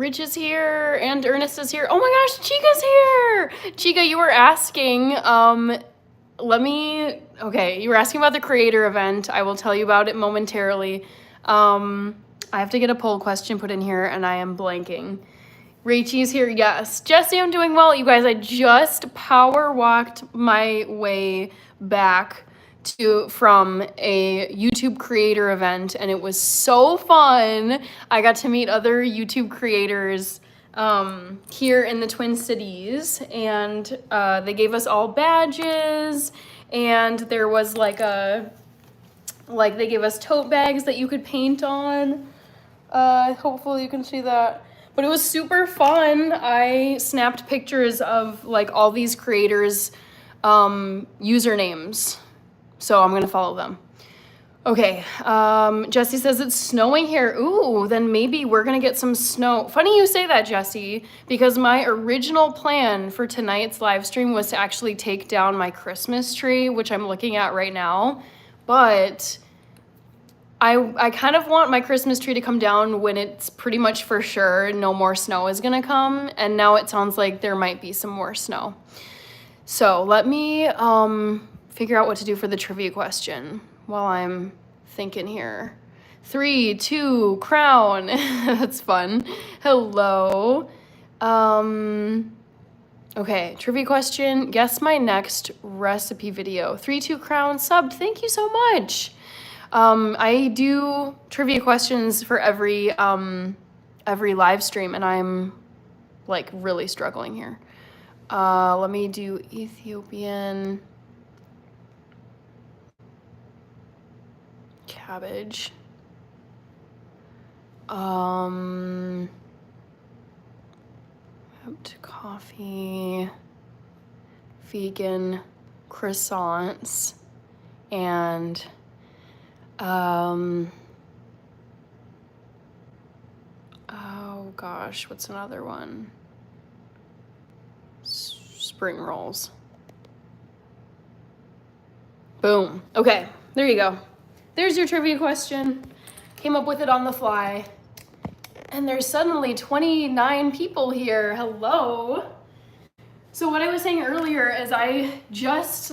Rich is here and Ernest is here. Oh my gosh, Chica's here! Chica, you were asking, you were asking about the creator event. I will tell you about it momentarily. I have to get a poll question put in here and I am blanking. Rachel's here, yes. Jesse, I'm doing well. You guys, I just power walked my way back from a YouTube creator event and it was so fun. I got to meet other YouTube creators here in the Twin Cities, and they gave us all badges, and there was they gave us tote bags that you could paint on. Hopefully you can see that. But it was super fun. I snapped pictures of all these creators' usernames. So I'm gonna follow them. Okay, Jesse says it's snowing here. Ooh, then maybe we're gonna get some snow. Funny you say that, Jesse, because my original plan for tonight's live stream was to actually take down my Christmas tree, which I'm looking at right now. But I kind of want my Christmas tree to come down when it's pretty much for sure no more snow is gonna come. And now it sounds like there might be some more snow. So let me, figure out what to do for the trivia question while I'm thinking here. 3, 2, crown. That's fun. Hello. Okay, trivia question. Guess my next recipe video. 3, 2, crown, subbed. Thank you so much. I do trivia questions for every live stream, and I'm really struggling here. Let me do Ethiopian cabbage. Coffee, vegan croissants, and oh gosh, what's another one? Spring rolls. Boom. Okay, there you go. There's your trivia question. Came up with it on the fly. And there's suddenly 29 people here. Hello. So what I was saying earlier is I just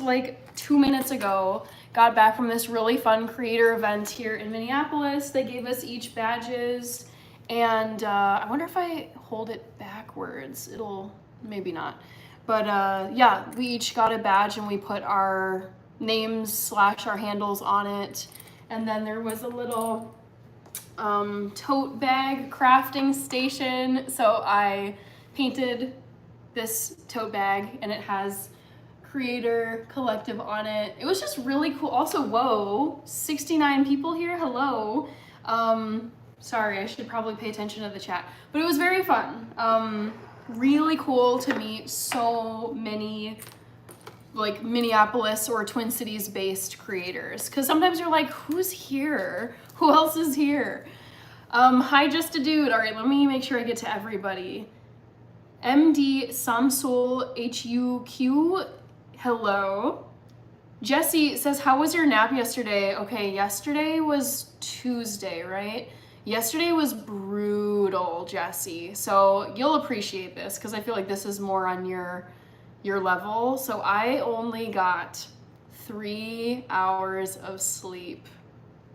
2 minutes ago got back from this really fun creator event here in Minneapolis. They gave us each badges, and I wonder if I hold it backwards, it'll, maybe not. But yeah, we each got a badge and we put our names / our handles on it. And then there was a little tote bag crafting station. So I painted this tote bag and it has Creator Collective on it. It was just really cool. Also, whoa, 69 people here, hello. Sorry, I should probably pay attention to the chat. But it was very fun. Really cool to meet so many Minneapolis or Twin Cities based creators, because sometimes you're like, who's here? Who else is here? Hi, just a dude. All right, let me make sure I get to everybody. MD Samsul HUQ, hello. Jesse says, how was your nap yesterday? Okay, yesterday was Tuesday, right? Yesterday was brutal, Jesse. So you'll appreciate this because I feel like this is more on your level. So I only got 3 hours of sleep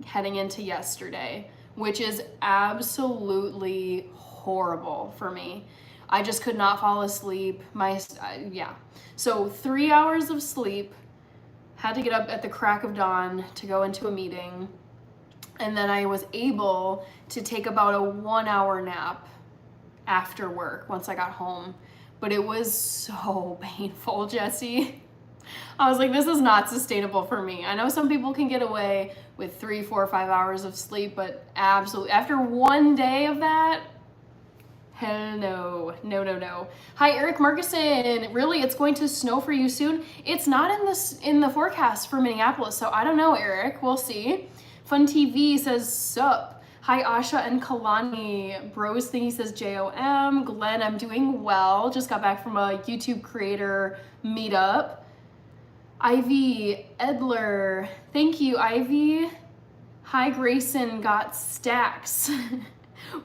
heading into yesterday, which is absolutely horrible for me. I just could not fall asleep. Yeah. So 3 hours of sleep, had to get up at the crack of dawn to go into a meeting. And then I was able to take about a 1 hour nap after work once I got home. But it was so painful, Jesse. I was like, this is not sustainable for me. I know some people can get away with 3, 4, 5 hours of sleep, but absolutely, after one day of that, hell no, no, no, no. Hi, Eric Markison. Really, it's going to snow for you soon? It's not in the forecast for Minneapolis, so I don't know, Eric. We'll see. Fun TV says, sup. Hi, Asha and Kalani. Bros thingy says JOM. Glenn, I'm doing well. Just got back from a YouTube creator meetup. Ivy Edler. Thank you, Ivy. Hi, Grayson got stacks.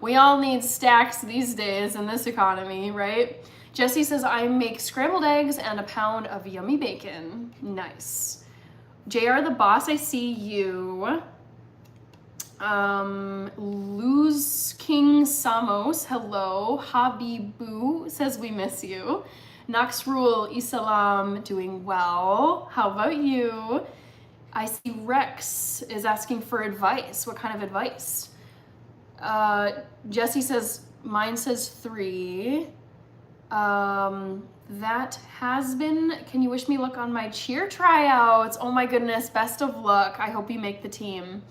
We all need stacks these days in this economy, right? Jesse says, I make scrambled eggs and a pound of yummy bacon. Nice. JR the boss, I see you. Luz King Samos, hello. Habibu says we miss you. Nox Rule Isalam, doing well. How about you? I see Rex is asking for advice. What kind of advice? Jesse says, mine says 3. That has been, can you wish me luck on my cheer tryouts? Oh my goodness, best of luck. I hope you make the team.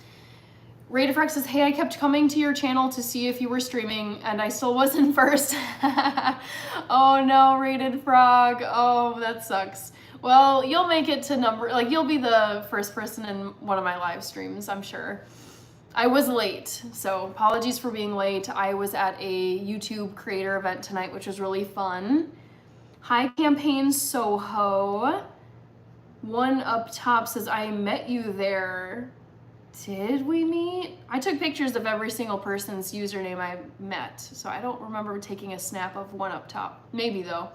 Rated Rex says, hey, I kept coming to your channel to see if you were streaming and I still wasn't first. Oh no, Rated Frog. Oh, that sucks. Well, you'll make it to like you'll be the first person in one of my live streams, I'm sure. I was late, so apologies for being late. I was at a YouTube creator event tonight, which was really fun. Hi, Campaign Soho. One up top says, I met you there. Did we meet? I took pictures of every single person's username I met, so I don't remember taking a snap of one up top. Maybe though.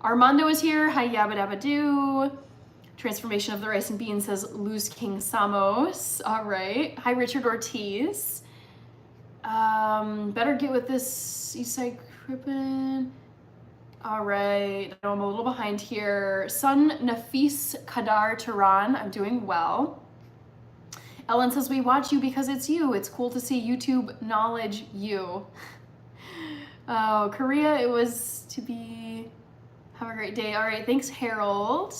Armando is here. Hi, Yabba Dabba Doo. Transformation of the Rice and Beans says Luz King Samos. All right. Hi, Richard Ortiz. Better get with this Eastside Crippen. All right. I know I'm a little behind here. Sun Nafis Kadar Tehran. I'm doing well. Ellen says, we watch you because it's you. It's cool to see YouTube knowledge you. Oh, Korea, it was to be. Have a great day. All right, thanks, Harold.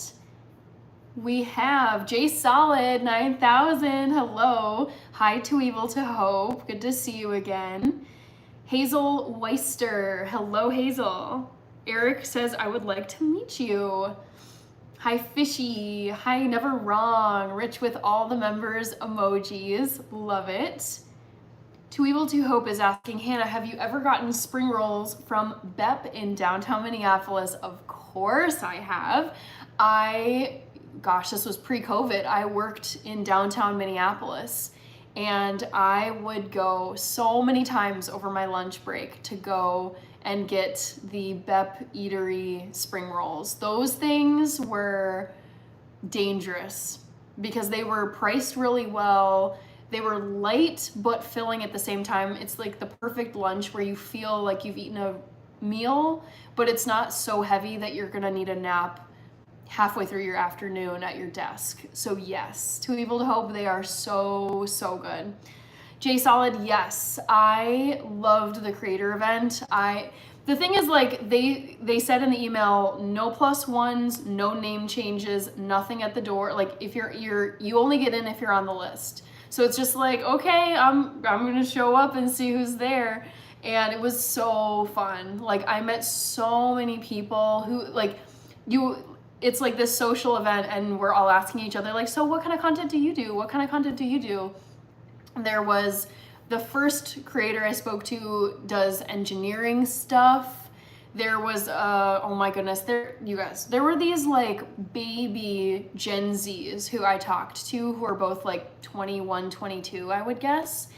We have J Solid 9000. Hello. Hi to Evil to Hope. Good to see you again. Hazel Weister. Hello, Hazel. Eric says, I would like to meet you. Hi, Fishy. Hi, Never Wrong. Rich with all the members emojis. Love it. Too Evil to Hope is asking, Hannah, have you ever gotten spring rolls from Bep in downtown Minneapolis? Of course I have. Gosh, this was pre-COVID. I worked in downtown Minneapolis and I would go so many times over my lunch break to go and get the Bep Eatery spring rolls. Those things were dangerous because they were priced really well. They were light but filling at the same time. It's like the perfect lunch where you feel like you've eaten a meal, but it's not so heavy that you're gonna need a nap halfway through your afternoon at your desk. So yes, Too Evil to Hope, they are so, so good. J Solid, yes, I loved the creator event. The thing is, like, they said in the email, no +1s, no name changes, nothing at the door. Like, if you only get in if you're on the list. So it's just like, okay, I'm gonna show up and see who's there. And it was so fun. Like, I met so many people who, like, it's like this social event and we're all asking each other, like, so what kind of content do you do? What kind of content do you do? There was the first creator I spoke to does engineering stuff. There was, oh my goodness, there were these like baby Gen Zs who I talked to who are both like 21, 22, I would guess.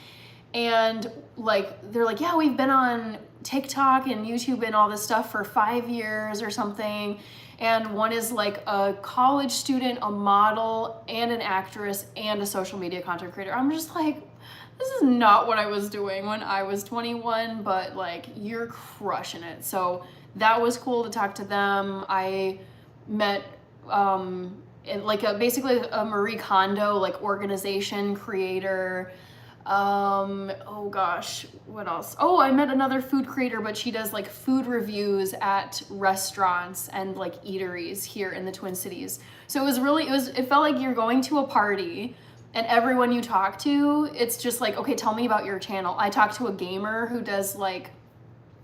And like, they're like, yeah, we've been on TikTok and YouTube and all this stuff for 5 years or something. And one is like a college student, a model, and an actress, and a social media content creator. I'm just like, this is not what I was doing when I was 21, but like, you're crushing it. So that was cool to talk to them. I met basically a Marie Kondo like organization creator. Oh gosh, what else? Oh, I met another food creator, but she does like food reviews at restaurants and like eateries here in the Twin Cities. So it felt like you're going to a party and everyone you talk to, it's just like, okay, tell me about your channel. I talked to a gamer who does like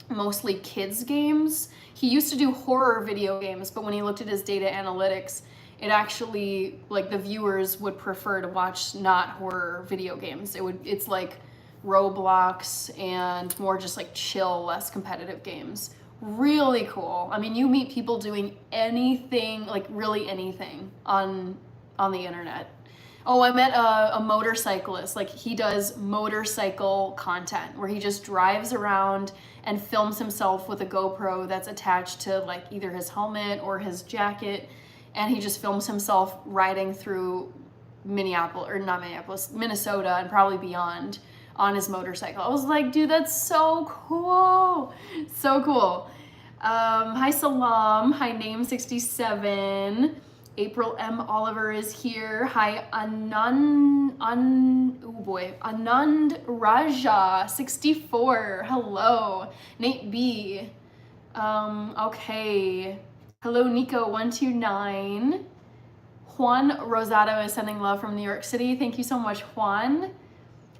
mostly kids games. He used to do horror video games, but when he looked at his data analytics, it actually, like, the viewers would prefer to watch not horror video games. It's like Roblox and more just like chill, less competitive games. Really cool. I mean, you meet people doing anything, like really anything on the internet. Oh, I met a motorcyclist. Like, he does motorcycle content where he just drives around and films himself with a GoPro that's attached to like either his helmet or his jacket, and he just films himself riding through Minneapolis, or not Minneapolis, Minnesota, and probably beyond on his motorcycle. I was like, dude, that's so cool. So cool. Hi Salam. Hi Name 67. April M. Oliver is here. Hi Anand Raja 64. Hello. Nate B. Okay. Hello Nico 129. Juan Rosado is sending love from New York City. Thank you so much, Juan.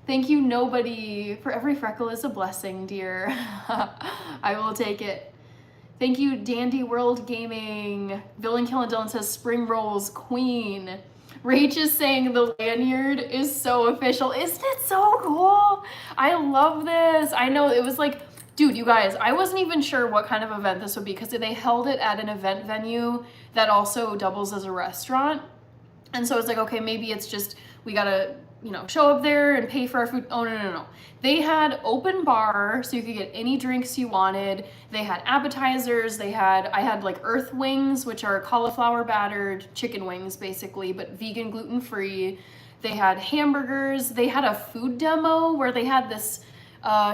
Thank you, nobody. For every freckle is a blessing, dear. I will take it. Thank you, Dandy World Gaming. Villain Kill and Dylan says spring rolls queen. Rach is saying the lanyard is so official. Isn't it so cool? I love this. I know it was like, dude, you guys, I wasn't even sure what kind of event this would be because they held it at an event venue that also doubles as a restaurant. And so it's like, okay, maybe it's just, we gotta, you know, show up there and pay for our food. Oh, no. They had open bar, so you could get any drinks you wanted. They had appetizers. I had like earth wings, which are cauliflower battered chicken wings, basically, but vegan, gluten-free. They had hamburgers. They had a food demo where they had this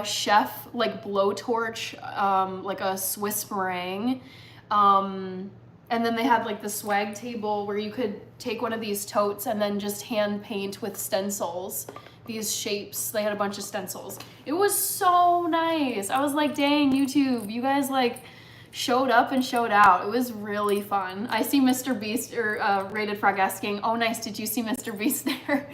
chef like blowtorch, like a Swiss meringue. And then they had like the swag table where you could take one of these totes and then just hand paint with stencils, these shapes. They had a bunch of stencils. It was so nice. I was like, dang, YouTube, you guys like showed up and showed out. It was really fun. I see Mr. Beast, or Rated Frog asking, oh nice, did you see Mr. Beast there?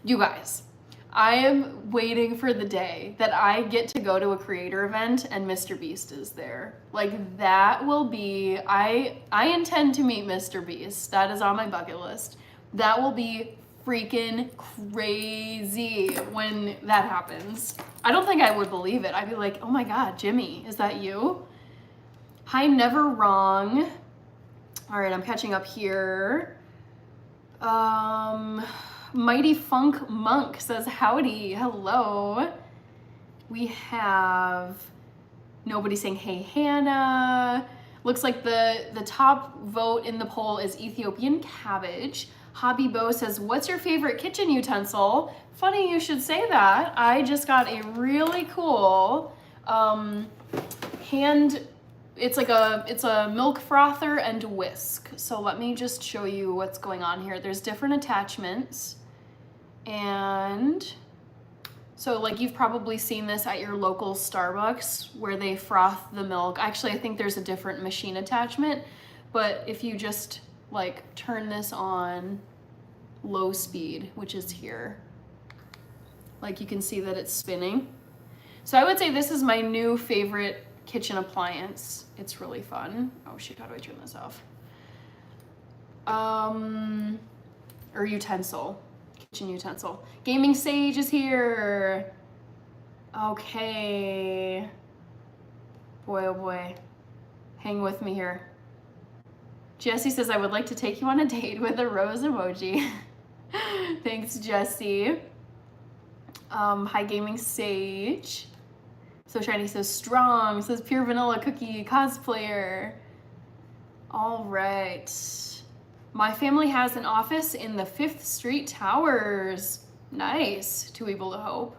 You guys, I am waiting for the day that I get to go to a creator event and Mr. Beast is there. Like, that will be, I intend to meet Mr. Beast. That is on my bucket list. That will be freaking crazy when that happens. I don't think I would believe it. I'd be like, oh my God, Jimmy, is that you? Hi, Never Wrong. All right, I'm catching up here. Mighty Funk Monk says howdy, hello. We have nobody saying hey Hannah. Looks like the top vote in the poll is Ethiopian cabbage. Hobby Bo says, what's your favorite kitchen utensil? Funny you should say that. I just got a really cool it's a milk frother and whisk. So let me just show you what's going on here. There's different attachments. And so like you've probably seen this at your local Starbucks where they froth the milk. Actually, I think there's a different machine attachment, but if you just like turn this on low speed, which is here, like you can see that it's spinning. So I would say this is my new favorite kitchen appliance. It's really fun. Oh shoot, how do I turn this off? Or utensil. Kitchen utensil. Gaming Sage is here. Okay. Boy, oh boy. Hang with me here. Jesse says, I would like to take you on a date with a rose emoji. Thanks, Jesse. Hi, Gaming Sage. So Shiny says, strong. Says Pure Vanilla Cookie Cosplayer. All right. My family has an office in the 5th Street Towers. Nice, too able to hope.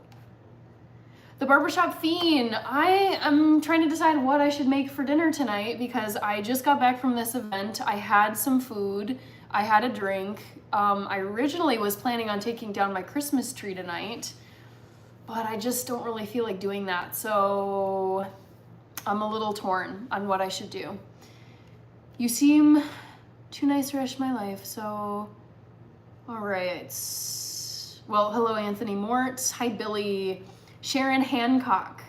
The Barbershop Fiend. I am trying to decide what I should make for dinner tonight because I just got back from this event. I had some food, I had a drink. I originally was planning on taking down my Christmas tree tonight, but I just don't really feel like doing that. So I'm a little torn on what I should do. You seem too nice to rush my life, so all right. Well, hello Anthony Mort. Hi Billy. Sharon Hancock.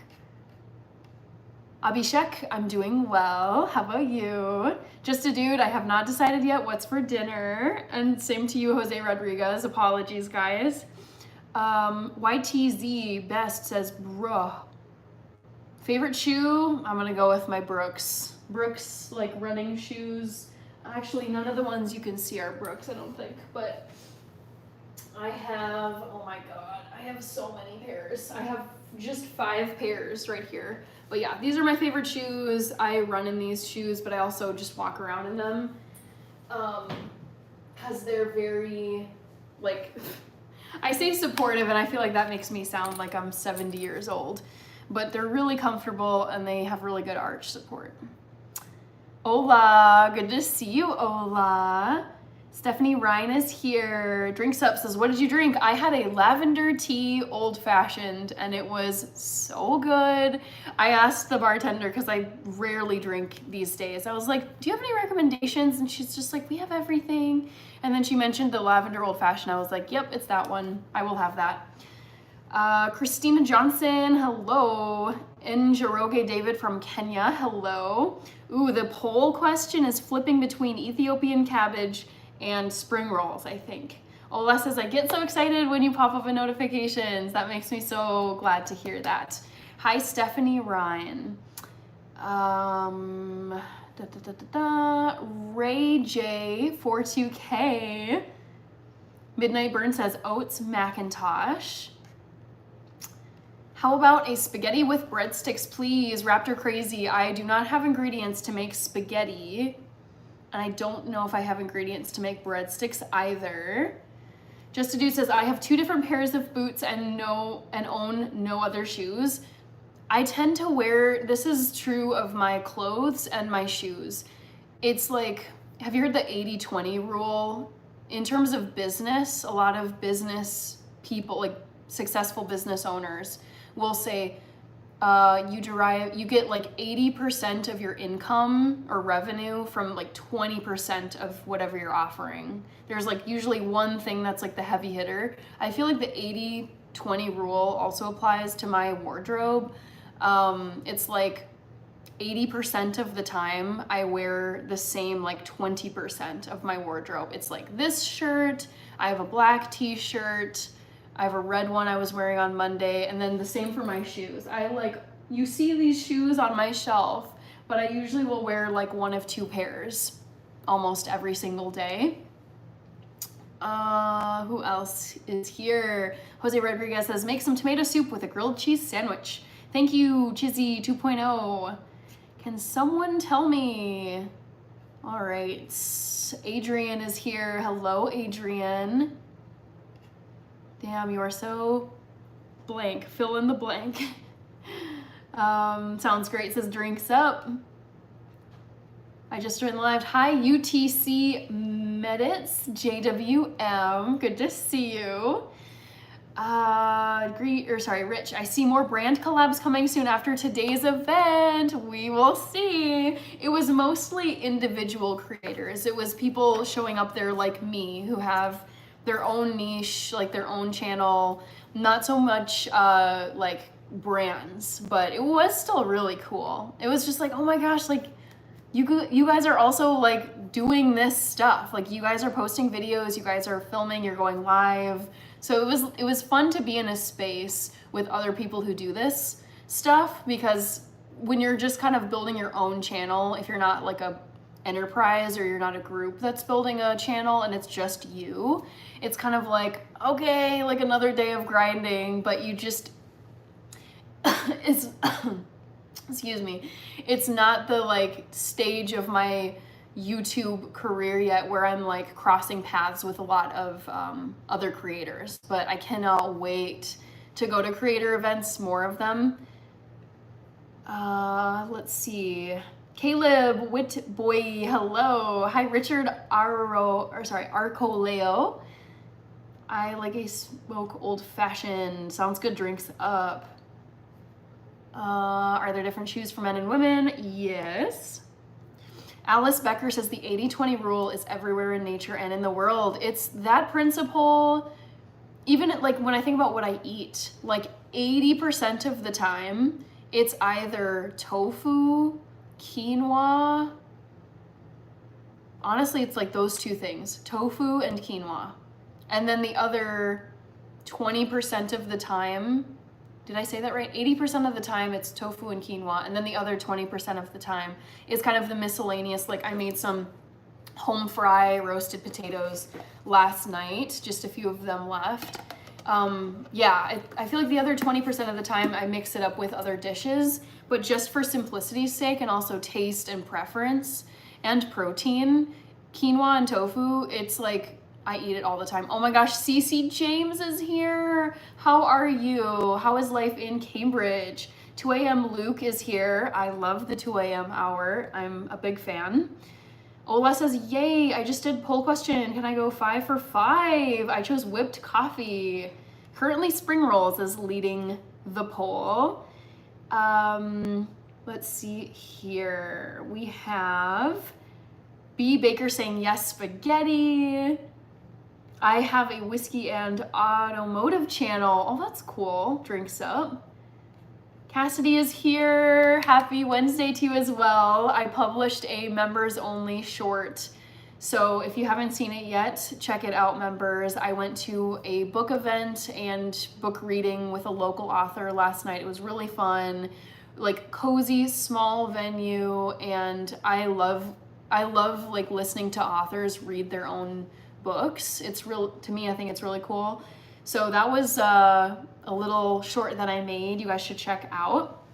Abhishek, I'm doing well. How about you? Just a dude, I have not decided yet what's for dinner. And same to you, Jose Rodriguez. Apologies, guys. YTZ Best says, bruh. Favorite shoe? I'm gonna go with my Brooks. Brooks, like running shoes. Actually, none of the ones you can see are Brooks, I don't think, but I have, oh my God, I have so many pairs. I have just 5 pairs right here. But yeah, these are my favorite shoes. I run in these shoes, but I also just walk around in them. Because they're very, like, I say supportive, and I feel like that makes me sound like I'm 70 years old. But they're really comfortable, and they have really good arch support. Hola, good to see you, Hola. Stephanie Ryan is here. Drinks Up says, what did you drink? I had a lavender tea old fashioned, and it was so good. I asked the bartender, because I rarely drink these days. I was like, do you have any recommendations? And she's just like, we have everything. And then she mentioned the lavender old fashioned. I was like, yep, it's that one. I will have that. Christina Johnson, hello. Njoroge David from Kenya, hello. Ooh, the poll question is flipping between Ethiopian cabbage and spring rolls, I think. Ola says, I get so excited when you pop up in notifications. That makes me so glad to hear that. Hi, Stephanie Ryan. Ray J, 42K. Midnight Burn says, oats Macintosh. How about a spaghetti with breadsticks, please? Raptor Crazy, I do not have ingredients to make spaghetti. And I don't know if I have ingredients to make breadsticks either. Just a Dude says, I have 2 different pairs of boots and own no other shoes. I tend to wear, this is true of my clothes and my shoes. It's like, have you heard the 80-20 rule? In terms of business, a lot of business people, like successful business owners, will say, you get like 80% of your income or revenue from like 20% of whatever you're offering. There's like usually one thing that's like the heavy hitter. I feel like the 80-20 rule also applies to my wardrobe. It's like 80% of the time I wear the same like 20% of my wardrobe. It's like this shirt, I have a black t-shirt, I have a red one I was wearing on Monday, and then the same for my shoes. You see these shoes on my shelf, but I usually will wear like 1 of 2 pairs almost every single day. Who else is here? Jose Rodriguez says, make some tomato soup with a grilled cheese sandwich. Thank you, Chizzy 2.0. Can someone tell me? All right, Adrian is here. Hello, Adrian. Damn, you are so blank. Fill in the blank. Sounds great, says Drinks Up. I just joined the live. Hi, UTC Medits, JWM. Good to see you. Rich, I see more brand collabs coming soon after today's event. We will see. It was mostly individual creators. It was people showing up there like me who have their own niche, like their own channel, not so much like brands, but it was still really cool. It was just like, oh my gosh, like you guys are also like doing this stuff. Like you guys are posting videos, you guys are filming, you're going live. So it was fun to be in a space with other people who do this stuff, because when you're just kind of building your own channel, if you're not like a enterprise or you're not a group that's building a channel and it's just you, it's kind of like, okay, like another day of grinding, but you just, it's, excuse me, it's not the like stage of my YouTube career yet where I'm like crossing paths with a lot of other creators, but I cannot wait to go to creator events, more of them. Let's see. Caleb Whitboy, hello. Hi, Richard Arcoleo. I like a smoke old fashioned. Sounds good, Drinks Up. Are there different shoes for men and women? Yes. Alice Becker says the 80-20 rule is everywhere in nature and in the world. It's that principle, even like when I think about what I eat, like 80% of the time, it's either tofu, quinoa. Honestly, it's like those 2 things, tofu and quinoa. And then the other 20% of the time, did I say that right? 80% of the time it's tofu and quinoa, and then the other 20% of the time is kind of the miscellaneous, like I made some home fry roasted potatoes last night, just a few of them left. Yeah, I feel like the other 20% of the time I mix it up with other dishes, but just for simplicity's sake and also taste and preference and protein, quinoa and tofu, it's like I eat it all the time. Oh my gosh, Cece James is here. How are you? How is life in Cambridge? 2 a.m. Luke is here. I love the 2 a.m. hour. I'm a big fan. Ola says, yay, I just did poll question. Can I go 5 for 5? I chose whipped coffee. Currently, spring rolls is leading the poll. Let's see here. We have B. Baker saying yes, spaghetti. I have a whiskey and automotive channel. Oh, that's cool. Drinks up. Cassidy is here. Happy Wednesday to you as well. I published a members only short. So if you haven't seen it yet, check it out, members. I went to a book event and book reading with a local author last night. It was really fun, like cozy, small venue. And I love like listening to authors read their own books. It's real, to me, I think it's really cool. So that was a little short that I made. You guys should check out.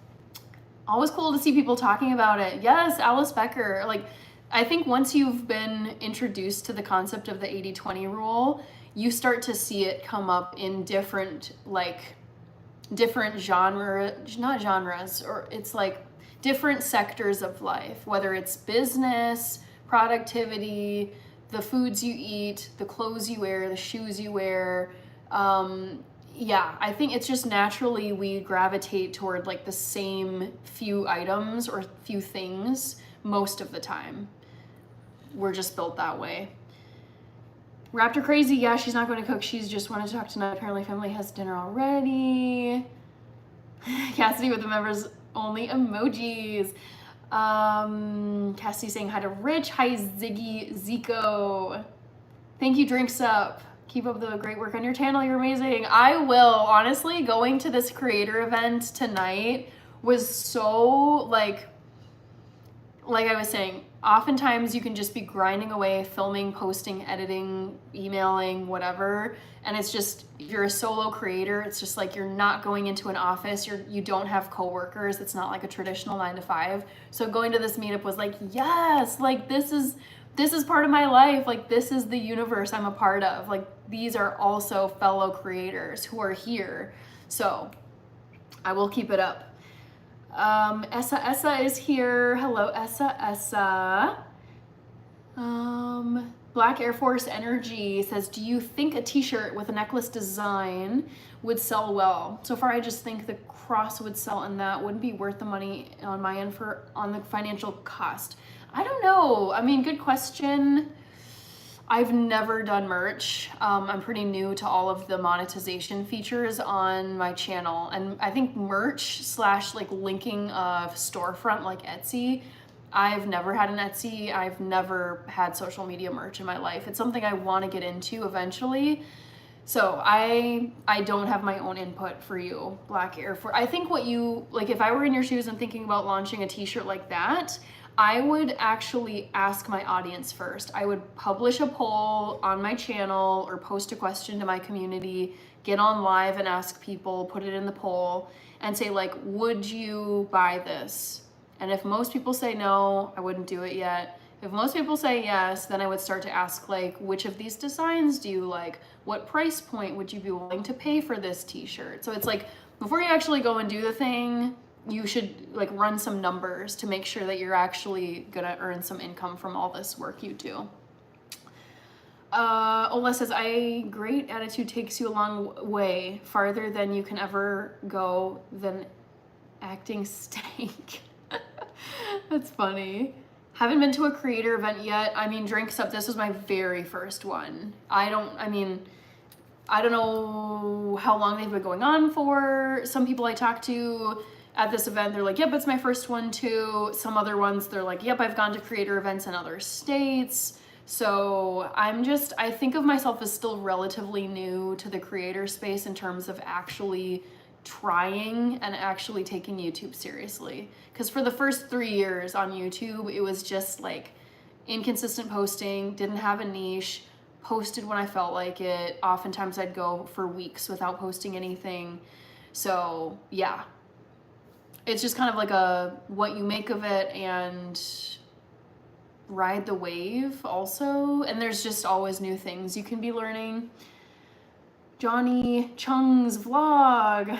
Always cool to see people talking about it. Yes, Alice Becker. Like, I think once you've been introduced to the concept of the 80-20 rule, you start to see it come up in different genres, or it's like different sectors of life, whether it's business, productivity, the foods you eat, the clothes you wear, the shoes you wear. Yeah, I think it's just naturally we gravitate toward like the same few items or few things most of the time. We're just built that way. Raptor Crazy, yeah, she's not going to cook. She's just wanted to talk tonight. Apparently family has dinner already. Cassidy with the members only emojis. Cassidy saying hi to Rich. Hi, Ziggy Zico. Thank you, Drinks Up. Keep up the great work on your channel. You're amazing. I will. Honestly, going to this creator event tonight was so like I was saying, oftentimes you can just be grinding away, filming, posting, editing, emailing, whatever. And it's just, if you're a solo creator, it's just like you're not going into an office, you don't have coworkers. It's not like a traditional 9 to 5. So going to this meetup was like, yes, like this is part of my life. Like this is the universe I'm a part of. Like these are also fellow creators who are here. So I will keep it up. Essa is here. Hello, Essa. Black Air Force Energy says, do you think a t-shirt with a necklace design would sell well? So far, I just think the cross would sell and that wouldn't be worth the money on my end on the financial cost. I don't know. I mean, good question. I've never done merch. I'm pretty new to all of the monetization features on my channel. And I think merch / like linking a storefront like Etsy, I've never had an Etsy. I've never had social media merch in my life. It's something I want to get into eventually. So I don't have my own input for you, Black Air Force. I think what you, like if I were in your shoes and thinking about launching a t-shirt like that, I would actually ask my audience first. I would publish a poll on my channel or post a question to my community, get on live and ask people, put it in the poll and say like, would you buy this? And if most people say no, I wouldn't do it yet. If most people say yes, then I would start to ask like, which of these designs do you like? What price point would you be willing to pay for this t-shirt? So it's like, before you actually go and do the thing, you should like run some numbers to make sure that you're actually gonna earn some income from all this work you do. Ola says, great attitude takes you a long way, farther than you can ever go than acting stank. That's funny. Haven't been to a creator event yet. I mean, Drinks Up, this was my very first one. I don't know how long they've been going on for. Some people I talked to at this event, they're like, yep, it's my first one too. Some other ones, they're like, yep, I've gone to creator events in other states. So I think of myself as still relatively new to the creator space in terms of actually trying and actually taking YouTube seriously. Because for the first 3 years on YouTube, it was just like inconsistent posting, didn't have a niche, posted when I felt like it. Oftentimes I'd go for weeks without posting anything. So yeah, it's just kind of like a what you make of it and ride the wave also. And there's just always new things you can be learning. Johnny Chung's vlog.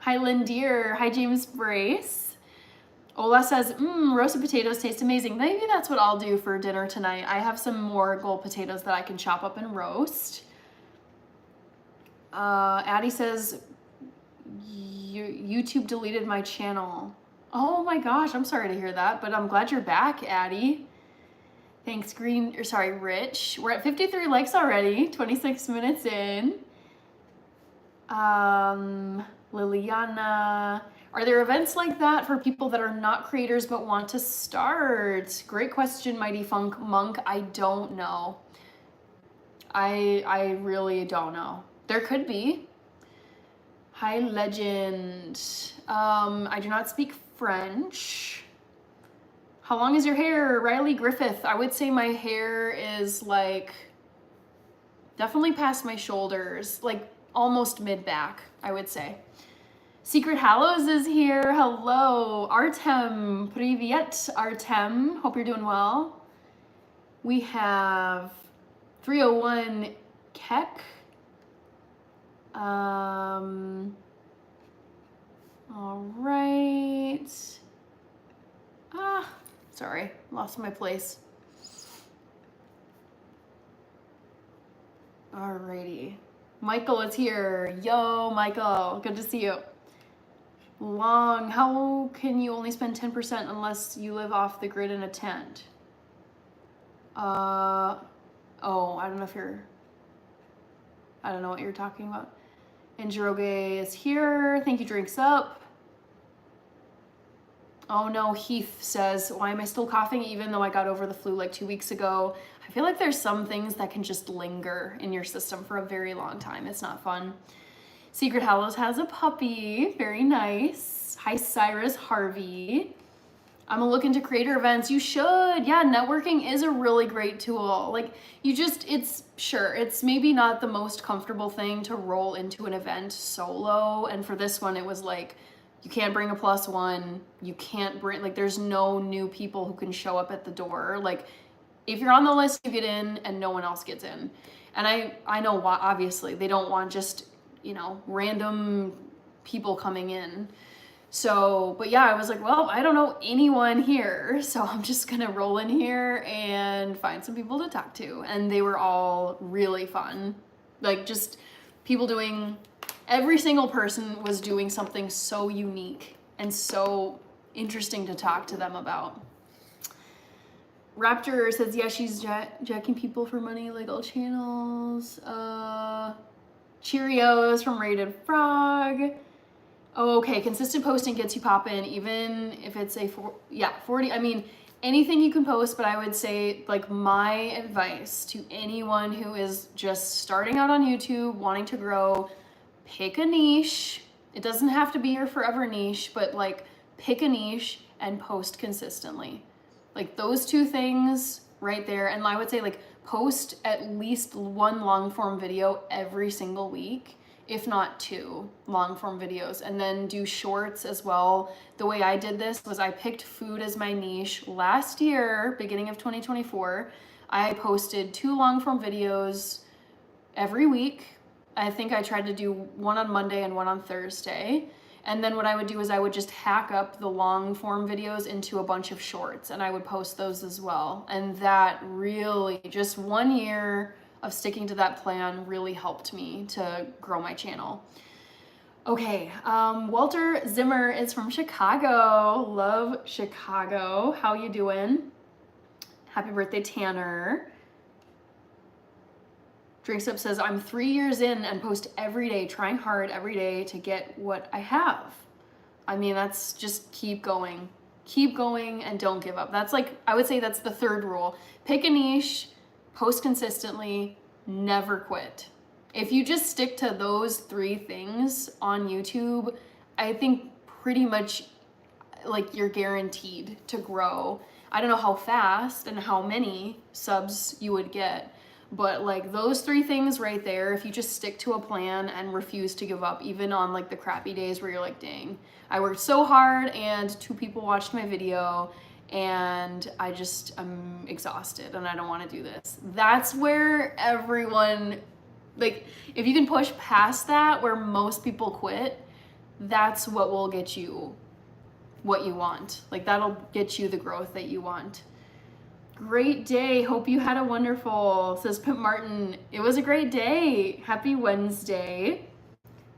Hi Lynn Deer. Hi James Brace. Ola says, roasted potatoes taste amazing. Maybe that's what I'll do for dinner tonight. I have some more gold potatoes that I can chop up and roast. Addie says, YouTube deleted my channel. Oh my gosh, I'm sorry to hear that, but I'm glad you're back, Addie. Thanks, Rich. We're at 53 likes already, 26 minutes in. Liliana, are there events like that for people that are not creators but want to start? Great question, Mighty Funk Monk. I don't know. I really don't know. There could be. Hi, Legend. I do not speak French. How long is your hair? Riley Griffith. I would say my hair is like definitely past my shoulders, like almost mid-back, I would say. Secret Hallows is here. Hello. Artem. Privyet, Artem. Hope you're doing well. We have 301 Keck. All right. Sorry, lost my place. Alrighty. Michael is here. Yo, Michael, good to see you. Long, how can you only spend 10% unless you live off the grid in a tent? I don't know what you're talking about. And Jiroge is here. Thank you, Drinks Up. Oh no, Heath says, why am I still coughing even though I got over the flu like 2 weeks ago? I feel like there's some things that can just linger in your system for a very long time. It's not fun. Secret Hallows has a puppy. Very nice. Hi, Cyrus Harvey. I'm gonna look into creator events. You should. Yeah, networking is a really great tool. Like it's maybe not the most comfortable thing to roll into an event solo. And for this one, it was like, you can't bring a +1. You can't bring, like, there's no new people who can show up at the door. Like, if you're on the list, you get in and no one else gets in. And I know why, obviously, they don't want just, random people coming in. So, but yeah, I was like, well, I don't know anyone here. So I'm just gonna roll in here and find some people to talk to. And they were all really fun. Like, just people doing, every single person was doing something so unique and so interesting to talk to them about. Raptor says, yeah, she's jacking people for money, like all channels. Cheerios from Rated Frog. Oh, okay, consistent posting gets you poppin', even if it's a 40, I mean, anything you can post, but I would say, like, my advice to anyone who is just starting out on YouTube, wanting to grow, pick a niche. It doesn't have to be your forever niche, but like, pick a niche and post consistently. Like, those two things right there. And I would say, like, post at least one long form video every single week, if not 2 long form videos, and then do shorts as well. The way I did this was I picked food as my niche last year, beginning of 2024. I posted 2 long form videos every week. I think I tried to do one on Monday and one on Thursday. And then what I would do is I would just hack up the long form videos into a bunch of shorts, and I would post those as well. And that really, just 1 year of sticking to that plan really helped me to grow my channel. Okay, Walter Zimmer is from Chicago. Love Chicago. How you doing? Happy birthday, Tanner. Drinks Up says, I'm 3 years in and post every day, trying hard every day to get what I have. I mean, that's just keep going and don't give up. That's like, I would say that's the 3rd rule. Pick a niche, post consistently, never quit. If you just stick to those 3 things on YouTube, I think pretty much like you're guaranteed to grow. I don't know how fast and how many subs you would get, but like those 3 things right there, if you just stick to a plan and refuse to give up, even on like the crappy days where you're like, dang, I worked so hard and 2 people watched my video and I'm exhausted and I don't want to do this. That's where everyone, like, if you can push past that where most people quit, that's what will get you what you want. Like, that'll get you the growth that you want. Great day. Hope you had a wonderful, says Pimp Martin. It was a great day. Happy Wednesday.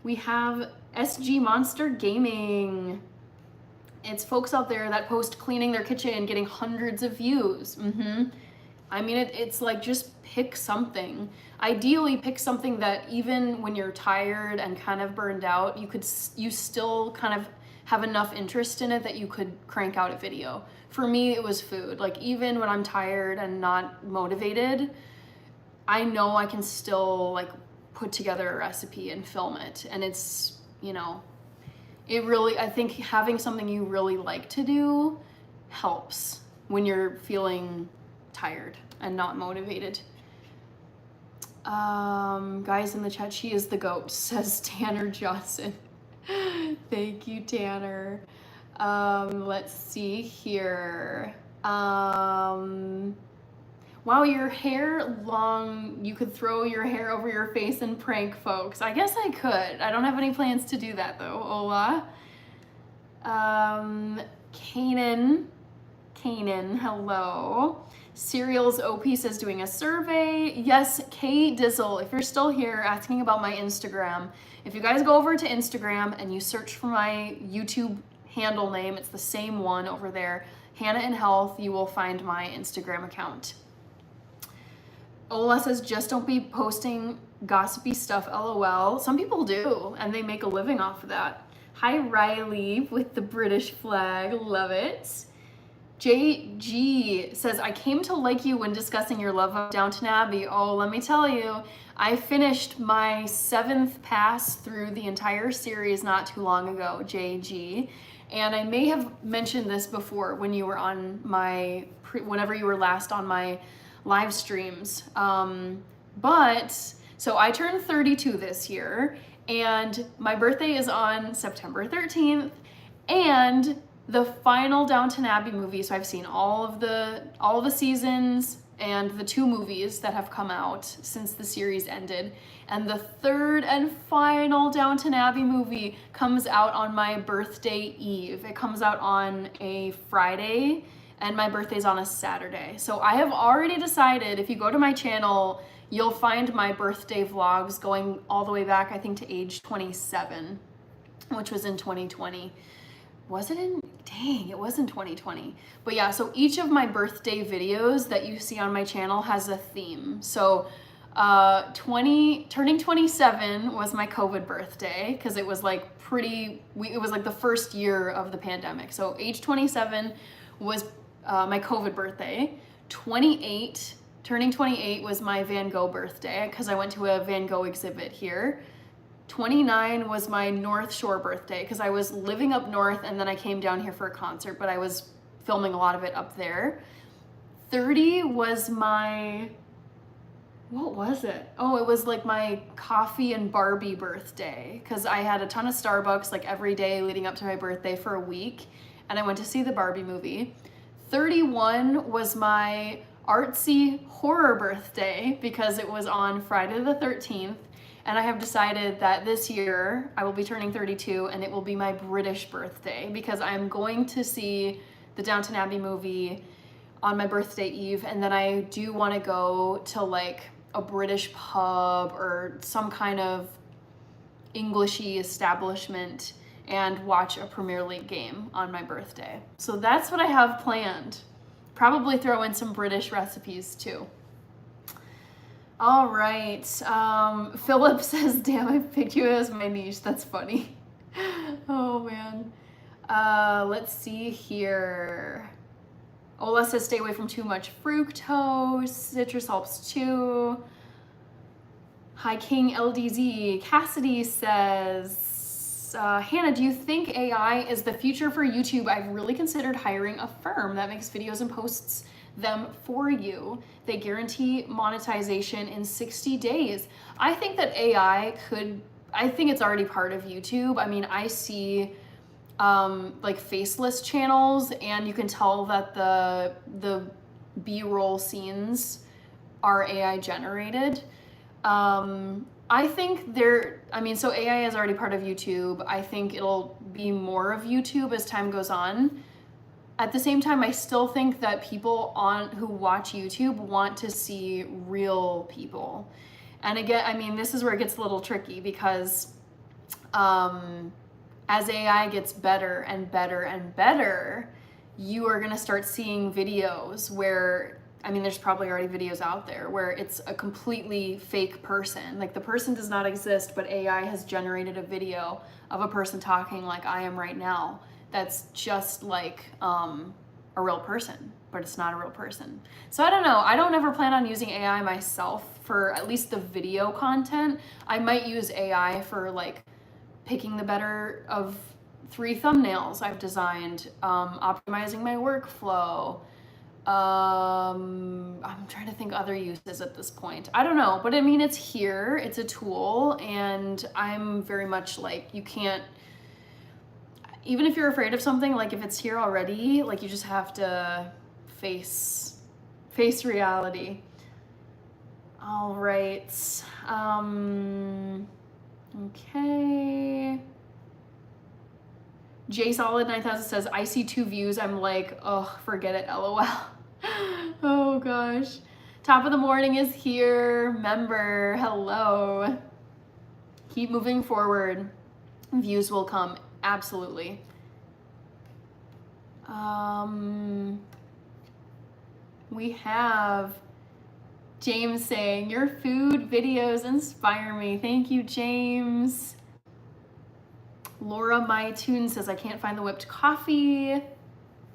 We have SG Monster Gaming. It's folks out there that post cleaning their kitchen getting hundreds of views. I mean, it's like, just pick something. Ideally, pick something that even when you're tired and kind of burned out, you still kind of have enough interest in it that you could crank out a video. For me, it was food. Like, even when I'm tired and not motivated, I know I can still like put together a recipe and film it. And it's, you know, it really, I think having something you really like to do helps when you're feeling tired and not motivated. Guys in the chat, she is the GOAT, says Tanner Johnson. Thank you, Tanner. Let's see here. Wow, your hair long. You could throw your hair over your face and prank folks. I guess I could. I don't have any plans to do that though. Ola. Kanan, hello. Cereals OP says doing a survey. Yes, Kay Dizzle, if you're still here asking about my Instagram, if you guys go over to Instagram and you search for my YouTube handle name, it's the same one over there, Hannah in Health, you will find my Instagram account. Ola says, just don't be posting gossipy stuff, LOL. Some people do, and they make a living off of that. Hi, Riley with the British flag, love it. JG says, I came to like you when discussing your love of Downton Abbey. Oh, let me tell you, I finished my 7th pass through the entire series not too long ago, JG. And I may have mentioned this before when you were on whenever you were last on my live streams. But, so I turned 32 this year, and my birthday is on September 13th, and the final Downton Abbey movie, so I've seen all of the seasons and the 2 movies that have come out since the series ended, and the 3rd and final Downton Abbey movie comes out on my birthday eve. It comes out on a Friday, and my birthday's on a Saturday. So I have already decided, if you go to my channel, you'll find my birthday vlogs going all the way back, I think, to age 27, which was in 2020. Was it in, dang, it was in 2020. But yeah, so each of my birthday videos that you see on my channel has a theme. So turning 27 was my COVID birthday, because it was like it was like the first year of the pandemic. So age 27 was my COVID birthday. Turning 28 was my Van Gogh birthday, because I went to a Van Gogh exhibit here. 29 was my North Shore birthday, because I was living up north and then I came down here for a concert, but I was filming a lot of it up there. 30 was my, what was it? Oh, it was like my coffee and Barbie birthday, because I had a ton of Starbucks like every day leading up to my birthday for a week, and I went to see the Barbie movie. 31 was my artsy horror birthday, because it was on Friday the 13th. And I have decided that this year I will be turning 32, and it will be my British birthday, because I'm going to see the Downton Abbey movie on my birthday eve, and then I do want to go to like a British pub or some kind of Englishy establishment and watch a Premier League game on my birthday. So that's what I have planned. Probably throw in some British recipes too. All right, Philip says, damn, I picked you as my niche. That's funny. Oh man. Let's see here. Ola says, stay away from too much fructose. Citrus helps too. Hi, King LDZ. Cassidy says, Hannah, do you think AI is the future for YouTube? I've really considered hiring a firm that makes videos and posts them for you. They guarantee monetization in 60 days. I think that AI could, I think it's already part of YouTube. I mean, I see like faceless channels, and you can tell that the B-roll scenes are AI generated. I think so AI is already part of YouTube. I think it'll be more of YouTube as time goes on. At the same time, I still think that people who watch YouTube want to see real people. And again, I mean, this is where it gets a little tricky because as AI gets better and better and better, you are gonna start seeing videos where, I mean, there's probably already videos out there where it's a completely fake person. Like the person does not exist, but AI has generated a video of a person talking like I am right now. That's just like a real person, but it's not a real person. So I don't know. I don't ever plan on using AI myself for at least the video content. I might use AI for like picking the better of 3 thumbnails I've designed, optimizing my workflow. I'm trying to think other uses at this point. I don't know, but I mean, it's here, it's a tool, and I'm very much like, you can't, even if you're afraid of something, like if it's here already, like you just have to face reality. All right. Okay. J Solid 9000 says, I see 2 views. I'm like, oh, forget it, LOL. Oh gosh. Top of the morning is here. Member, hello. Keep moving forward. Views will come. Absolutely. We have James saying, your food videos inspire me. Thank you, James. Laura My Tune says, I can't find the whipped coffee.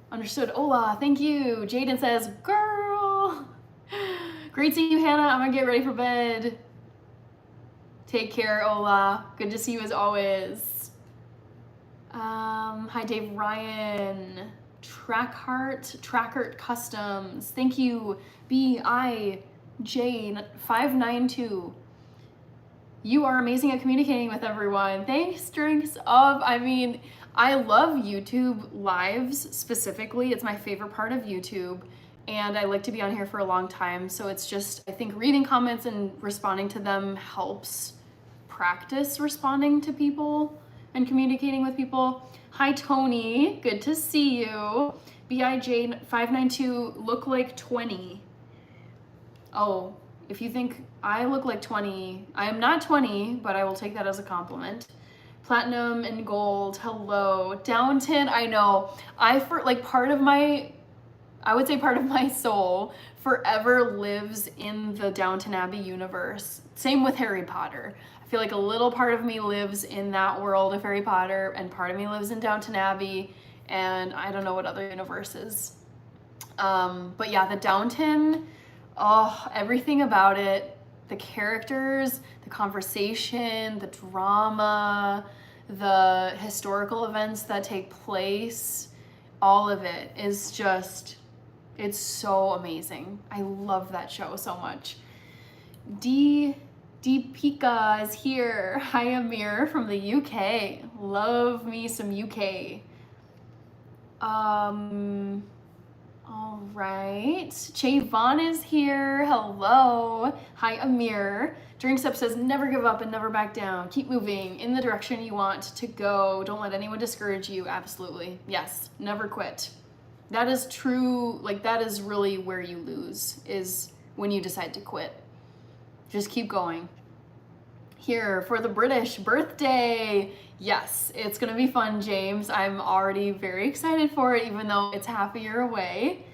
Understood. Ola, thank you. Jaden says, girl. Great seeing you, Hannah. I'm gonna get ready for bed. Take care, Ola. Good to see you as always. Hi, Dave Ryan. Trackert Customs. Thank you, BIJ592. You are amazing at communicating with everyone. Thanks, Drinks Of. I mean, I love YouTube lives specifically. It's my favorite part of YouTube, and I like to be on here for a long time. So it's just, I think reading comments and responding to them helps practice responding to people and communicating with people. Hi, Tony. Good to see you. BIJ592, look like 20. Oh, if you think I look like 20, I am not 20, but I will take that as a compliment. Platinum and gold, hello. Downton, I know. Part of my soul forever lives in the Downton Abbey universe. Same with Harry Potter. I feel like a little part of me lives in that world of Harry Potter, and part of me lives in Downton Abbey, and I don't know what other universes. But yeah, the Downton, oh, everything about it, the characters, the conversation, the drama, the historical events that take place, all of it is just, it's so amazing. I love that show so much. Deepika is here. Hi, Amir from the UK. Love me some UK. All right. Chavon is here. Hello. Hi, Amir. Drinks Up says, never give up and never back down. Keep moving in the direction you want to go. Don't let anyone discourage you. Absolutely. Yes. Never quit. That is true. Like, that is really where you lose, is when you decide to quit. Just keep going. Here for the British birthday. Yes, it's gonna be fun, James. I'm already very excited for it, even though it's half a year away.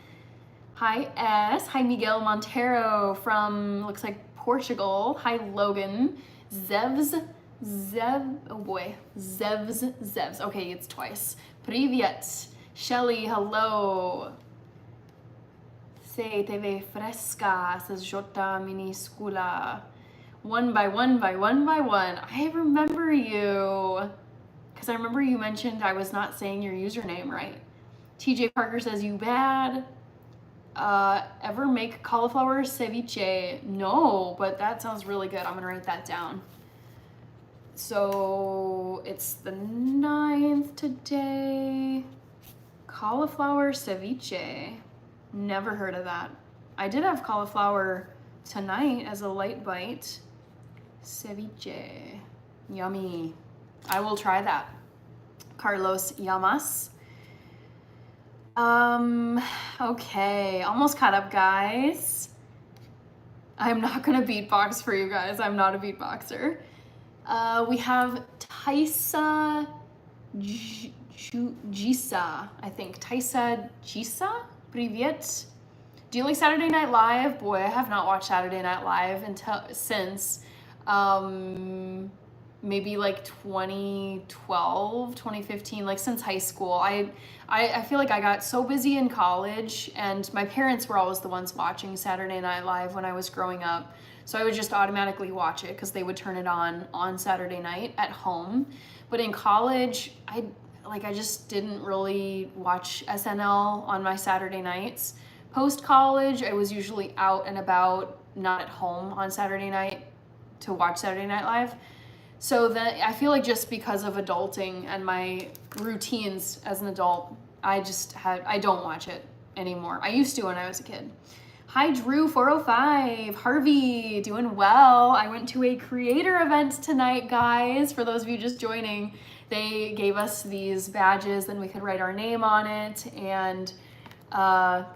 Hi, S. Hi, Miguel Montero from, looks like Portugal. Hi, Logan. Zevs. Okay, it's twice. Privyet. Shelly, hello. Se te ve fresca, says Jota Minuscula. One by one. I remember you. because I remember you mentioned I was not saying your username right. TJ Parker says, you bad. Ever make cauliflower ceviche? No, but that sounds really good. I'm gonna write that down. So it's the 9th today. Cauliflower ceviche. Never heard of that. I did have cauliflower tonight as a light bite. Ceviche. Yummy. I will try that. Carlos Llamas. Okay, almost caught up, guys. I'm not gonna beatbox for you guys. I'm not a beatboxer. We have Taisa Gisa, I think. Taisa Gisa? Привет. Do you like Saturday Night Live? Boy, I have not watched Saturday Night Live since maybe like 2012, 2015, like since high school. I feel like I got so busy in college, and my parents were always the ones watching Saturday Night Live when I was growing up. So I would just automatically watch it because they would turn it on Saturday night at home. But in college, I just didn't really watch SNL on my Saturday nights. Post-college, I was usually out and about, not at home on Saturday night to watch Saturday Night Live. So then I feel like just because of adulting and my routines as an adult, I don't watch it anymore. I used to when I was a kid. Hi, Drew405. Harvey, doing well. I went to a creator event tonight, guys. For those of you just joining, they gave us these badges and we could write our name on it. And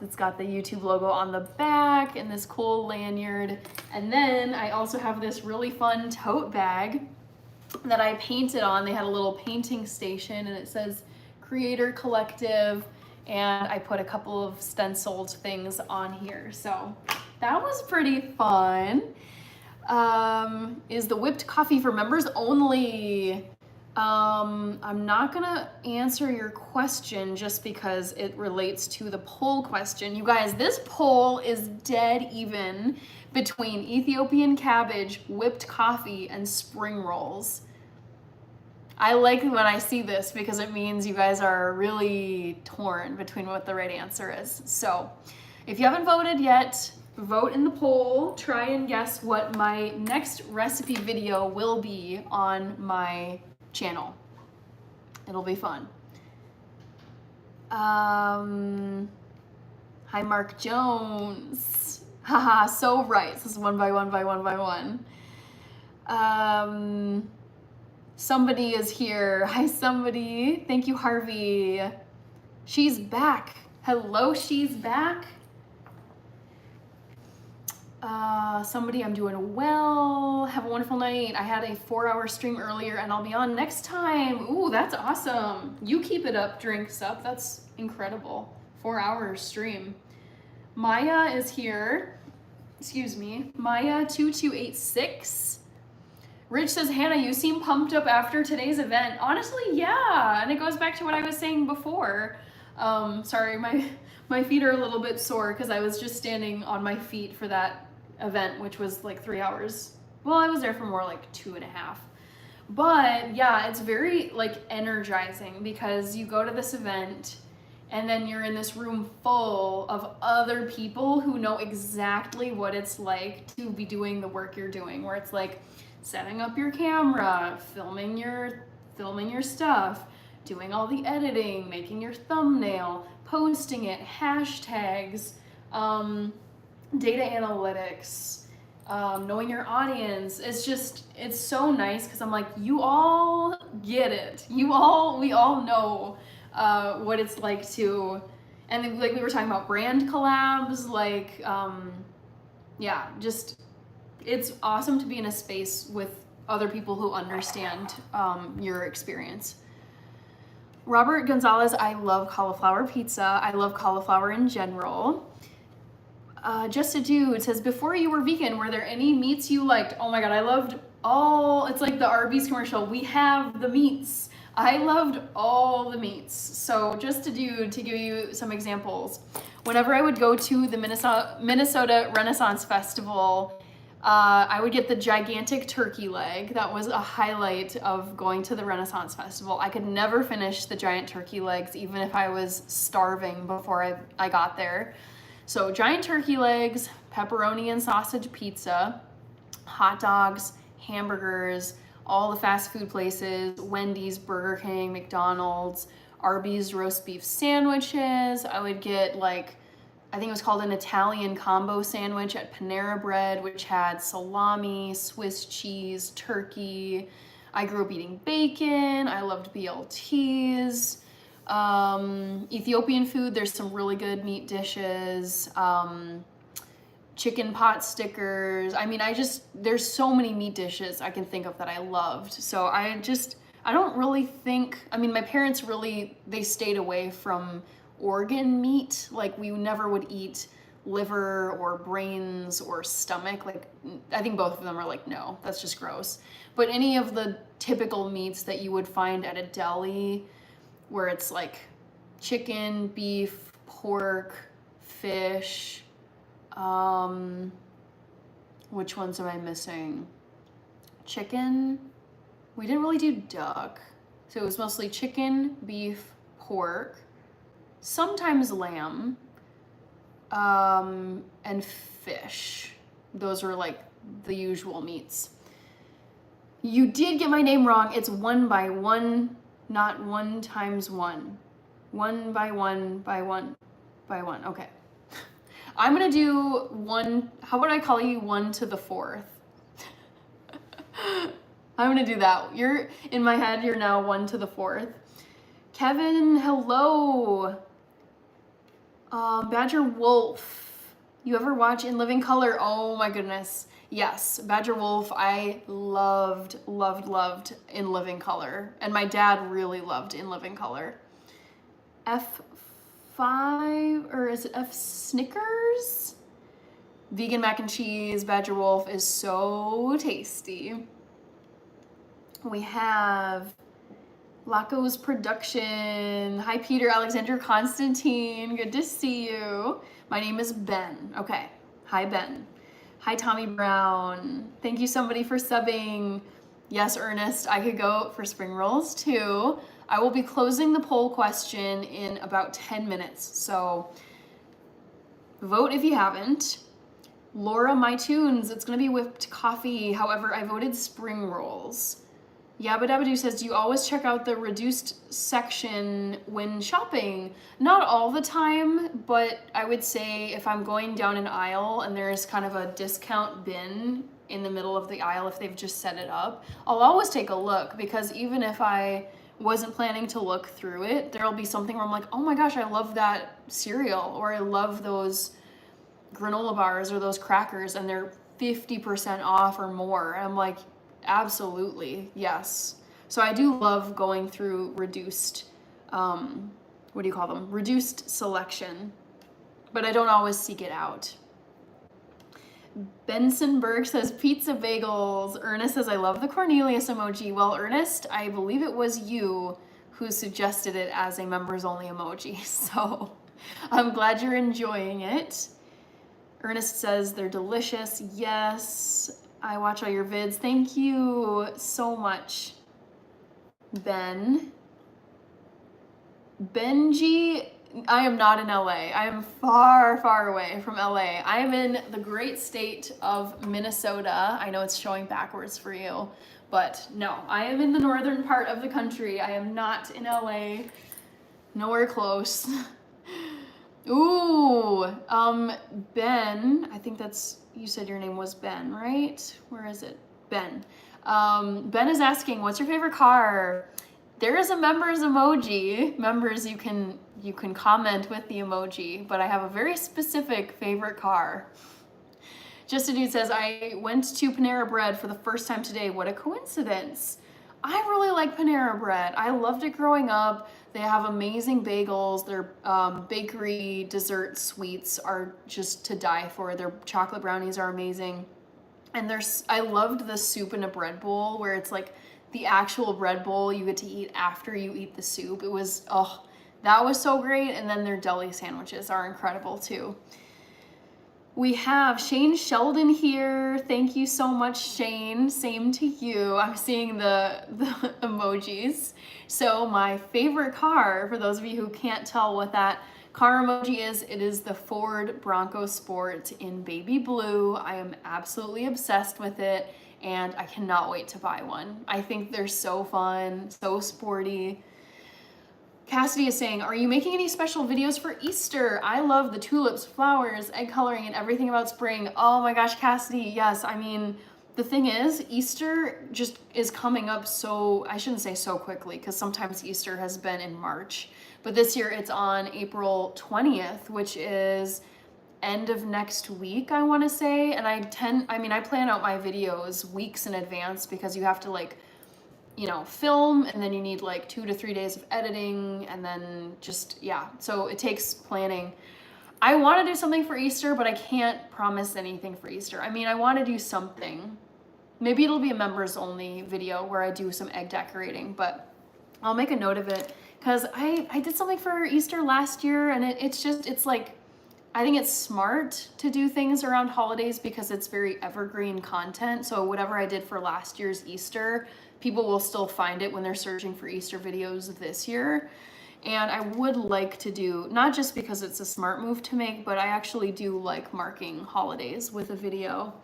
it's got the YouTube logo on the back and this cool lanyard. And then I also have this really fun tote bag that I painted on. They had a little painting station and it says Creator Collective, and I put a couple of stenciled things on here. So that was pretty fun. Is the whipped coffee for members only? I'm not gonna answer your question just because it relates to the poll question. You guys, this poll is dead even between Ethiopian cabbage, whipped coffee, and spring rolls. I like when I see this because it means you guys are really torn between what the right answer is. So if you haven't voted yet, vote in the poll. Try and guess what my next recipe video will be on my channel. It'll be fun. Hi, Mark Jones. Haha, so right. This is one by one. Somebody is here. Hi, somebody. Thank you, Harvey. She's back. Hello, she's back. Somebody, I'm doing well. Have a wonderful night. I had a 4-hour stream earlier and I'll be on next time. Ooh, that's awesome. You keep it up, Drinks Up. That's incredible. 4 hours stream. Maya is here. Excuse me. Maya2286. Rich says, Hannah, you seem pumped up after today's event. Honestly, yeah. And it goes back to what I was saying before. Sorry, my feet are a little bit sore because I was just standing on my feet for that event, which was like 3 hours. Well, I was there for more like 2.5. But yeah, it's very like energizing because you go to this event and then you're in this room full of other people who know exactly what it's like to be doing the work you're doing, where it's like setting up your camera, filming your stuff, doing all the editing, making your thumbnail, posting it, hashtags, data analytics, knowing your audience. It's so nice because I'm like, you all get it. We all know what it's like to, and like we were talking about brand collabs, like, yeah, just, it's awesome to be in a space with other people who understand your experience. Robert Gonzalez, I love cauliflower pizza. I love cauliflower in general. Just a Dude says, before you were vegan, were there any meats you liked? Oh my God, I loved all, it's like the Arby's commercial. We have the meats. I loved all the meats. So Just a Dude, to give you some examples, whenever I would go to the Minnesota Renaissance Festival, I would get the gigantic turkey leg. That was a highlight of going to the Renaissance Festival. I could never finish the giant turkey legs, even if I was starving before I got there. So giant turkey legs, pepperoni and sausage pizza, hot dogs, hamburgers, all the fast food places, Wendy's, Burger King, McDonald's, Arby's roast beef sandwiches. I would get like, I think it was called an Italian combo sandwich at Panera Bread, which had salami, Swiss cheese, turkey. I grew up eating bacon. I loved BLTs. Ethiopian food, there's some really good meat dishes. Chicken pot stickers. I mean, there's so many meat dishes I can think of that I loved. So I don't really think, I mean, my parents really, they stayed away from organ meat. Like, we never would eat liver or brains or stomach. Like, I think both of them are like, no, that's just gross. But any of the typical meats that you would find at a deli, where it's like chicken, beef, pork, fish, which ones am I missing? Chicken. We didn't really do duck. So it was mostly chicken, beef, pork, sometimes lamb, and fish. Those were like the usual meats. You did get my name wrong. It's 1 by 1, not 1 times 1. 1 by 1 by 1 by 1. Okay. I'm gonna do 1, how about I call you 1 to the 4th? I'm gonna do that. You're, in my head, you're now 1 to the 4th. Kevin, hello. Badger Wolf, you ever watch In Living Color? Oh my goodness. Yes, Badger Wolf, I loved In Living Color. And my dad really loved In Living Color. F5, or is it F Snickers? Vegan mac and cheese, Badger Wolf is so tasty. We have Laco's Production. Hi, Peter, Alexander, Constantine. Good to see you. My name is Ben. Okay. Hi, Ben. Hi, Tommy Brown. Thank you, somebody, for subbing. Yes, Ernest, I could go for spring rolls too. I will be closing the poll question in about 10 minutes. So vote if you haven't. Laura, my tunes, it's going to be whipped coffee. However, I voted spring rolls. Yabba Dabba Doo says, do you always check out the reduced section when shopping? Not all the time, but I would say if I'm going down an aisle and there's kind of a discount bin in the middle of the aisle, if they've just set it up, I'll always take a look, because even if I wasn't planning to look through it, there'll be something where I'm like, oh my gosh, I love that cereal, or I love those granola bars or those crackers, and they're 50% off or more. And I'm like, absolutely, yes. So I do love going through reduced, what do you call them? Reduced selection, but I don't always seek it out. Benson Berg says pizza bagels. Ernest says, I love the Cornelius emoji. Well, Ernest, I believe it was you who suggested it as a members only emoji. So I'm glad you're enjoying it. Ernest says they're delicious. Yes. I watch all your vids. Thank you so much, Ben. Benji, I am not in LA. I am far, far away from LA. I am in the great state of Minnesota. I know it's showing backwards for you, but no, I am in the northern part of the country. I am not in LA. Nowhere close. Ooh, Ben, I think that's, you said your name was Ben, right? Where is it? Ben. Ben is asking, what's your favorite car? There is a members emoji. Members, you can comment with the emoji, but I have a very specific favorite car. Just a Dude says, I went to Panera Bread for the first time today. What a coincidence. I really like Panera Bread. I loved it growing up. They have amazing bagels. Their bakery dessert sweets are just to die for. Their chocolate brownies are amazing. And I loved the soup in a bread bowl, where it's like the actual bread bowl you get to eat after you eat the soup. It was, oh, that was so great. And then their deli sandwiches are incredible too. We have Shane Sheldon here. Thank you so much, Shane. Same to you. I'm seeing the emojis. So my favorite car, for those of you who can't tell what that car emoji is, it is the Ford Bronco Sport in baby blue. I am absolutely obsessed with it, and I cannot wait to buy one. I think they're so fun, so sporty. Cassidy is saying, are you making any special videos for Easter? I love the tulips, flowers, egg coloring, and everything about spring. Oh my gosh, Cassidy, yes. I mean, the thing is, Easter just is coming up so, I shouldn't say so quickly, because sometimes Easter has been in March. But this year it's on April 20th, which is end of next week, I want to say. And I plan out my videos weeks in advance because you have to like, you know, film, and then you need like 2 to 3 days of editing, and then just, yeah, so it takes planning. I want to do something for Easter, but I can't promise anything for Easter. I mean, I want to do something. Maybe it'll be a members only video where I do some egg decorating, but I'll make a note of it, because I did something for Easter last year, and it's like, I think it's smart to do things around holidays because it's very evergreen content. So whatever I did for last year's Easter, people will still find it when they're searching for Easter videos this year. And I would like to do, not just because it's a smart move to make, but I actually do like marking holidays with a video.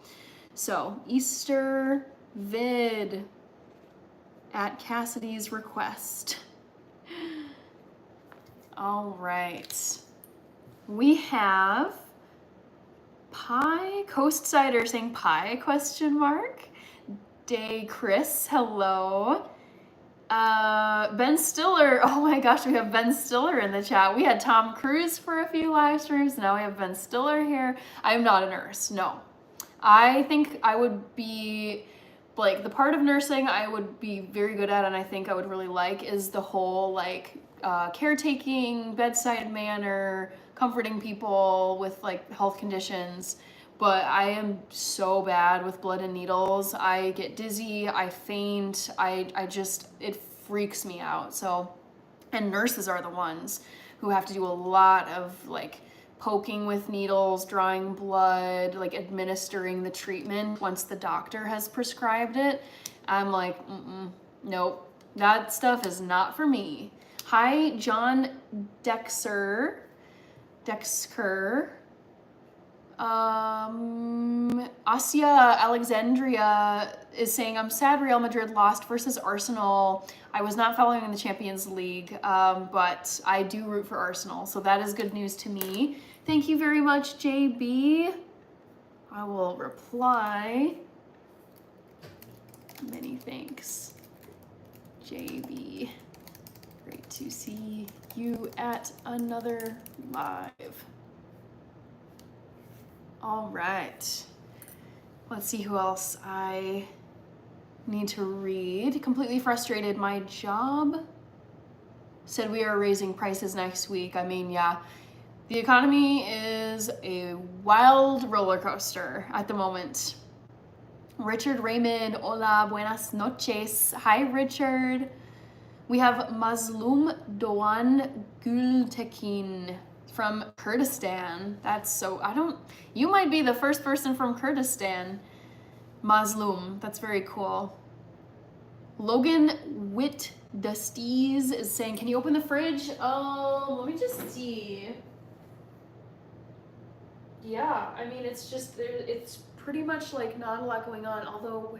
So Easter vid at Cassidy's request. All right. We have Pie, Coastsider saying pie, question mark. Day Chris, hello. Ben Stiller, oh my gosh, we have Ben Stiller in the chat. We had Tom Cruise for a few live streams, now we have Ben Stiller here. I'm not a nurse, no. I think I would be, like, the part of nursing I would be very good at, and I think I would really like, is the whole, like, caretaking, bedside manner, comforting people with like health conditions. But I am so bad with blood and needles. I get dizzy, I faint, I just, it freaks me out. So, and nurses are the ones who have to do a lot of like poking with needles, drawing blood, like administering the treatment once the doctor has prescribed it. I'm like, nope, that stuff is not for me. Hi, John Dexker. Asia Alexandria is saying, I'm sad Real Madrid lost versus Arsenal. I was not following the Champions League, but I do root for Arsenal, so that is good news to me. Thank you very much, JB. I will reply. Many thanks, JB. Great to see you at another live. All right. Let's see who else I need to read. Completely frustrated. My job said we are raising prices next week. I mean, yeah, the economy is a wild roller coaster at the moment. Richard Raymond, hola, buenas noches. Hi, Richard. We have Mazlum Doan Gultekin from Kurdistan. That's so, you might be the first person from Kurdistan, Mazlum. That's very cool. Logan Witt Dusties is saying, can you open the fridge? Let me just see. Yeah, I mean, it's just, it's pretty much like not a lot going on, although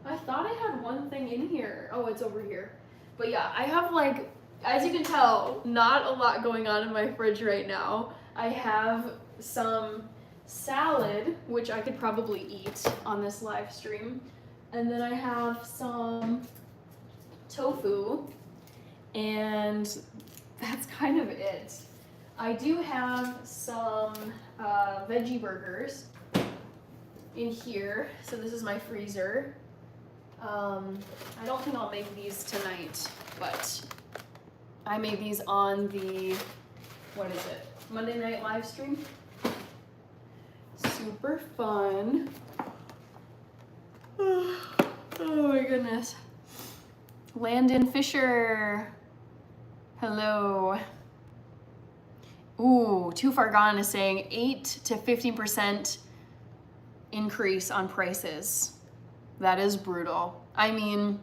I thought I had one thing in here. Oh, it's over here. But yeah, I have like, as you can tell, not a lot going on in my fridge right now. I have some salad, which I could probably eat on this live stream. And then I have some tofu, and that's kind of it. I do have some veggie burgers in here. So this is my freezer. I don't think I'll make these tonight, but I made these on the, what is it, Monday night live stream. Super fun. Oh my goodness. Landon Fisher, hello. Ooh, Too Far Gone is saying 8 to 15% increase on prices. That is brutal. I mean,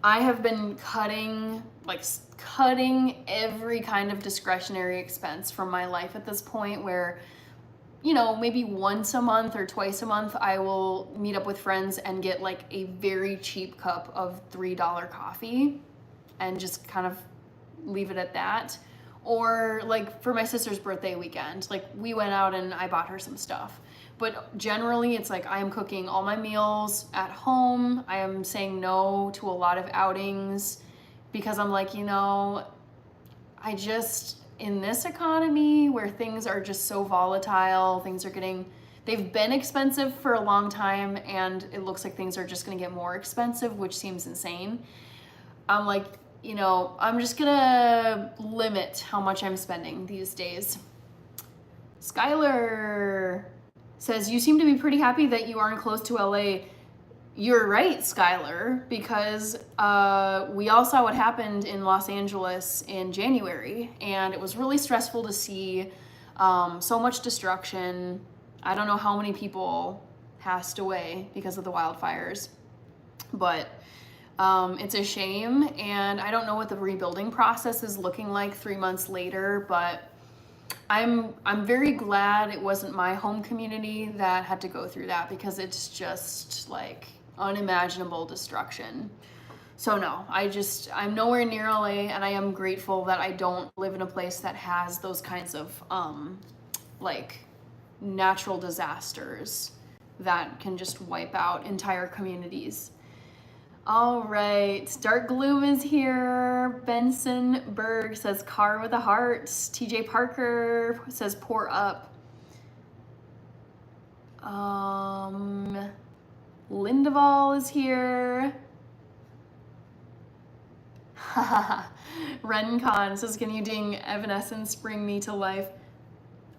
I have been cutting every kind of discretionary expense from my life at this point, where, you know, maybe once a month or twice a month, I will meet up with friends and get like a very cheap cup of $3 coffee and just kind of leave it at that. Or like for my sister's birthday weekend, like we went out and I bought her some stuff. But generally it's like I am cooking all my meals at home. I am saying no to a lot of outings because I'm like, you know, I just, in this economy where things are just so volatile, they've been expensive for a long time, and it looks like things are just gonna get more expensive, which seems insane. I'm like, you know, I'm just gonna limit how much I'm spending these days. Skylar says, you seem to be pretty happy that you aren't close to LA. You're right, Skylar, because we all saw what happened in Los Angeles in January, and it was really stressful to see so much destruction. I don't know how many people passed away because of the wildfires, but it's a shame, and I don't know what the rebuilding process is looking like 3 months later, but I'm very glad it wasn't my home community that had to go through that, because it's just like unimaginable destruction. So no, I'm nowhere near LA, and I am grateful that I don't live in a place that has those kinds of like natural disasters that can just wipe out entire communities. All right, Dark Gloom is here. Benson Berg says car with a heart. TJ Parker says pour up. Lindeval is here. Rencon says, can you ding Evanescence, Bring Me to Life?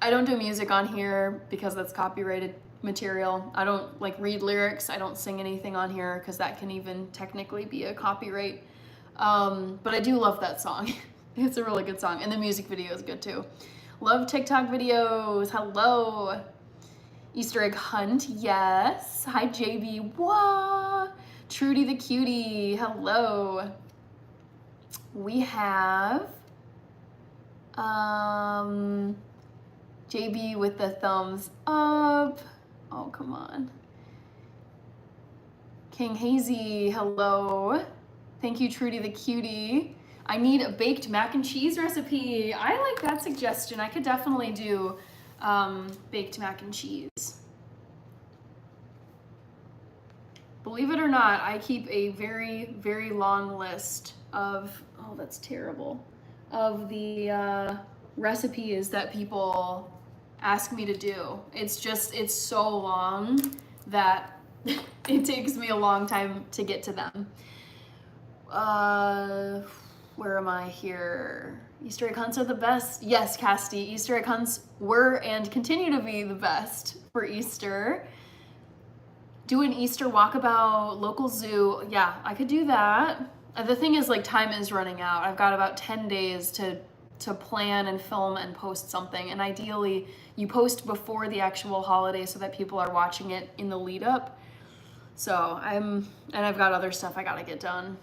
I don't do music on here because that's copyrighted material. I don't like read lyrics. I don't sing anything on here because that can even technically be a copyright. But I do love that song. It's a really good song, and the music video is good too. Love TikTok videos. Hello. Easter egg hunt. Yes. Hi JB. Wah. Trudy the cutie. Hello. We have JB with the thumbs up. Oh, come on. King Hazy, hello. Thank you, Trudy the cutie. I need a baked mac and cheese recipe. I like that suggestion. I could definitely do baked mac and cheese. Believe it or not, I keep a very, very long list of, oh, that's terrible, of the recipes that people ask me to do. It's so long that it takes me a long time to get to them. Where am I here? Easter egg hunts are the best. Yes, Casti, Easter egg hunts were and continue to be the best for Easter. Do an Easter walkabout, local zoo. Yeah, I could do that. The thing is, like, time is running out. I've got about 10 days to plan and film and post something, and ideally you post before the actual holiday so that people are watching it in the lead up. So I've got other stuff I gotta get done.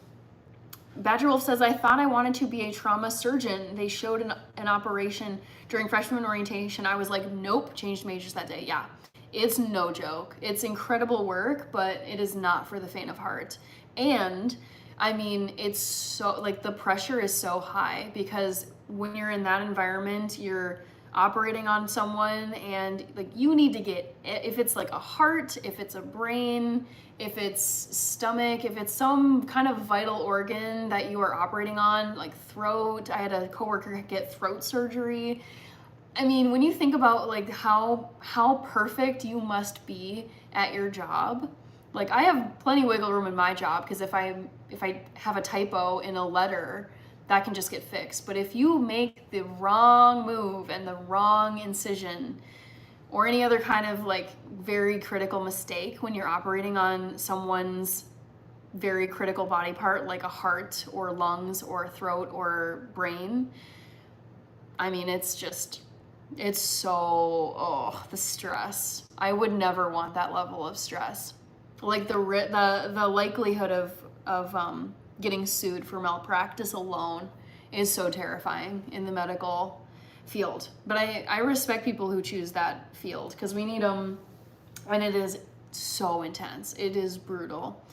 Badger Wolf says, I thought I wanted to be a trauma surgeon. They showed an operation during freshman orientation. I was like, nope, changed majors that day. Yeah, it's no joke. It's incredible work, but it is not for the faint of heart. And I mean, it's so, like, the pressure is so high because when you're in that environment, you're operating on someone, and like you need to get, if it's like a heart, if it's a brain, if it's stomach, if it's some kind of vital organ that you are operating on, like throat. I had a coworker get throat surgery. I mean, when you think about like how perfect you must be at your job, like I have plenty of wiggle room in my job because if I have a typo in a letter, that can just get fixed. But if you make the wrong move and the wrong incision or any other kind of like very critical mistake when you're operating on someone's very critical body part, like a heart or lungs or throat or brain, I mean, it's so, oh, the stress. I would never want that level of stress. Like the likelihood of getting sued for malpractice alone is so terrifying in the medical field. But I respect people who choose that field because we need them, and it is so intense. It is brutal.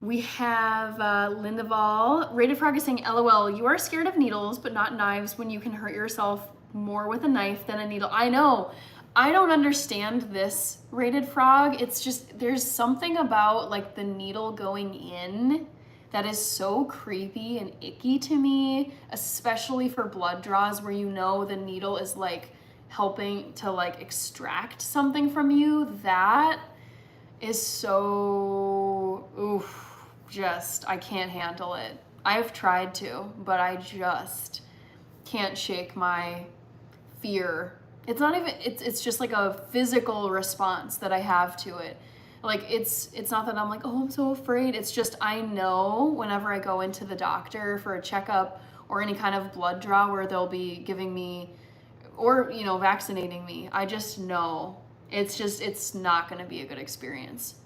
We have Linda Val. Rated Frog is saying, LOL, you are scared of needles, but not knives when you can hurt yourself more with a knife than a needle. I know. I don't understand this, Rated Frog. It's just, there's something about like the needle going in that is so creepy and icky to me, especially for blood draws where you know the needle is like helping to like extract something from you. That is so, oof, just, I can't handle it. I've tried to, but I just can't shake my fear. It's not even, it's just like a physical response that I have to it. Like it's not that I'm like, oh, I'm so afraid. It's just, I know whenever I go into the doctor for a checkup or any kind of blood draw where they'll be giving me, or, you know, vaccinating me, I just know it's not going to be a good experience.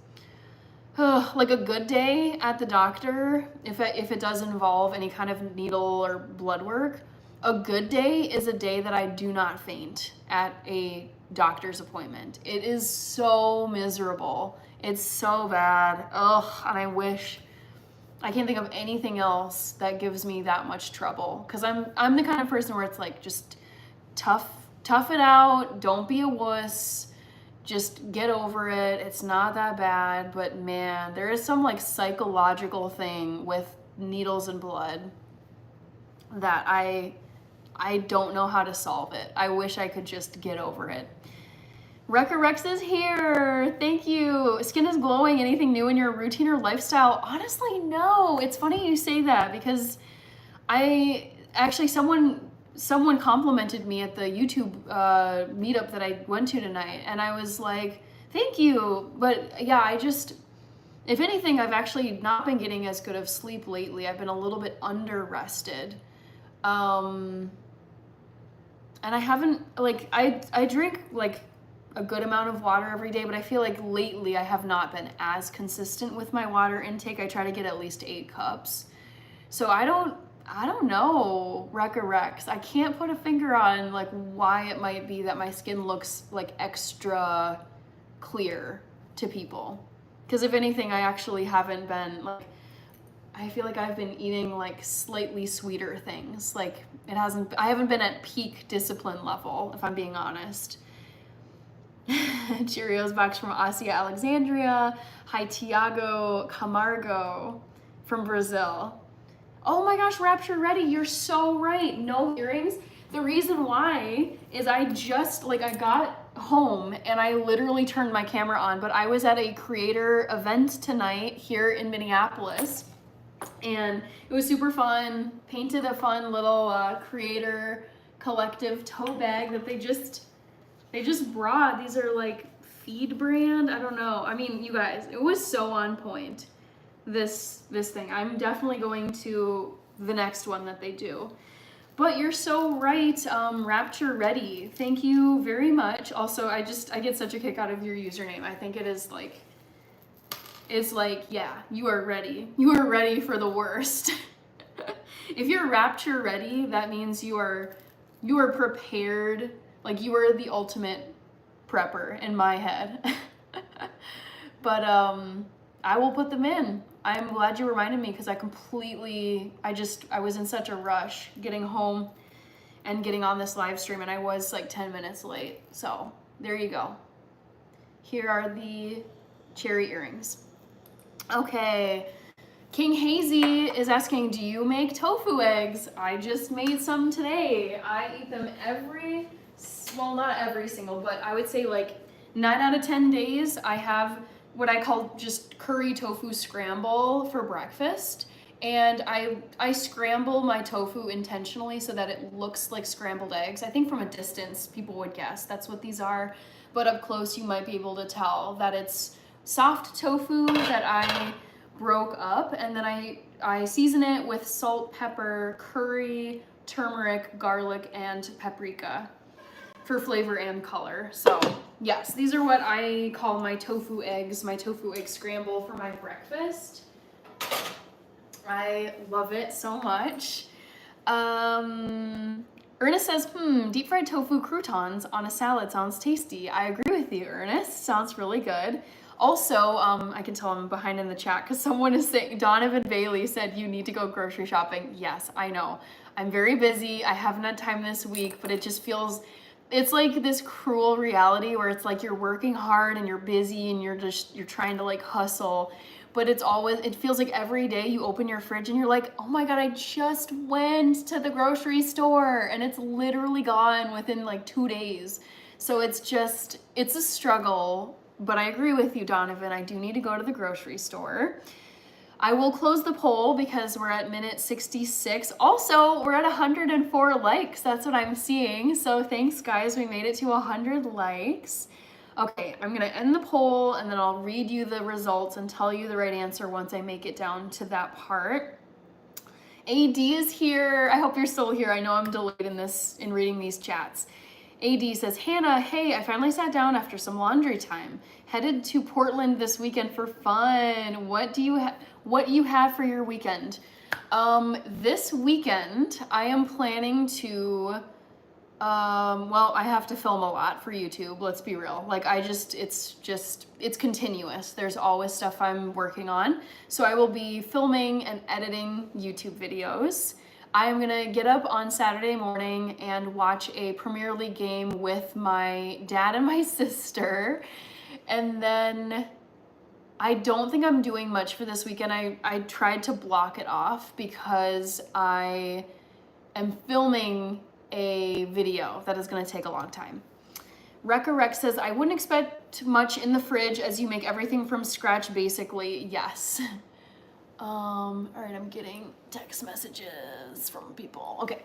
Like a good day at the doctor, if it does involve any kind of needle or blood work, a good day is a day that I do not faint at a doctor's appointment. It is so miserable. It's so bad. Ugh, and I can't think of anything else that gives me that much trouble. Because I'm the kind of person where it's like, just tough it out. Don't be a wuss. Just get over it. It's not that bad. But man, there is some like psychological thing with needles and blood that I don't know how to solve it. I wish I could just get over it. Wrecker Rex is here. Thank you. Skin is glowing. Anything new in your routine or lifestyle? Honestly, no. It's funny you say that because someone complimented me at the YouTube meetup that I went to tonight, and I was like, thank you. But yeah, if anything, I've actually not been getting as good of sleep lately. I've been a little bit under rested. And I haven't, like, I drink like a good amount of water every day, but I feel like lately I have not been as consistent with my water intake. I try to get at least 8 cups. So I don't know, Wrecker Rex. I can't put a finger on like why it might be that my skin looks like extra clear to people. Because if anything, I actually haven't been like, I feel like I've been eating like slightly sweeter things. Like I haven't been at peak discipline level, if I'm being honest. Cheerios box from Asia Alexandria. Hi, Tiago Camargo from Brazil. Oh my gosh, Rapture Ready, you're so right. No earrings. The reason why is I got home and I literally turned my camera on, but I was at a creator event tonight here in Minneapolis, and it was super fun. Painted a fun little creator collective tote bag that they just brought. These are like Feed brand. I don't know. I mean, you guys, it was so on point. This thing. I'm definitely going to the next one that they do. But you're so right, Rapture Ready. Thank you very much. Also, I get such a kick out of your username. I think it is like, it's like, yeah, you are ready. You are ready for the worst. If you're Rapture Ready, that means you are prepared. Like you are the ultimate prepper in my head. But I will put them in. I'm glad you reminded me because I was in such a rush getting home and getting on this live stream, and I was like 10 minutes late. So there you go. Here are the cherry earrings. Okay. King Hazy is asking, do you make tofu eggs? I just made some today. I eat them not every single, but I would say like 9 out of 10 days I have what I call just curry tofu scramble for breakfast. And I scramble my tofu intentionally so that it looks like scrambled eggs. I think from a distance, people would guess that's what these are. But up close, you might be able to tell that it's soft tofu that I broke up. And then I season it with salt, pepper, curry, turmeric, garlic, and paprika for flavor and color. So yes, these are what I call my tofu eggs, my tofu egg scramble for my breakfast. I love it so much. Ernest says, deep fried tofu croutons on a salad sounds tasty. I agree with you, Ernest. Sounds really good. Also, I can tell I'm behind in the chat because someone is saying, Donovan Bailey said you need to go grocery shopping. Yes, I know. I'm very busy. I haven't had time this week, but it just feels, it's like this cruel reality where it's like you're working hard and you're busy and you're trying to like hustle. But it's always, it feels like every day you open your fridge and you're like, oh my God, I just went to the grocery store and it's literally gone within like 2 days. So it's just, it's a struggle, but I agree with you, Donovan. I do need to go to the grocery store. I will close the poll because we're at minute 66. Also, we're at 104 likes. That's what I'm seeing. So thanks guys, we made it to 100 likes. Okay, I'm gonna end the poll and then I'll read you the results and tell you the right answer once I make it down to that part. AD is here. I hope you're still here. I know I'm delayed in reading these chats. AD says, Hannah, hey, I finally sat down after some laundry time. Headed to Portland this weekend for fun. What do you have for your weekend? This weekend I am planning to well, I have to film a lot for YouTube, let's be real. Like it's continuous. There's always stuff I'm working on. So I will be filming and editing YouTube videos. I'm gonna get up on Saturday morning and watch a Premier League game with my dad and my sister. And then I don't think I'm doing much for this weekend. I tried to block it off because I am filming a video that is going to take a long time. Rekka Rex says, I wouldn't expect much in the fridge as you make everything from scratch basically. Yes. All right, I'm getting text messages from people. Okay.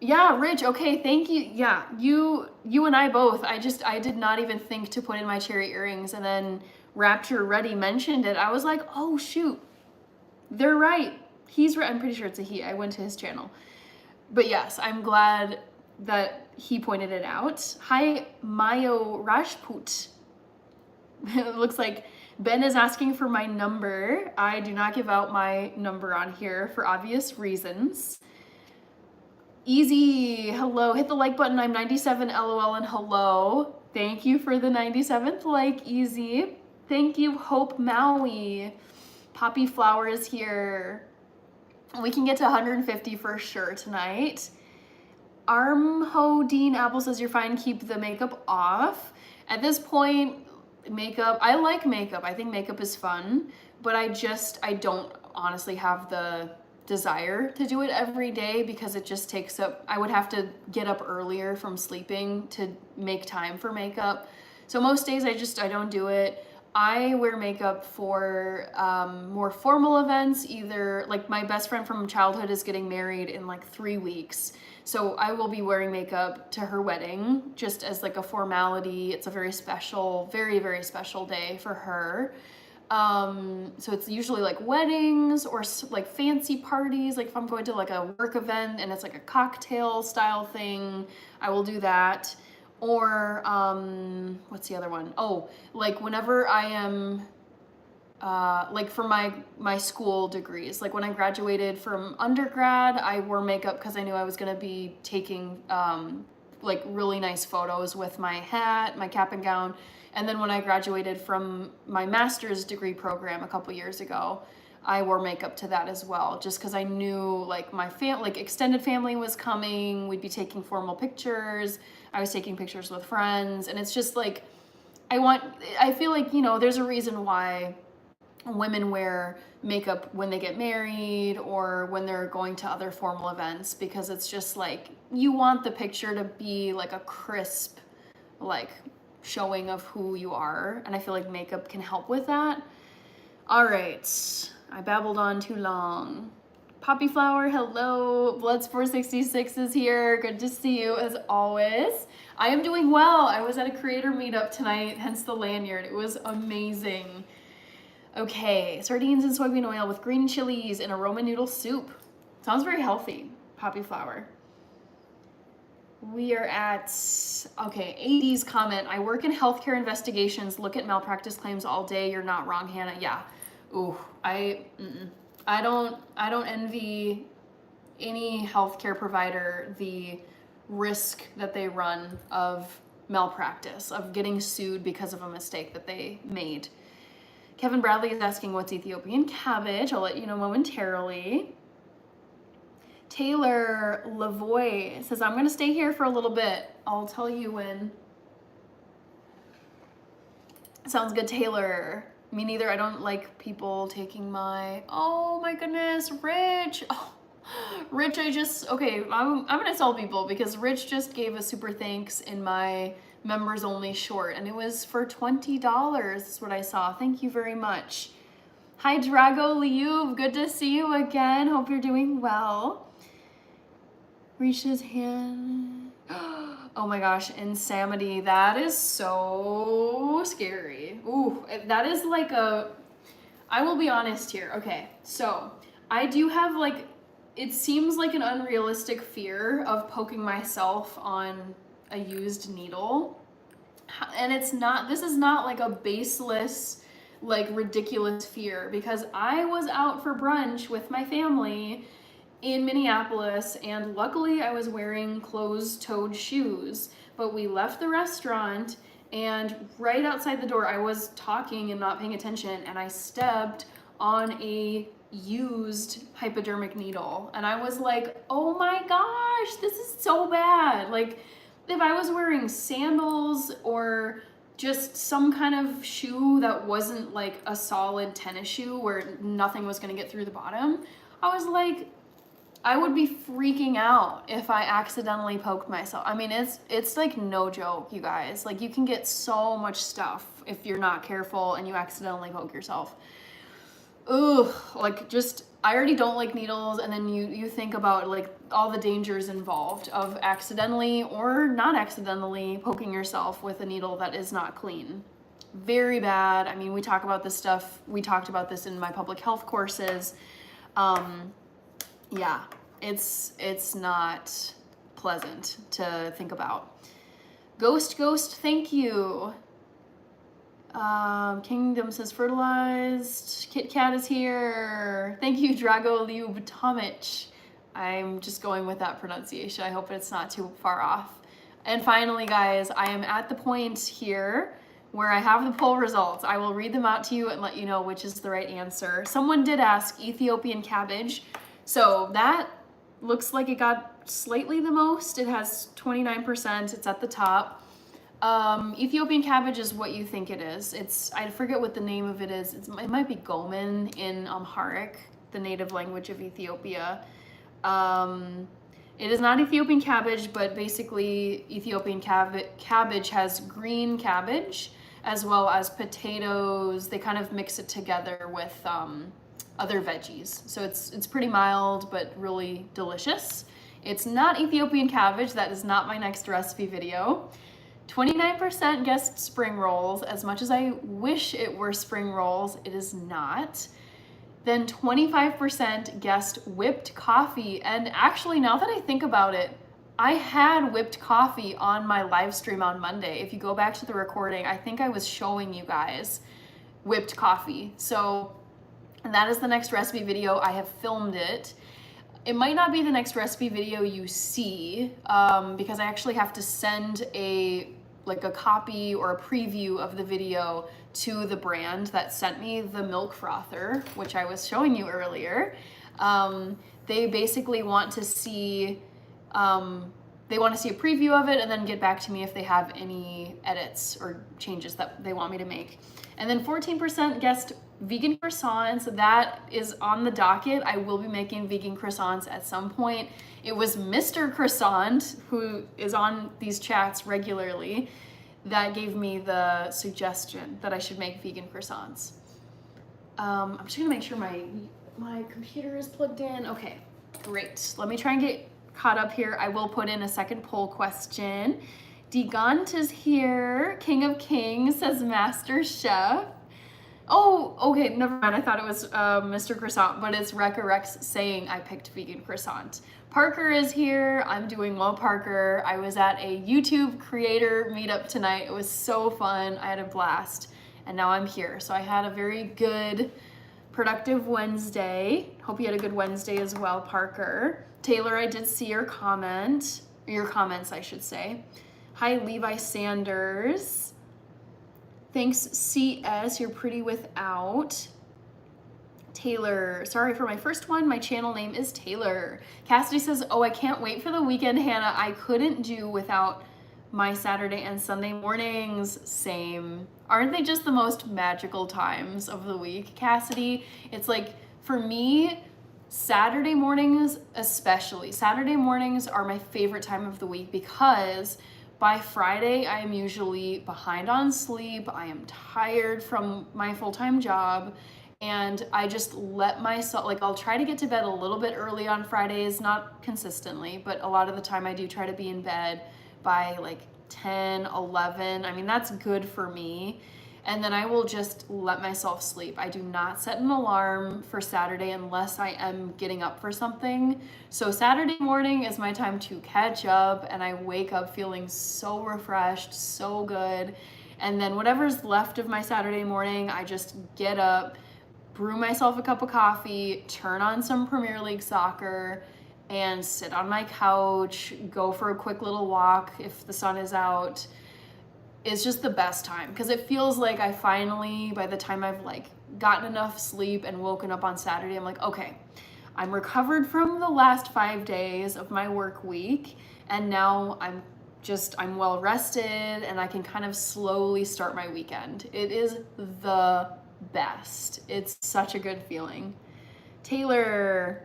Yeah, Rich, okay, thank you. Yeah, you and I both. I did not even think to put in my cherry earrings, and then Rapture Ready mentioned it. I was like, oh shoot, they're right. He's right. I'm pretty sure it's a he. I went to his channel. But yes, I'm glad that he pointed it out. Hi, Mayo Rajput. It looks like Ben is asking for my number. I do not give out my number on here for obvious reasons. Easy, hello. Hit the like button. I'm 97 LOL and hello. Thank you for the 97th like, Easy. Thank you, Hope Maui. Poppy Flower is here. We can get to 150 for sure tonight. Armho Dean Apple says you're fine, keep the makeup off. At this point, makeup, I like makeup. I think makeup is fun, but I don't honestly have the desire to do it every day because it just takes up, I would have to get up earlier from sleeping to make time for makeup. So most days I don't do it. I wear makeup for more formal events, either like my best friend from childhood is getting married in like 3 weeks. So I will be wearing makeup to her wedding just as like a formality. It's a very special, very, very special day for her. So it's usually like weddings or like fancy parties. Like if I'm going to like a work event and it's like a cocktail style thing, I will do that. Or, what's the other one? Oh, like whenever I am, like for my school degrees, like when I graduated from undergrad, I wore makeup because I knew I was going to be taking, like really nice photos with my hat, my cap and gown. And then when I graduated from my master's degree program a couple years ago, I wore makeup to that as well, just because I knew like my extended family was coming, we'd be taking formal pictures, I was taking pictures with friends, and it's just like, I feel like, you know, there's a reason why women wear makeup when they get married or when they're going to other formal events, because it's just like, you want the picture to be like a crisp, like showing of who you are, and I feel like makeup can help with that. All right, I babbled on too long. Poppy Flower, hello. Bloods466 is here. Good to see you as always. I am doing well. I was at a creator meetup tonight, hence the lanyard. It was amazing. Okay, sardines and soybean oil with green chilies in a Roman noodle soup. Sounds very healthy. Poppy flower. We are at, okay, AD's comment. I work in healthcare investigations, look at malpractice claims all day. You're not wrong, Hannah. Yeah. Ooh, I don't envy any healthcare provider the risk that they run of malpractice, of getting sued because of a mistake that they made. Kevin Bradley is asking what's Ethiopian cabbage. I'll let you know momentarily. Taylor Lavoie says, I'm going to stay here for a little bit. I'll tell you when. Sounds good, Taylor. Me neither. I don't like people taking my, oh my goodness, Rich. Oh, Rich, okay, I'm going to tell people because Rich just gave a super thanks in my members only short and it was for $20. That's what I saw. Thank you very much. Hi, Drago Liuv. Good to see you again. Hope you're doing well. Reach his hand. Oh my gosh, Insanity. That is so scary. Ooh, that is like I will be honest here. Okay, so I do have like, it seems like an unrealistic fear of poking myself on a used needle. And it's not, this is not like a baseless, like ridiculous fear because I was out for brunch with my family in Minneapolis, and luckily I was wearing closed-toed shoes, but we left the restaurant and right outside the door I was talking and not paying attention and I stepped on a used hypodermic needle and I was like, oh my gosh, this is so bad. Like if I was wearing sandals or just some kind of shoe that wasn't like a solid tennis shoe where nothing was gonna get through the bottom, I was like, I would be freaking out if I accidentally poked myself. I mean, it's like no joke, you guys. Like you can get so much stuff if you're not careful and you accidentally poke yourself. Ugh, like just, I already don't like needles and then you think about like all the dangers involved of accidentally or not accidentally poking yourself with a needle that is not clean. Very bad. I mean, we talk about this stuff. We talked about this in my public health courses. Yeah, it's not pleasant to think about. Ghost, thank you. Kingdom says fertilized. Kit Kat is here. Thank you, Drago Liub Tomic. I'm just going with that pronunciation. I hope it's not too far off. And finally, guys, I am at the point here where I have the poll results. I will read them out to you and let you know which is the right answer. Someone did ask Ethiopian cabbage. So that looks like it got slightly the most. It has 29%. It's at the top. Ethiopian cabbage is what you think it is. I forget what the name of it is. It might be Gomen in Amharic, the native language of Ethiopia. It is not Ethiopian cabbage, but basically Ethiopian cabbage has green cabbage as well as potatoes. They kind of mix it together with other veggies. So it's pretty mild, but really delicious. It's not Ethiopian cabbage. That is not my next recipe video. 29% guessed spring rolls. As much as I wish it were spring rolls, it is not. Then 25% guessed whipped coffee. And actually, now that I think about it, I had whipped coffee on my live stream on Monday. If you go back to the recording, I think I was showing you guys whipped coffee. So that is the next recipe video. I have filmed it. It might not be the next recipe video you see because I actually have to send a copy or a preview of the video to the brand that sent me the milk frother, which I was showing you earlier. They basically want to see a preview of it and then get back to me if they have any edits or changes that they want me to make. And then 14% guessed vegan croissants. That is on the docket. I will be making vegan croissants at some point. It was Mr. Croissant, who is on these chats regularly, that gave me the suggestion that I should make vegan croissants. I'm just gonna make sure my computer is plugged in. Okay, great. Let me try and get caught up here. I will put in a second poll question. Digant is here. King of Kings says Master Chef. Oh, okay, never mind. I thought it was Mr. Croissant, but it's Rekka Rex saying I picked vegan croissant. Parker is here. I'm doing well, Parker. I was at a YouTube creator meetup tonight. It was so fun. I had a blast. And now I'm here. So I had a very good, productive Wednesday. Hope you had a good Wednesday as well, Parker. Taylor, I did see your comment. Your comments, I should say. Hi, Levi Sanders. Thanks, CS, you're pretty without. Taylor, sorry for my first one. My channel name is Taylor. Cassidy says, oh, I can't wait for the weekend, Hannah. I couldn't do without my Saturday and Sunday mornings. Same. Aren't they just the most magical times of the week, Cassidy? It's like, for me, Saturday mornings especially. Saturday mornings are my favorite time of the week because by Friday, I am usually behind on sleep. I am tired from my full-time job, and I just let myself, like, I'll try to get to bed a little bit early on Fridays, not consistently, but a lot of the time I do try to be in bed by like 10, 11. I mean, that's good for me. And then I will just let myself sleep. I do not set an alarm for Saturday unless I am getting up for something. So Saturday morning is my time to catch up, and I wake up feeling so refreshed, so good. And then whatever's left of my Saturday morning, I just get up, brew myself a cup of coffee, turn on some Premier League soccer, and sit on my couch, go for a quick little walk if the sun is out. It's just the best time because it feels like I finally, by the time I've like gotten enough sleep and woken up on Saturday, I'm like, okay, I'm recovered from the last 5 days of my work week, and now I'm well rested and I can kind of slowly start my weekend. It is the best. It's such a good feeling. Taylor,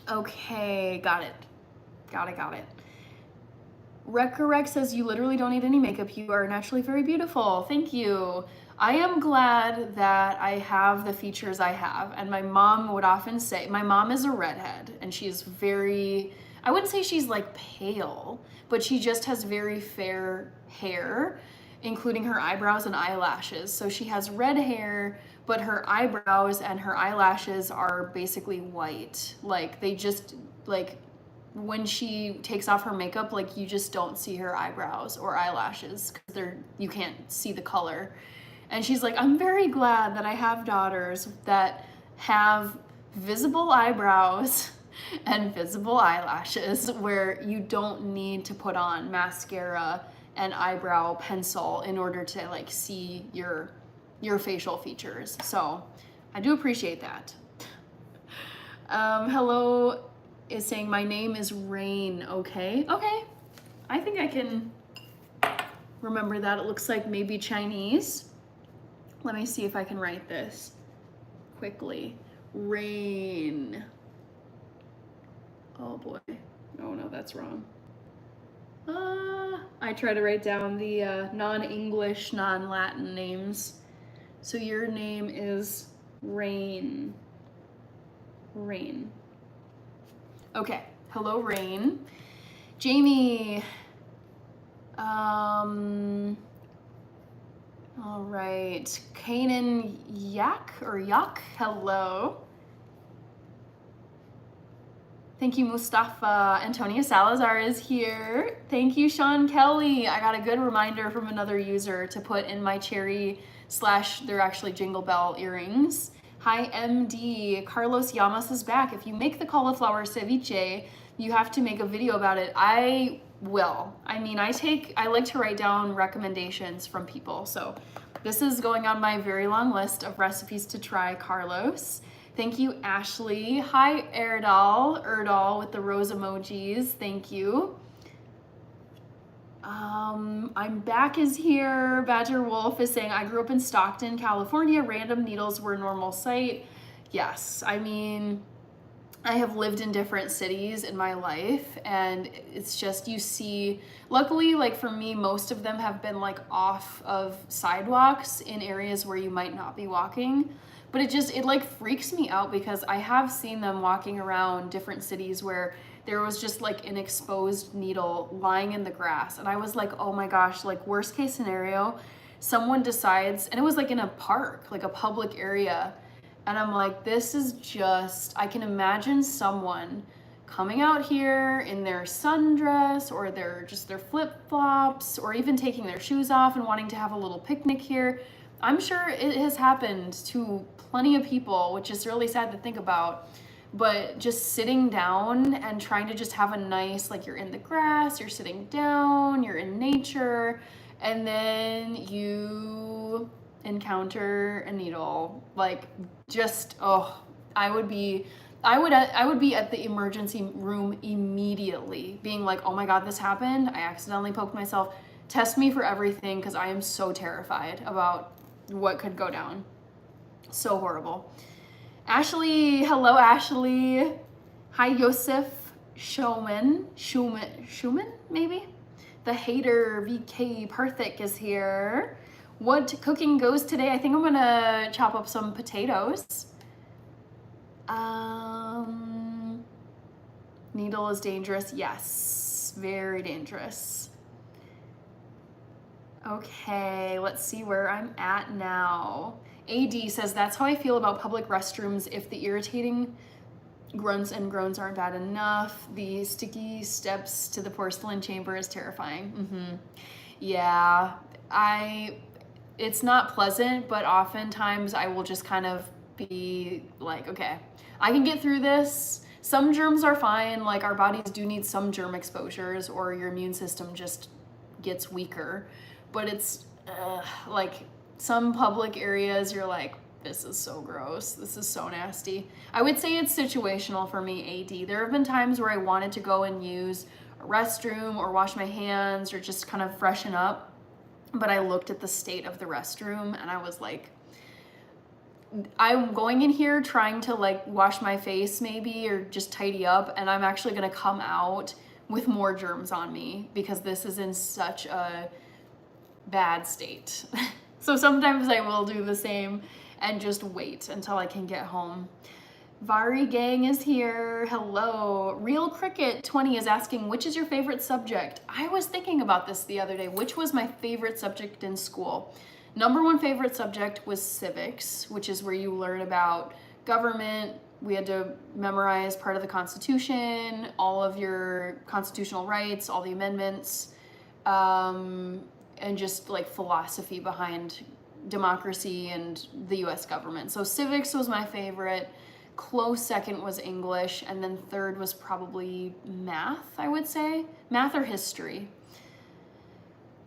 okay, got it. Rekka Rex says, you literally don't need any makeup. You are naturally very beautiful. Thank you. I am glad that I have the features I have. And my mom would often say, my mom is a redhead and she's very, I wouldn't say she's like pale, but she just has very fair hair, including her eyebrows and eyelashes. So she has red hair, but her eyebrows and her eyelashes are basically white. Like they just like, when she takes off her makeup, like you just don't see her eyebrows or eyelashes because you can't see the color. And she's like, I'm very glad that I have daughters that have visible eyebrows and visible eyelashes where you don't need to put on mascara and eyebrow pencil in order to like see your facial features. So I do appreciate that. Hello is saying my name is Rain. Okay. I think I can remember that. It looks like maybe Chinese. Let me see if I can write this quickly. Rain. Oh boy. Oh no, that's wrong. I try to write down the non-English, non-Latin names. So your name is Rain. Okay, hello, Rain. Jamie. All right, Kanan Yak, hello. Thank you, Mustafa. Antonia Salazar is here. Thank you, Sean Kelly. I got a good reminder from another user to put in my cherry / they're actually Jingle Bell earrings. Hi, MD. Carlos Llamas is back. If you make the cauliflower ceviche, you have to make a video about it. I will. I mean, I like to write down recommendations from people. So this is going on my very long list of recipes to try, Carlos. Thank you, Ashley. Hi, Erdal with the rose emojis. Thank you. I'm back is here. Badger Wolf is saying, I grew up in Stockton, California. Random needles were a normal sight. Yes, I mean, I have lived in different cities in my life, and it's just, you see, luckily, like for me, most of them have been like off of sidewalks in areas where you might not be walking. But it like freaks me out because I have seen them walking around different cities where there was just like an exposed needle lying in the grass. And I was like, oh my gosh, like worst case scenario, someone decides, and it was like in a park, like a public area. And I'm like, this is just, I can imagine someone coming out here in their sundress or their flip-flops, or even taking their shoes off and wanting to have a little picnic here. I'm sure it has happened to plenty of people, which is really sad to think about. But just sitting down and trying to just have a nice, like, you're in the grass, you're sitting down, you're in nature, and then you encounter a needle. Like, just, oh, I would be at the emergency room immediately, being like, oh my God, this happened. I accidentally poked myself. Test me for everything, because I am so terrified about what could go down. So horrible. Ashley, hello Ashley. Hi Yosef Schumann, maybe? The hater VK Parthik is here. What cooking goes today? I think I'm gonna chop up some potatoes. Needle is dangerous. Yes, very dangerous. Okay, let's see where I'm at now. AD says, that's how I feel about public restrooms. If the irritating grunts and groans aren't bad enough, the sticky steps to the porcelain chamber is terrifying. Yeah, it's not pleasant, but oftentimes I will just kind of be like, okay, I can get through this. Some germs are fine, like our bodies do need some germ exposures, or your immune system just gets weaker. But it's like some public areas, you're like, this is so gross. This is so nasty. I would say it's situational for me, AD. There have been times where I wanted to go and use a restroom or wash my hands or just kind of freshen up. But I looked at the state of the restroom and I was like, I'm going in here trying to like wash my face maybe, or just tidy up, and I'm actually gonna come out with more germs on me because this is in such a bad state. So sometimes I will do the same and just wait until I can get home. Vari Gang is here. Hello. Real Cricket 20 is asking, which is your favorite subject? I was thinking about this the other day. Which was my favorite subject in school? Number one favorite subject was civics, which is where you learn about government. We had to memorize part of the Constitution, all of your constitutional rights, all the amendments, and just like philosophy behind democracy and the US government. So civics was my favorite. Close second was English, and then third was probably math, I would say. Math or history.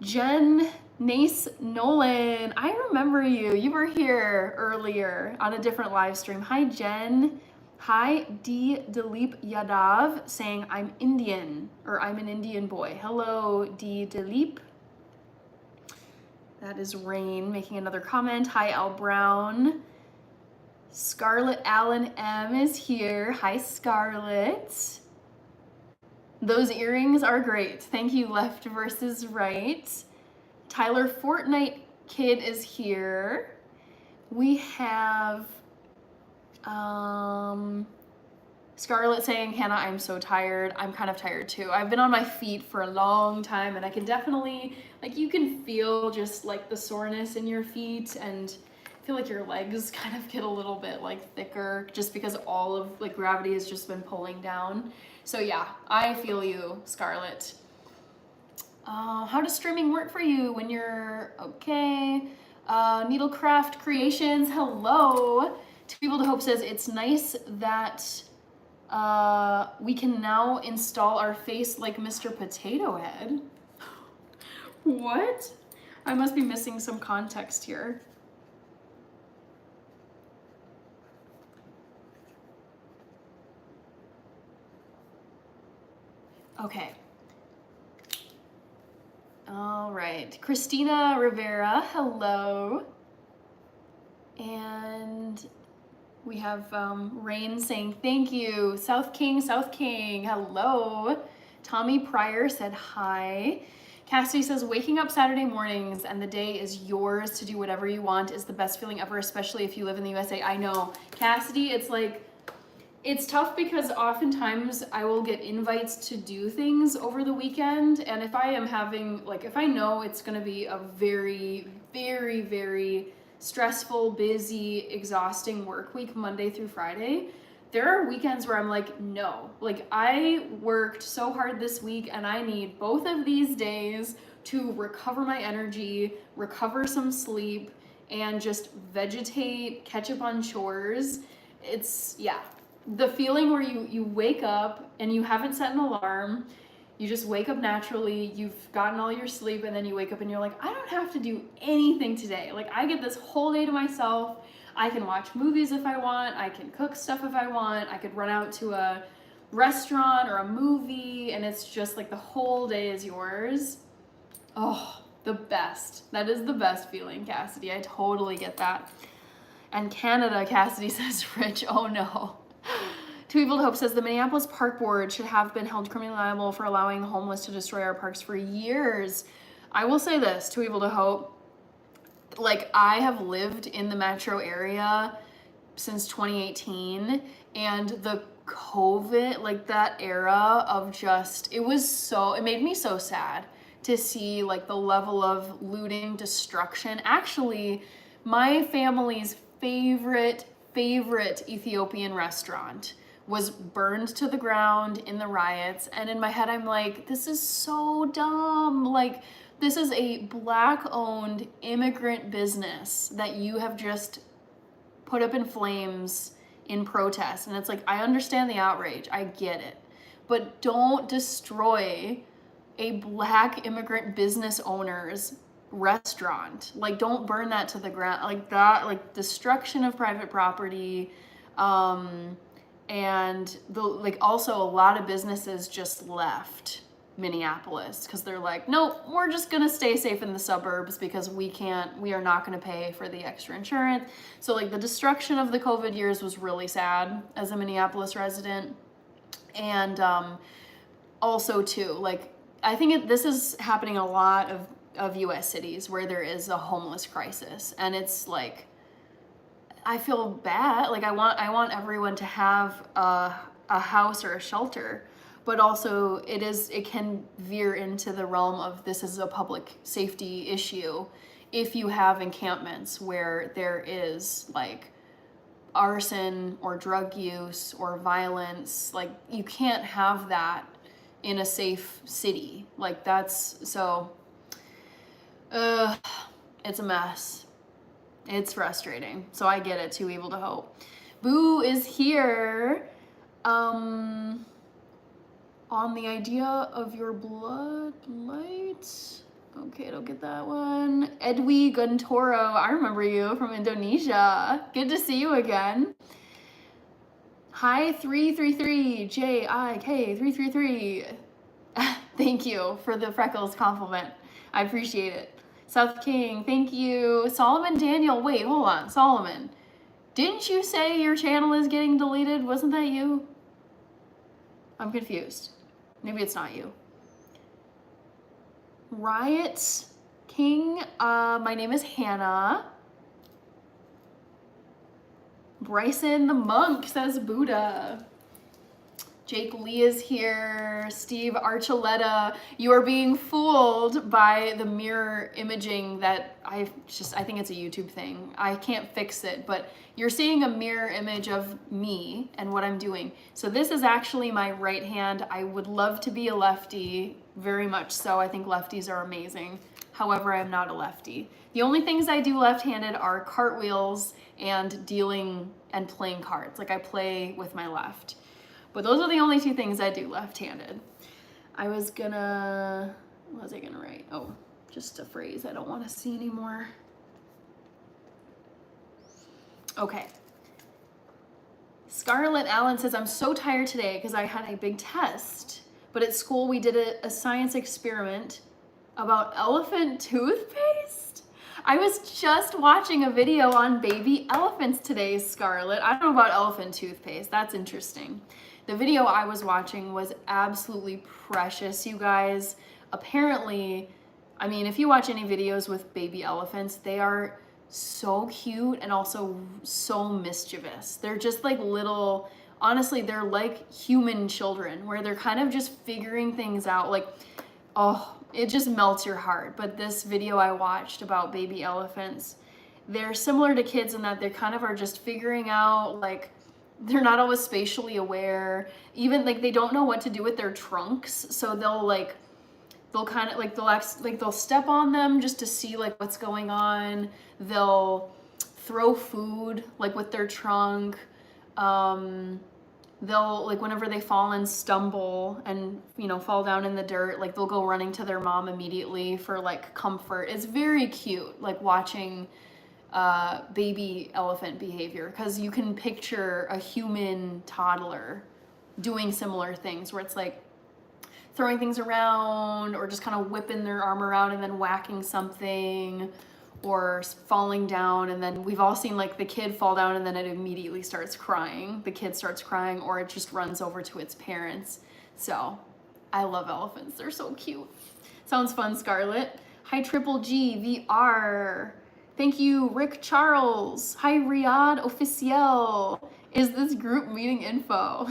Jen Nace Nolan, I remember you. You were here earlier on a different live stream. Hi, Jen. Hi, D. Dilip Yadav saying, I'm Indian, or I'm an Indian boy. Hello, D. Dilip. That is Rain making another comment. Hi, Al Brown. Scarlett Allen M is here. Hi, Scarlett. Those earrings are great. Thank you, Left versus Right. Tyler Fortnite Kid is here. We have Scarlett saying, Hannah, I'm so tired. I'm kind of tired too. I've been on my feet for a long time, and I can definitely, like, you can feel just like the soreness in your feet, and I feel like your legs kind of get a little bit like thicker just because all of like gravity has just been pulling down. So yeah, I feel you, Scarlett. How does streaming work for you when you're okay? Needlecraft Creations, hello. Two People to Hope says, it's nice that we can now install our face like Mr. Potato Head. What? I must be missing some context here. Okay. All right. Christina Rivera, hello. And we have Rain saying, thank you. South King, hello. Tommy Pryor said hi. Cassidy says, waking up Saturday mornings and the day is yours to do whatever you want is the best feeling ever, especially if you live in the USA. I know. Cassidy, it's like, It's tough because oftentimes I will get invites to do things over the weekend, and if I am having, like, if I know it's going to be a very, very, very stressful, busy, exhausting work week, Monday through Friday, there are weekends where I'm like, no, like, I worked so hard this week and I need both of these days to recover my energy, recover some sleep, and just vegetate, catch up on chores. It's, yeah. The feeling where you wake up and you haven't set an alarm, you just wake up naturally, you've gotten all your sleep, and then you wake up and you're like, I don't have to do anything today. Like, I get this whole day to myself. I can watch movies if I want, I can cook stuff if I want, I could run out to a restaurant or a movie, and it's just like the whole day is yours. Oh, the best. That is the best feeling, Cassidy. I totally get that. And Canada, Cassidy says, Rich, oh no. Too Evil to Hope says the Minneapolis Park Board should have been held criminally liable for allowing the homeless to destroy our parks for years. I will say this, Too Evil to Hope, like, I have lived in the metro area since 2018, and the COVID, like, that era of just, it made me so sad to see, like, the level of looting, destruction. Actually, my family's favorite Ethiopian restaurant was burned to the ground in the riots, and in my head I'm like, this is so dumb. Like, this is a Black-owned immigrant business that you have just put up in flames in protest. And it's like, I understand the outrage, I get it, but don't destroy a Black immigrant business owner's restaurant. Like, don't burn that to the ground. Like, that, like, destruction of private property, and also a lot of businesses just left Minneapolis because they're like, nope, we're just gonna stay safe in the suburbs because we are not gonna pay for the extra insurance. So, like, the destruction of the COVID years was really sad as a Minneapolis resident. And also too, like, I think this is happening a lot of US cities where there is a homeless crisis, and it's like, I feel bad. Like, I want everyone to have a house or a shelter, but also it can veer into the realm of this is a public safety issue if you have encampments where there is, like, arson or drug use or violence. Like, you can't have that in a safe city. Like, that's so it's a mess. It's frustrating. So I get it, Too Evil to Hope. Boo is here. On the idea of your blood light. Okay, I don't get that one. Edwi Guntoro, I remember you from Indonesia. Good to see you again. Hi 333, JIK333. Thank you for the freckles compliment. I appreciate it. South King, thank you. Solomon Daniel, wait, hold on. Solomon, didn't you say your channel is getting deleted? Wasn't that you? I'm confused. Maybe it's not you. Riot King, my name is Hannah. Bryson the Monk says Buddha. Jake Lee is here. Steve Archuleta, you are being fooled by the mirror imaging that I think it's a YouTube thing. I can't fix it, but you're seeing a mirror image of me and what I'm doing. So this is actually my right hand. I would love to be a lefty, very much so. I think lefties are amazing. However, I'm not a lefty. The only things I do left-handed are cartwheels and dealing and playing cards. Like, I play with my left. But those are the only two things I do left-handed. What was I gonna write? Oh, just a phrase I don't want to see anymore. Okay. Scarlett Allen says, I'm so tired today because I had a big test. But at school we did a science experiment about elephant toothpaste. I was just watching a video on baby elephants today, Scarlett. I don't know about elephant toothpaste. That's interesting. The video I was watching was absolutely precious, you guys. Apparently, I mean, if you watch any videos with baby elephants, they are so cute and also so mischievous. They're just like little honestly, they're like human children where they're kind of just figuring things out. Like, oh, it just melts your heart. But this video I watched about baby elephants, they're similar to kids in that they kind of are just figuring out, like, they're not always spatially aware. Even like they don't know what to do with their trunks. So they'll kind of like, they'll step on them just to see like what's going on. They'll throw food like with their trunk. They'll like, whenever they fall and stumble and, you know, fall down in the dirt, like they'll go running to their mom immediately for like comfort. It's very cute, like watching baby elephant behavior, because you can picture a human toddler doing similar things where it's like throwing things around or just kind of whipping their arm around and then whacking something, or falling down. And then we've all seen like the kid fall down and then it immediately starts crying. The kid starts crying, or it just runs over to its parents. So I love elephants. They're so cute. Sounds fun, Scarlett. Hi, Triple G VR. Thank you, Rick Charles. Hi, Riyadh Officiel. Is this group meeting info?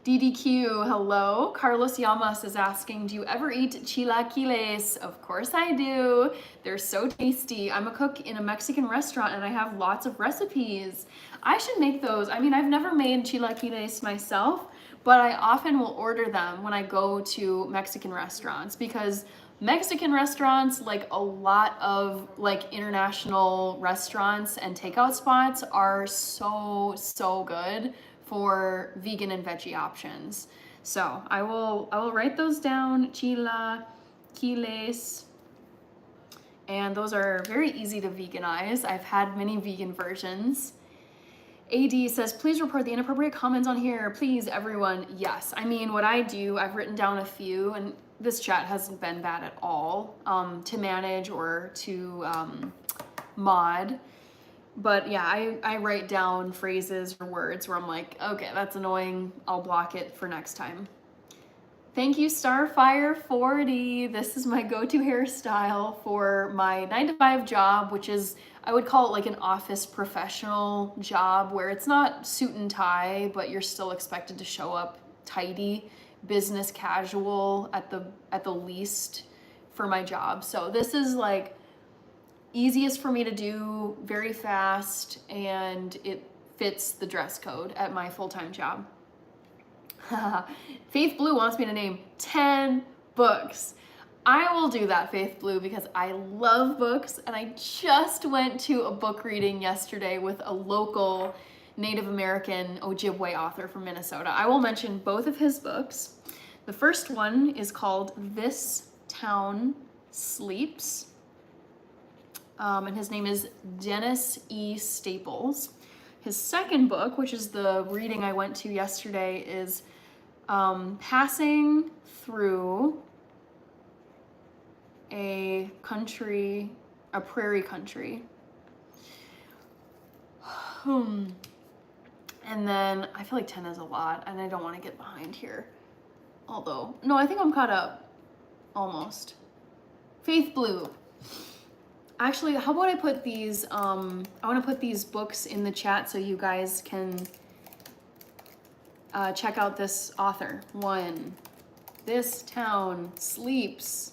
DDQ, hello. Carlos Llamas is asking, do you ever eat chilaquiles? Of course I do. They're so tasty. I'm a cook in a Mexican restaurant and I have lots of recipes. I should make those. I mean, I've never made chilaquiles myself, but I often will order them when I go to Mexican restaurants, because Mexican restaurants, like a lot of like international restaurants and takeout spots, are so good for vegan and veggie options. So I will write those down, chilaquiles, and those are very easy to veganize. I've had many vegan versions. AD says, please report the inappropriate comments on here, please, everyone. Yes, I mean, what I do, I've written down a few, and this chat hasn't been bad at all to manage or to mod. But yeah, I write down phrases or words where I'm like, okay, that's annoying, I'll block it for next time. Thank you, Starfire40. This is my go-to hairstyle for my 9-to-5 job, which is, I would call it like an office professional job where it's not suit and tie, but you're still expected to show up tidy, business casual at the least for my job. So this is like easiest for me to do, very fast, and it fits the dress code at my full-time job. Faith Blue wants me to name 10 books. I will do that, Faith Blue, because I love books, and I just went to a book reading yesterday with a local Native American Ojibwe author from Minnesota. I will mention both of his books. The first one is called This Town Sleeps, and his name is Dennis E. Staples. His second book, which is the reading I went to yesterday, is Passing Through a Prairie Country. And then I feel like 10 is a lot, and I don't want to get behind here. Although, no, I think I'm caught up. Almost. Faith Blue. Actually, how about I put these, I want to put these books in the chat so you guys can check out this author. 1, This Town Sleeps.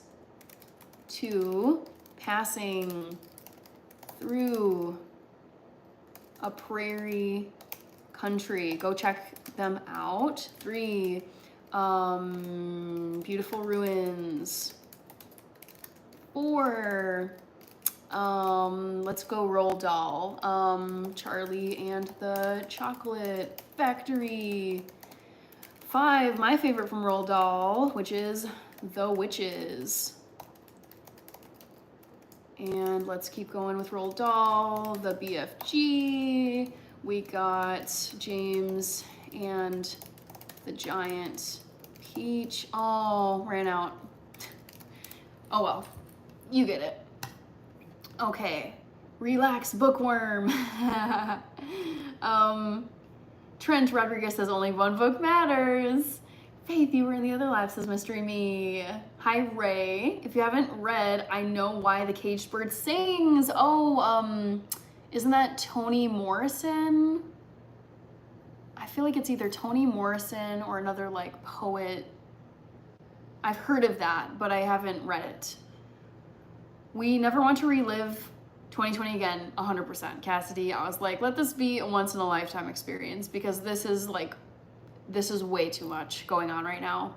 2, Passing Through a Prairie Country. Go check them out. 3, Beautiful Ruins. 4, let's go Roald Dahl. Charlie and the Chocolate Factory. 5, my favorite from Roald Dahl, which is The Witches. And let's keep going with Roald Dahl, the BFG. We got James and the Giant Peach. Oh, ran out. Oh well, you get it. Okay, relax, bookworm. Trent Rodriguez says only one book matters. Faith, you were in the other live, says Mystery Me. Hi, Ray. If you haven't read I Know Why the Caged Bird Sings. Oh, isn't that Toni Morrison? I feel like it's either Toni Morrison or another like poet. I've heard of that, but I haven't read it. We never want to relive 2020 again, 100%. Cassidy, I was like, let this be a once in a lifetime experience, because this is way too much going on right now.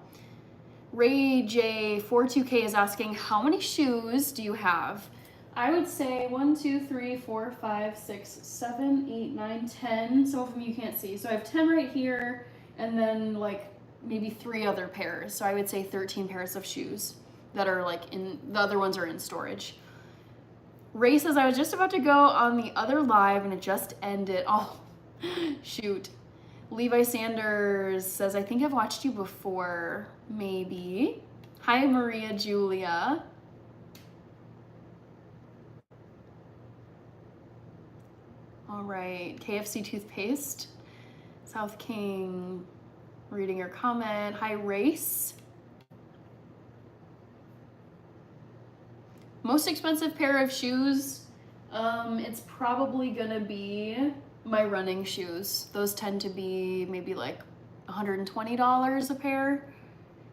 Ray J42K is asking, how many shoes do you have? I would say 1, 2, 3, 4, 5, 6, 7, 8, 9, 10. Some of them you can't see. So I have 10 right here, and then like maybe 3 other pairs. So I would say 13 pairs of shoes that are like the other ones are in storage. Ray says, I was just about to go on the other live and it just ended. Oh, shoot. Levi Sanders says, I think I've watched you before, maybe. Hi, Maria Julia. All right, KFC toothpaste. South King, reading your comment. Hi, Race. Most expensive pair of shoes, it's probably gonna be my running shoes. Those tend to be maybe like $120 a pair.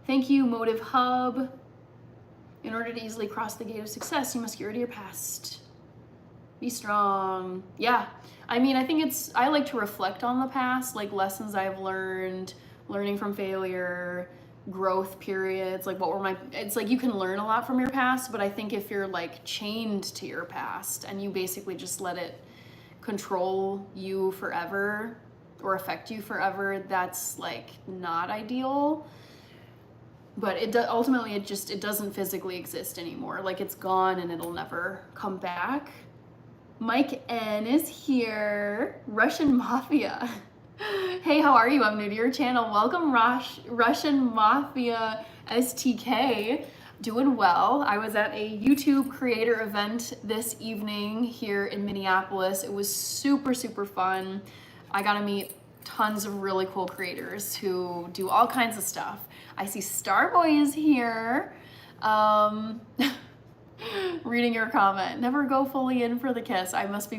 Thank you, Motive Hub. In order to easily cross the gate of success, you must get rid of your past. Be strong. Yeah, I mean, I think I like to reflect on the past, like lessons I've learned, learning from failure, growth periods, like it's like you can learn a lot from your past, but I think if you're like chained to your past and you basically just let it control you forever or affect you forever, that's like not ideal. But ultimately it doesn't physically exist anymore. Like it's gone and it'll never come back. Mike N is here. Russian Mafia. Hey, how are you? I'm new to your channel. Welcome, Russian Mafia STK. Doing well. I was at a YouTube creator event this evening here in Minneapolis. It was super, super fun. I got to meet tons of really cool creators who do all kinds of stuff. I see Starboy is here. Reading your comment. Never go fully in for the kiss. I must be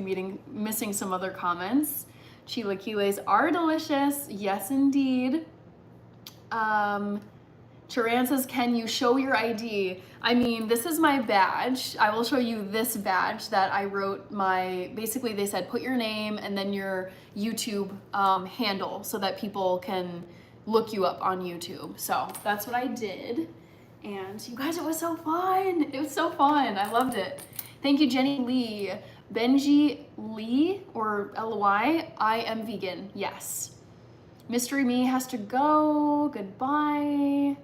missing some other comments. Chilaquiles are delicious. Yes, indeed. Charan says, can you show your ID? I mean, this is my badge. I will show you this badge that I wrote basically they said, put your name and then your YouTube handle so that people can look you up on YouTube. So that's what I did. And you guys, it was so fun. It was so fun. I loved it. Thank you, Jenny Lee. Benji Lee or L-Y, I am vegan. Yes. Mystery Me has to go. Goodbye.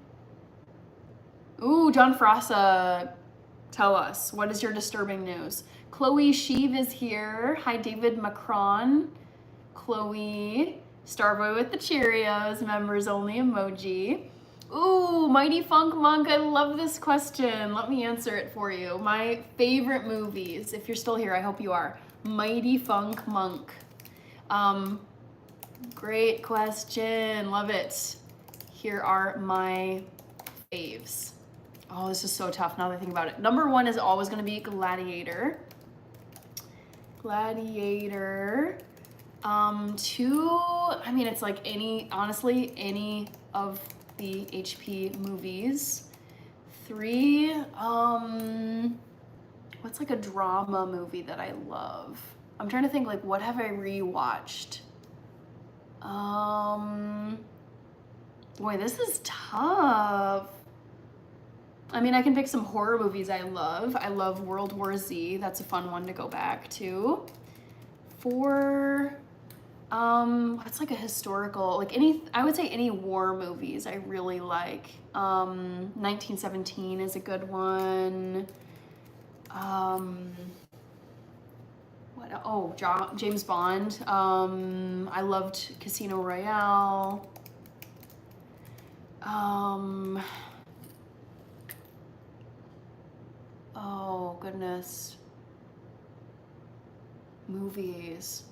Ooh, John Frassa, tell us, what is your disturbing news? Chloe Sheev is here. Hi, David Macron. Chloe. Starboy with the Cheerios, members only emoji. Ooh, Mighty Funk Monk, I love this question. Let me answer it for you. My favorite movies, if you're still here, I hope you are. Mighty Funk Monk. Great question, love it. Here are my faves. Oh, this is so tough now that I think about it. Number 1 is always gonna be Gladiator. Gladiator. 2, I mean, it's like honestly, any of the HP movies. 3, what's like a drama movie that I love? I'm trying to think, like, what have I rewatched? Boy, this is tough. I mean, I can pick some horror movies I love. I love World War Z. That's a fun one to go back to. 4, what's like a historical, like I would say any war movies I really like. 1917 is a good one. James Bond. I loved Casino Royale. Oh goodness. Movies.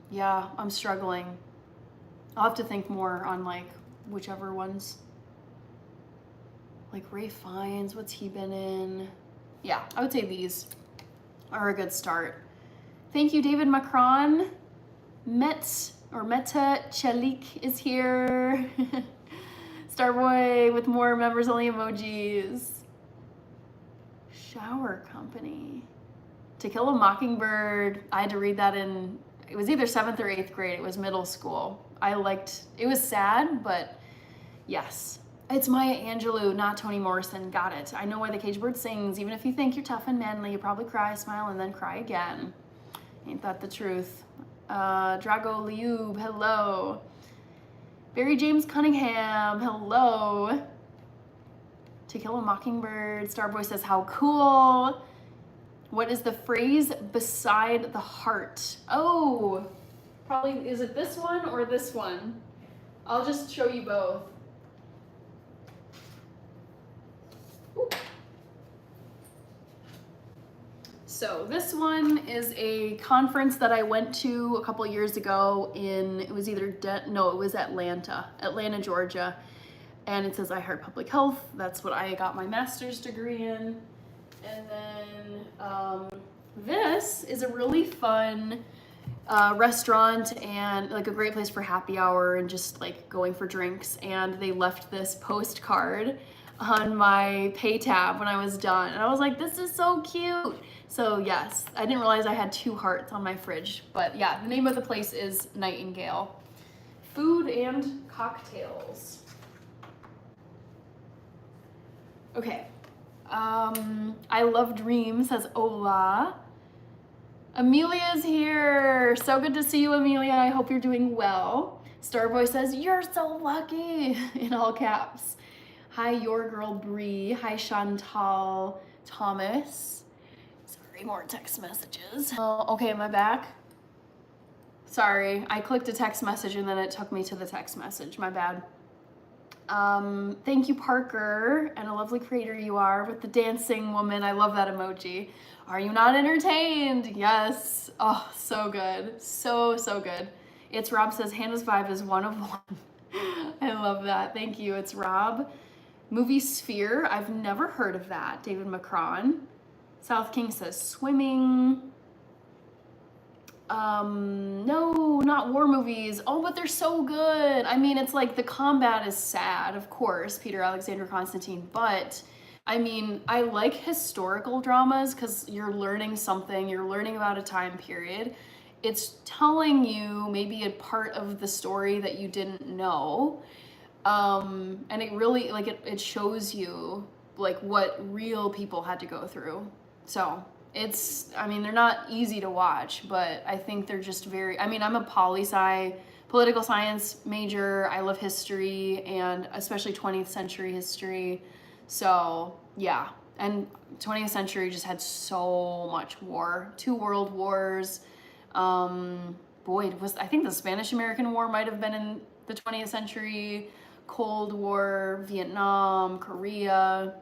Yeah, I'm struggling. I'll have to think more on like whichever ones. Like Ray Fiennes, what's he been in? Yeah, I would say these are a good start. Thank you, David Macron. Metz Or Meta Chelik is here. Starboy with more members only emojis. Shower Company. To Kill a Mockingbird. I had to read that in, it was either 7th or 8th grade. It was middle school. It was sad, but yes. It's Maya Angelou, not Toni Morrison. Got it. I know why the cage bird sings. Even if you think you're tough and manly, you probably cry, smile, and then cry again. Ain't that the truth? Drago Liub, hello. Barry James Cunningham, hello. To Kill a Mockingbird. Starboy says, how cool. What is the phrase beside the heart? Oh, probably, is it this one or this one? I'll just show you both. Ooh. So this one is a conference that I went to a couple years ago it was Atlanta, Georgia. And it says I Heart Public Health. That's what I got my master's degree in. And then this is a really fun restaurant and like a great place for happy hour and just like going for drinks. And they left this postcard on my pay tab when I was done. And I was like, this is so cute. So yes, I didn't realize I had 2 hearts on my fridge. But yeah, the name of the place is Nightingale. Food and cocktails. Okay. I love dreams, says Ola. Amelia's here. So good to see you, Amelia. I hope you're doing well. Starboy says, you're so lucky, in all caps. Hi, your girl, Bree. Hi, Chantal Thomas. Sorry, more text messages. Okay, am I back? Sorry, I clicked a text message and then it took me to the text message. My bad. Thank you, Parker, and a lovely creator you are with the dancing woman. I love that emoji. Are you not entertained? Yes. Oh, so good. So good. It's Rob says Hannah's vibe is 1 of 1. I love that. Thank you. It's Rob. Movie Sphere. I've never heard of that. David Macron. South King says swimming. No, not war movies. Oh, but they're so good. I mean, it's like the combat is sad, of course, Peter Alexander Constantine, but I mean, I like historical dramas because you're learning something, you're learning about a time period. It's telling you maybe a part of the story that you didn't know. And it really, like, it shows you like what real people had to go through. So I mean, they're not easy to watch, but I think they're just I'm a poli-sci, political science major. I love history and especially 20th century history. So yeah, and 20th century just had so much war, 2 world wars. I think the Spanish-American War might have been in the 20th century, Cold War, Vietnam, Korea.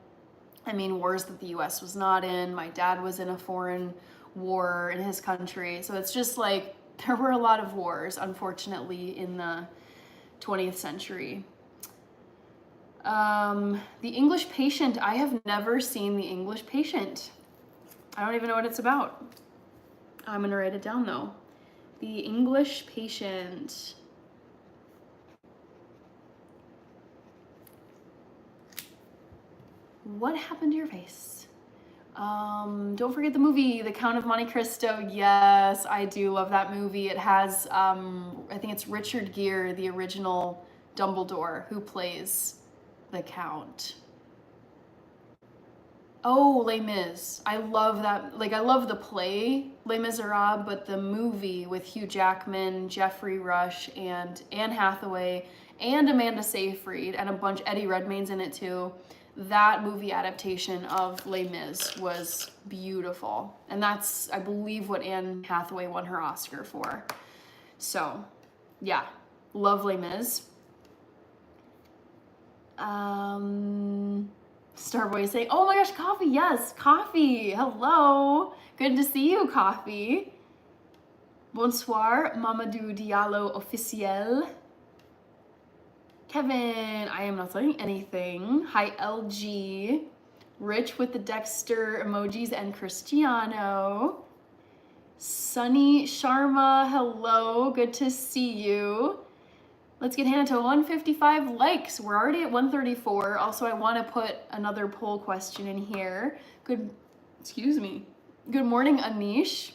I mean, wars that the US was not in. My dad was in a foreign war in his country. So it's just like, there were a lot of wars, unfortunately, in the 20th century. The English Patient. I have never seen The English Patient. I don't even know what it's about. I'm gonna write it down though. The English Patient. What happened to your face? Don't forget the movie, The Count of Monte Cristo. Yes, I do love that movie. It has, I think it's Richard Gere, the original Dumbledore, who plays the Count. Oh, Les Mis. I love that. Like, I love the play, Les Miserables, but the movie with Hugh Jackman, Jeffrey Rush, and Anne Hathaway, and Amanda Seyfried, and Eddie Redmayne's in it too. That movie adaptation of Les Mis was beautiful. And that's, I believe, what Anne Hathaway won her Oscar for. So, yeah, love Les Mis. Starboy saying, oh my gosh, Coffee, yes, Coffee, hello. Good to see you, Coffee. Bonsoir, Mamadou Diallo Officiel. Kevin, I am not saying anything. Hi, LG. Rich with the Dexter emojis and Cristiano. Sunny Sharma, hello, good to see you. Let's get Hannah to 155 likes. We're already at 134. Also, I want to put another poll question in here. Good morning, Anish.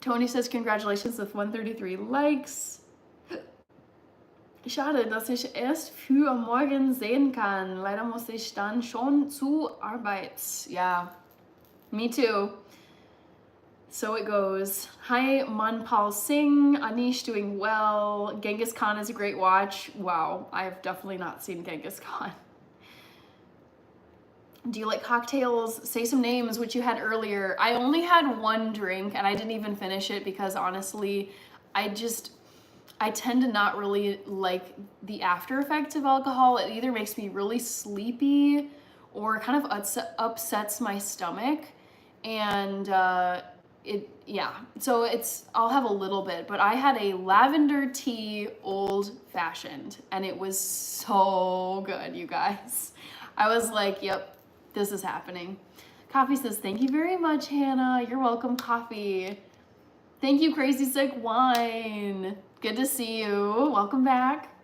Tony says congratulations with 133 likes. Schade, dass ich erst für morgen sehen kann. Leider muss ich dann schon zur Arbeit. Yeah, me too. So it goes. Hi, Manpal Singh. Anish doing well. Genghis Khan is a great watch. Wow, I've definitely not seen Genghis Khan. Do you like cocktails? Say some names, which you had earlier. I only had one drink and I didn't even finish it because honestly, I tend to not really like the after effects of alcohol. It either makes me really sleepy or kind of upsets my stomach. And so I'll have a little bit, but I had a lavender tea old fashioned and it was so good, you guys. I was like, yep, this is happening. Coffee says, thank you very much, Hannah. You're welcome, Coffee. Thank you, Crazy Sick Wine. Good to see you. Welcome back.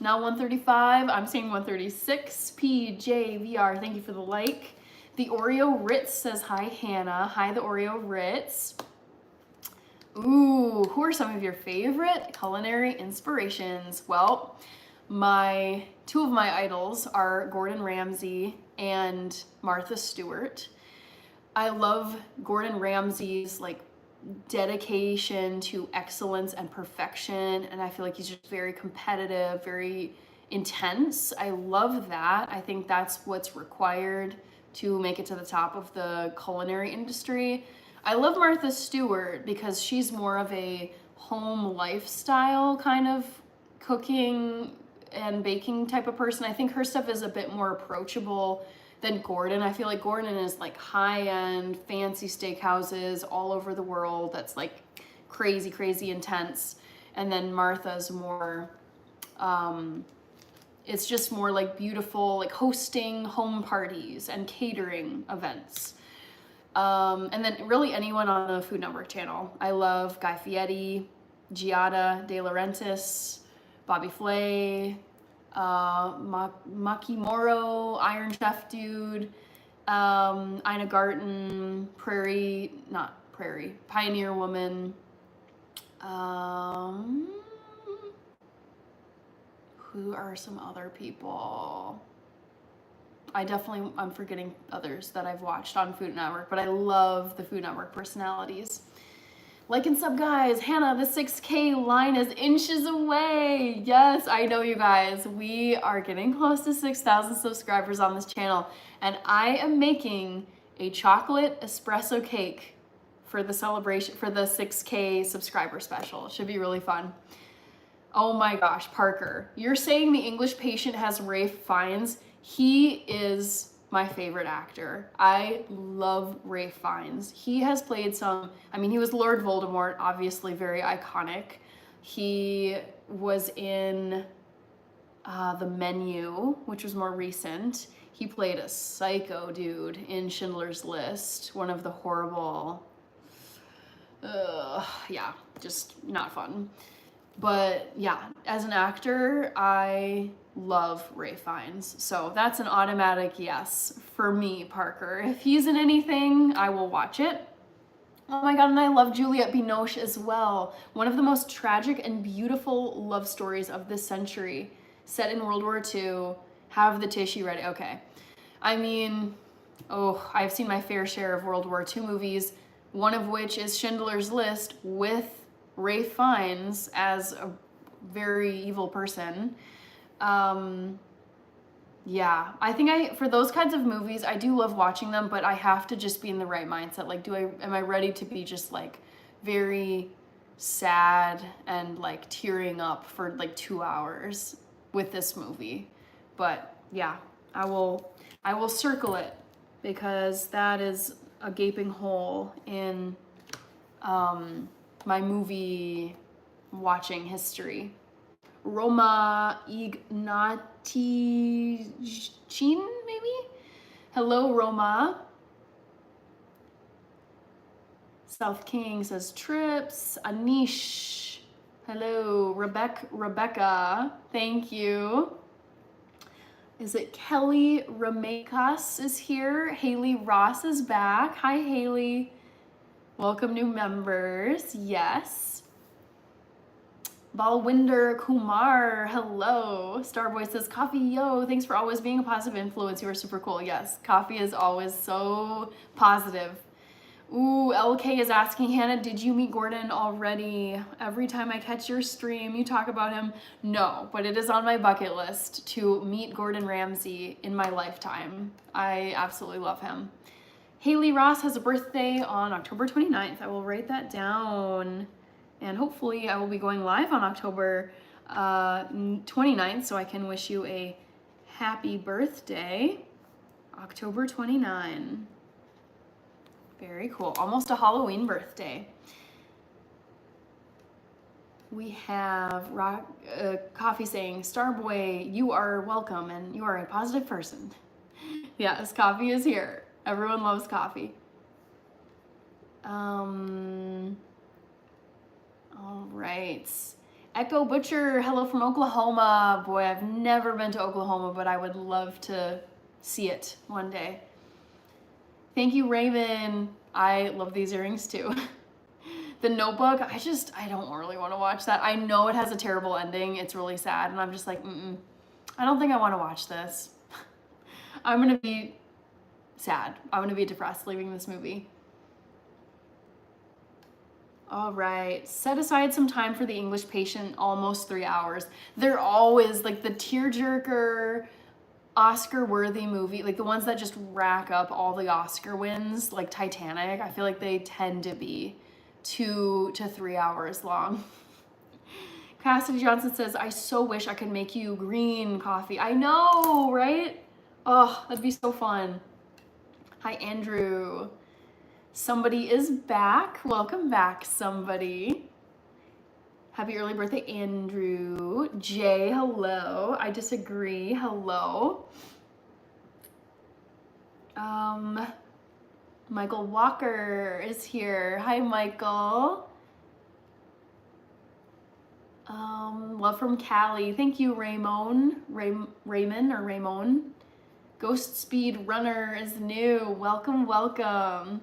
Now 135. I'm seeing 136. PJVR, thank you for the like. The Oreo Ritz says, hi, Hannah. Hi, the Oreo Ritz. Ooh, who are some of your favorite culinary inspirations? Well, two of my idols are Gordon Ramsay and Martha Stewart. I love Gordon Ramsay's dedication to excellence and perfection, and I feel like he's just very competitive, very intense. I love that. I think that's what's required to make it to the top of the culinary industry. I love Martha Stewart because she's more of a home lifestyle kind of cooking and baking type of person. I think her stuff is a bit more approachable than Gordon. I feel like Gordon is like high-end, fancy steakhouses all over the world. That's like crazy, crazy intense. And then Martha's more, it's just more like beautiful, like hosting home parties and catering events. And then really anyone on the Food Network channel. I love Guy Fieri, Giada De Laurentiis, Bobby Flay, Makimoro, Iron Chef Dude, Ina Garten, Pioneer Woman. Who are some other people? I'm forgetting others that I've watched on Food Network, but I love the Food Network personalities. Like and sub, guys. Hannah, the 6K line is inches away. Yes, I know, you guys. We are getting close to 6,000 subscribers on this channel, and I am making a chocolate espresso cake for the celebration, for the 6K subscriber special. It should be really fun. Oh my gosh, Parker, you're saying the English Patient has Ralph Fiennes. He is my favorite actor. I love Ralph Fiennes. He has played he was Lord Voldemort, obviously very iconic. He was in The Menu, which was more recent. He played a psycho dude in Schindler's List, one of the horrible, just not fun. But yeah, as an actor, I love Ralph Fiennes. So that's an automatic yes for me, Parker. If he's in anything, I will watch it. Oh my God, and I love Juliette Binoche as well. One of the most tragic and beautiful love stories of this century, set in World War II. Have the tissue ready. Okay. I mean, I've seen my fair share of World War II movies, one of which is Schindler's List with Ralph Fiennes as a very evil person. I think for those kinds of movies, I do love watching them, but I have to just be in the right mindset. Like, am I ready to be just like very sad and like tearing up for like 2 hours with this movie? But yeah, I will circle it because that is a gaping hole in, my movie watching history. Roma Ignatichin, maybe? Hello, Roma. South King says trips. Anish, hello. Rebecca, thank you. Is it Kelly Ramekas is here? Haley Ross is back. Hi, Haley. Welcome new members. Yes. Balwinder Kumar, hello. Starboy says, coffee, yo, thanks for always being a positive influence. You are super cool. Yes, coffee is always so positive. Ooh, LK is asking, Hannah, did you meet Gordon already? Every time I catch your stream, you talk about him. No, but it is on my bucket list to meet Gordon Ramsay in my lifetime. I absolutely love him. Haley Ross has a birthday on October 29th. I will write that down. And hopefully I will be going live on October 29th, so I can wish you a happy birthday. October 29. Very cool. Almost a Halloween birthday. We have Coffee saying, Starboy, you are welcome and you are a positive person. Yes, coffee is here. Everyone loves coffee. All right. Echo Butcher, hello from Oklahoma. Boy, I've never been to Oklahoma, but I would love to see it one day. Thank you, Raven. I love these earrings too. The Notebook, I don't really want to watch that. I know it has a terrible ending. It's really sad. And I'm just like, I don't think I want to watch this. I'm going to be sad. I'm going to be depressed leaving this movie. All right, set aside some time for The English Patient, almost 3 hours. They're always like the tearjerker, Oscar-worthy movie, like the ones that just rack up all the Oscar wins, like Titanic. I feel like they tend to be 2 to 3 hours long. Cassidy Johnson says, I so wish I could make you green coffee. I know, right? Oh, that'd be so fun. Hi, Andrew. Somebody is back. Welcome back, somebody. Happy early birthday, Andrew. Jay, hello. I disagree. Hello. Michael Walker is here. Hi, Michael. Love from Cali. Thank you, Raymond. Raymond. Ghost Speed Runner is new. Welcome, welcome.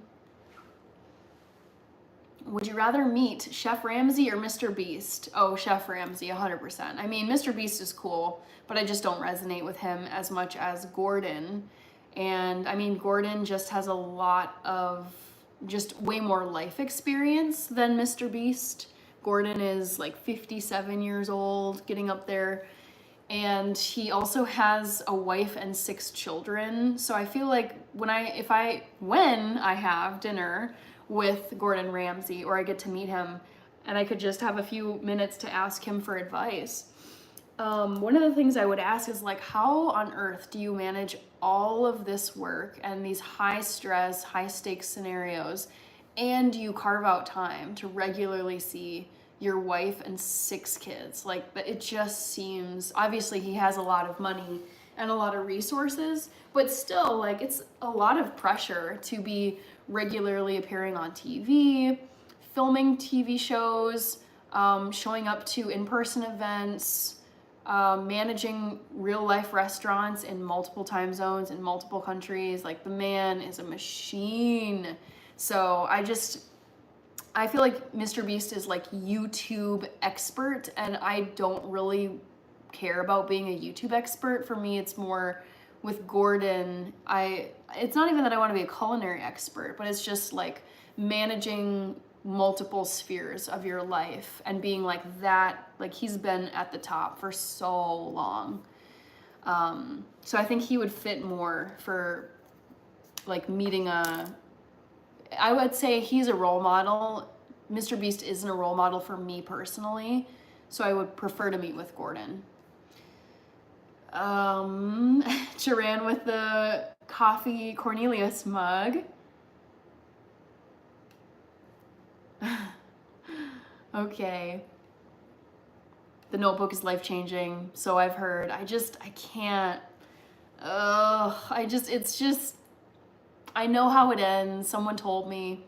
Would you rather meet Chef Ramsay or Mr. Beast? Oh, Chef Ramsay, 100%. I mean, Mr. Beast is cool, but I just don't resonate with him as much as Gordon. And I mean, Gordon just has a lot of just way more life experience than Mr. Beast. Gordon is like 57 years old, getting up there. And he also has a wife and 6 children. So I feel like when I have dinner with Gordon Ramsay, or I get to meet him and I could just have a few minutes to ask him for advice. One of the things I would ask is like, how on earth do you manage all of this work and these high stress, high stakes scenarios, and you carve out time to regularly see your wife and 6 kids? Like, it just seems, obviously he has a lot of money and a lot of resources, but still, like, it's a lot of pressure to be regularly appearing on TV, filming TV shows, showing up to in-person events, managing real life restaurants in multiple time zones in multiple countries. Like, the man is a machine. So I feel like Mr. Beast is like YouTube expert, and I don't really care about being a YouTube expert. For me, it's more with Gordon, it's not even that I want to be a culinary expert, but it's just like managing multiple spheres of your life and being like that, like he's been at the top for so long. So I think he would fit more for like meeting I would say he's a role model. Mr. Beast isn't a role model for me personally, so I would prefer to meet with Gordon. Charan with the coffee Cornelius mug. Okay. The Notebook is life-changing, so I've heard. I can't. I know how it ends. Someone told me.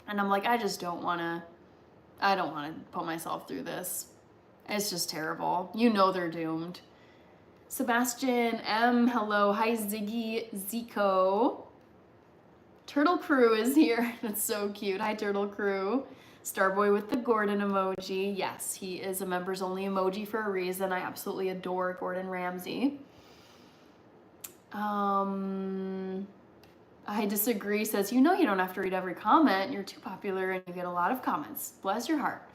And I'm like, I don't want to put myself through this. It's just terrible. You know they're doomed. Sebastian M, hello. Hi, Ziggy Zico. Turtle Crew is here. That's so cute. Hi, Turtle Crew. Starboy with the Gordon emoji. Yes, he is a members only emoji for a reason. I absolutely adore Gordon Ramsay. I disagree says, you don't have to read every comment. You're too popular and you get a lot of comments. Bless your heart.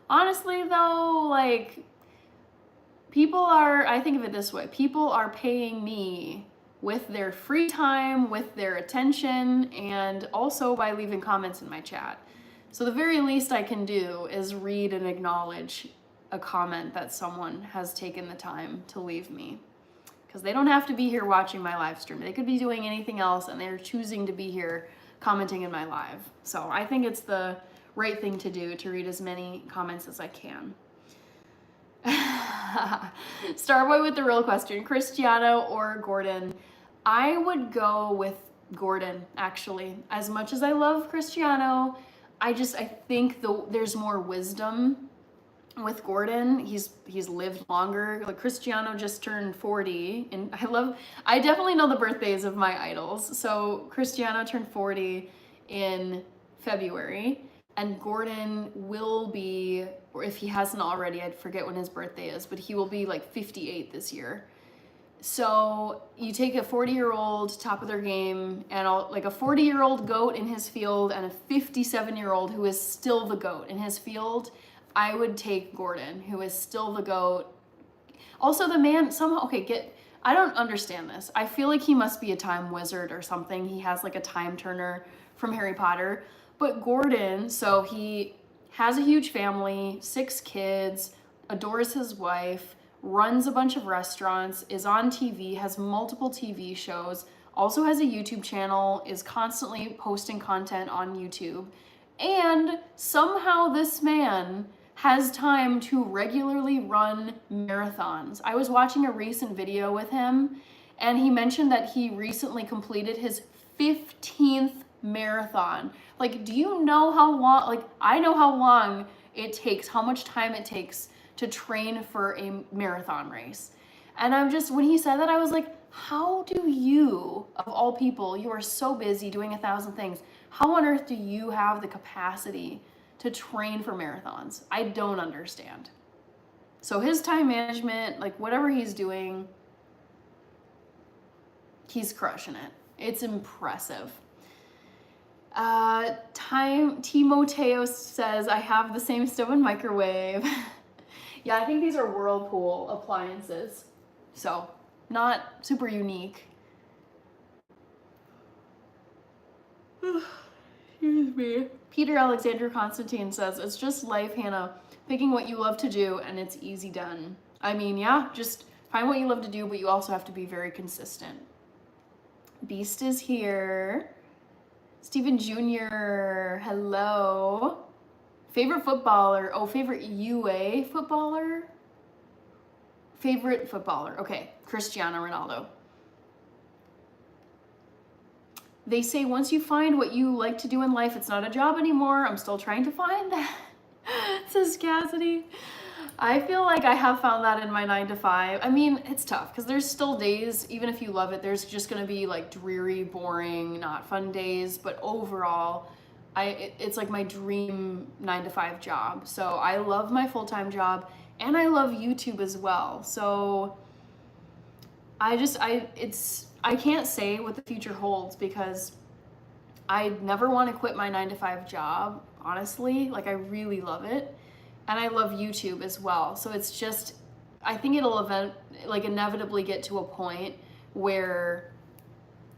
Honestly though, like, I think of it this way. People are paying me with their free time, with their attention, and also by leaving comments in my chat. So the very least I can do is read and acknowledge a comment that someone has taken the time to leave me. Because they don't have to be here watching my live stream. They could be doing anything else and they're choosing to be here commenting in my live. So I think it's the right thing to do to read as many comments as I can. Starboy with the real question, Cristiano or Gordon? I would go with Gordon, actually. As much as I love Cristiano, I think there's more wisdom with Gordon. He's lived longer. Like Cristiano just turned 40, and I definitely know the birthdays of my idols. So Cristiano turned 40 in February, and Gordon will be, or if he hasn't already, I forget when his birthday is, but he will be like 58 this year. So you take a 40-year-old top of their game and like a 40-year-old GOAT in his field and a 57-year-old who is still the GOAT in his field. I would take Gordon, who is still the GOAT. Also, the man somehow, I don't understand this. I feel like he must be a time wizard or something. He has like a time turner from Harry Potter. But Gordon, so he has a huge family, 6 kids, adores his wife, runs a bunch of restaurants, is on TV, has multiple TV shows, also has a YouTube channel, is constantly posting content on YouTube. And somehow this man has time to regularly run marathons. I was watching a recent video with him and he mentioned that he recently completed his 15th marathon. Like, do you know how long, like, I know how long it takes, how much time it takes to train for a marathon race. And when he said that, I was like, how do you, of all people, you are so busy doing 1,000 things, how on earth do you have the capacity to train for marathons? I don't understand. So his time management, like whatever he's doing, he's crushing it. It's impressive. Timoteo says, I have the same stove and microwave. Yeah, I think these are Whirlpool appliances. So not super unique. Excuse me. Peter Alexander Constantine says, it's just life, Hannah. Picking what you love to do and it's easy done. I mean, yeah, just find what you love to do, but you also have to be very consistent. Beast is here. Stephen Jr., hello. Favorite footballer? Oh, favorite UA footballer? Favorite footballer. Okay, Cristiano Ronaldo. They say once you find what you like to do in life, it's not a job anymore. I'm still trying to find that, says Cassidy. I feel like I have found that in my 9 to 5. I mean, it's tough because there's still days, even if you love it, there's just gonna be like dreary, boring, not fun days. But overall, it's like my dream 9 to 5 job. So I love my full-time job and I love YouTube as well. So I can't say what the future holds because I never want to quit my 9 to 5 job, honestly. Like, I really love it. And I love YouTube as well. So it's just, I think it'll inevitably get to a point where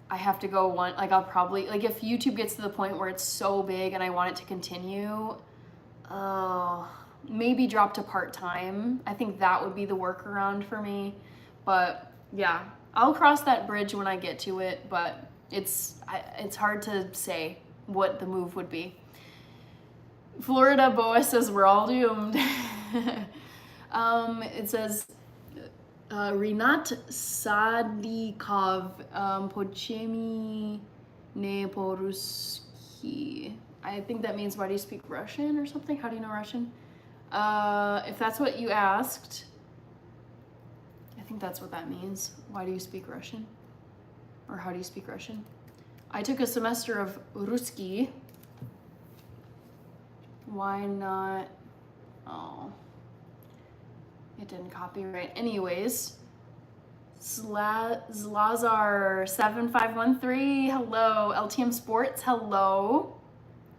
I have to go I'll probably, like if YouTube gets to the point where it's so big and I want it to continue, maybe drop to part-time. I think that would be the workaround for me. But yeah, I'll cross that bridge when I get to it, but it's hard to say what the move would be. Florida Boa says we're all doomed. It says Rinat Sadikov Pochemi Neporuski. I think that means, why do you speak Russian or something? How do you know Russian? If that's what you asked, I think that's what that means. Why do you speak Russian? Or how do you speak Russian? I took a semester of Ruski. Why not? Oh, it didn't copyright. Anyways, Zlazar7513, hello. LTM Sports, hello.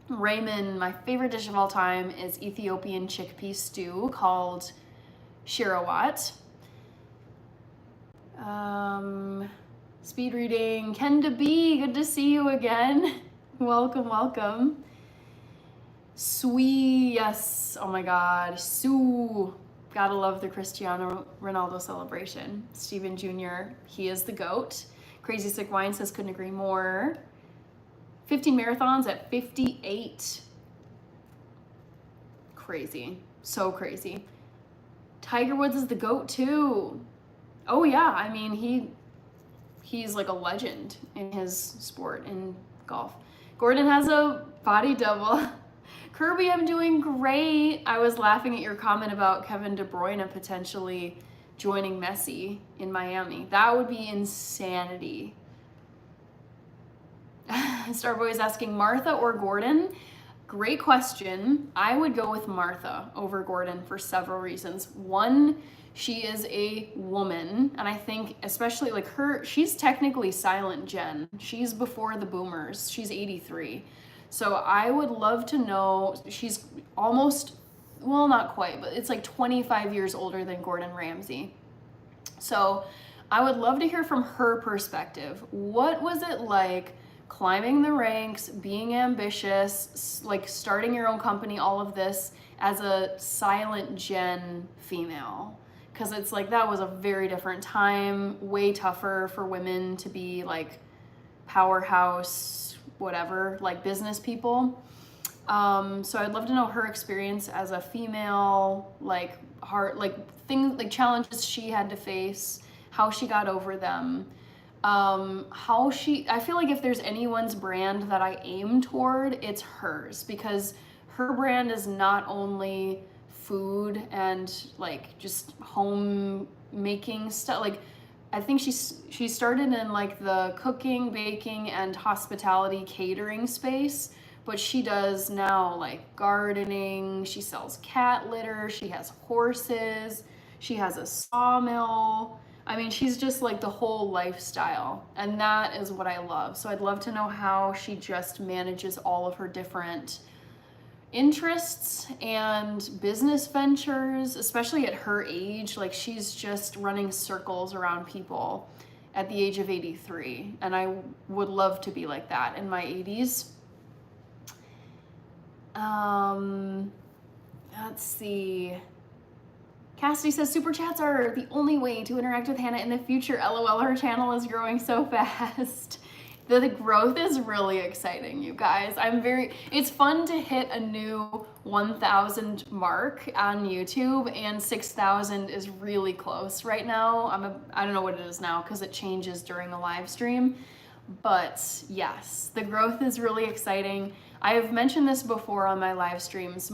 Raymond, my favorite dish of all time is Ethiopian chickpea stew called shirawat. Speed reading, Kenda B, good to see you again. Welcome, welcome. Sui, yes, oh my God, Sue. Gotta love the Cristiano Ronaldo celebration. Steven Jr., he is the GOAT. Crazy Sick Wine says, couldn't agree more. 15 marathons at 58. Crazy, so crazy. Tiger Woods is the GOAT too. Oh yeah, I mean, he's like a legend in his sport, in golf. Gordon has a body double. Kirby, I'm doing great. I was laughing at your comment about Kevin De Bruyne potentially joining Messi in Miami. That would be insanity. Starboy is asking, Martha or Gordon? Great question. I would go with Martha over Gordon for several reasons. One, she is a woman, and I think especially like she's technically silent gen. She's before the boomers. She's 83. So I would love to know, she's almost, well, not quite, but it's like 25 years older than Gordon Ramsay. So I would love to hear from her perspective. What was it like climbing the ranks, being ambitious, like starting your own company, all of this as a silent gen female? Because it's like, that was a very different time, way tougher for women to be like powerhouse, whatever, like business people. So I'd love to know her experience as a female, like things, like challenges she had to face, how she got over them, I feel like if there's anyone's brand that I aim toward, it's hers, because her brand is not only food and like just home making stuff. Like I think she started in like the cooking, baking, and hospitality catering space, but she does now like gardening, she sells cat litter, she has horses, she has a sawmill. I mean, she's just like the whole lifestyle, and that is what I love. So I'd love to know how she just manages all of her different interests and business ventures, especially at her age. Like she's just running circles around people at the age of 83, and I would love to be like that in my 80s. Let's see. Cassidy says, super chats are the only way to interact with Hannah in the future. LOL, her channel is growing so fast. The growth is really exciting, you guys. It's fun to hit a new 1,000 mark on YouTube, and 6,000 is really close right now. I don't know what it is now because it changes during the live stream. But yes, the growth is really exciting. I have mentioned this before on my live streams.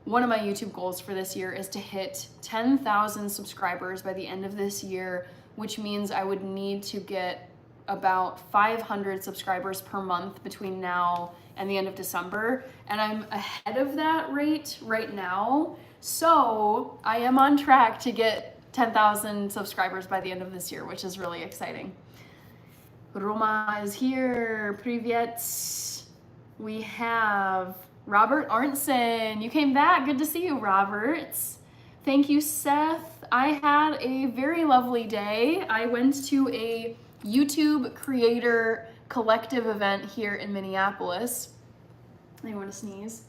One of my YouTube goals for this year is to hit 10,000 subscribers by the end of this year, which means I would need to get about 500 subscribers per month between now and the end of December. And I'm ahead of that rate right now. So I am on track to get 10,000 subscribers by the end of this year, which is really exciting. Roma is here. Privyet. We have Robert Arnson, you came back. Good to see you, Robert. Thank you, Seth. I had a very lovely day. I went to a YouTube creator collective event here in Minneapolis. I want to sneeze.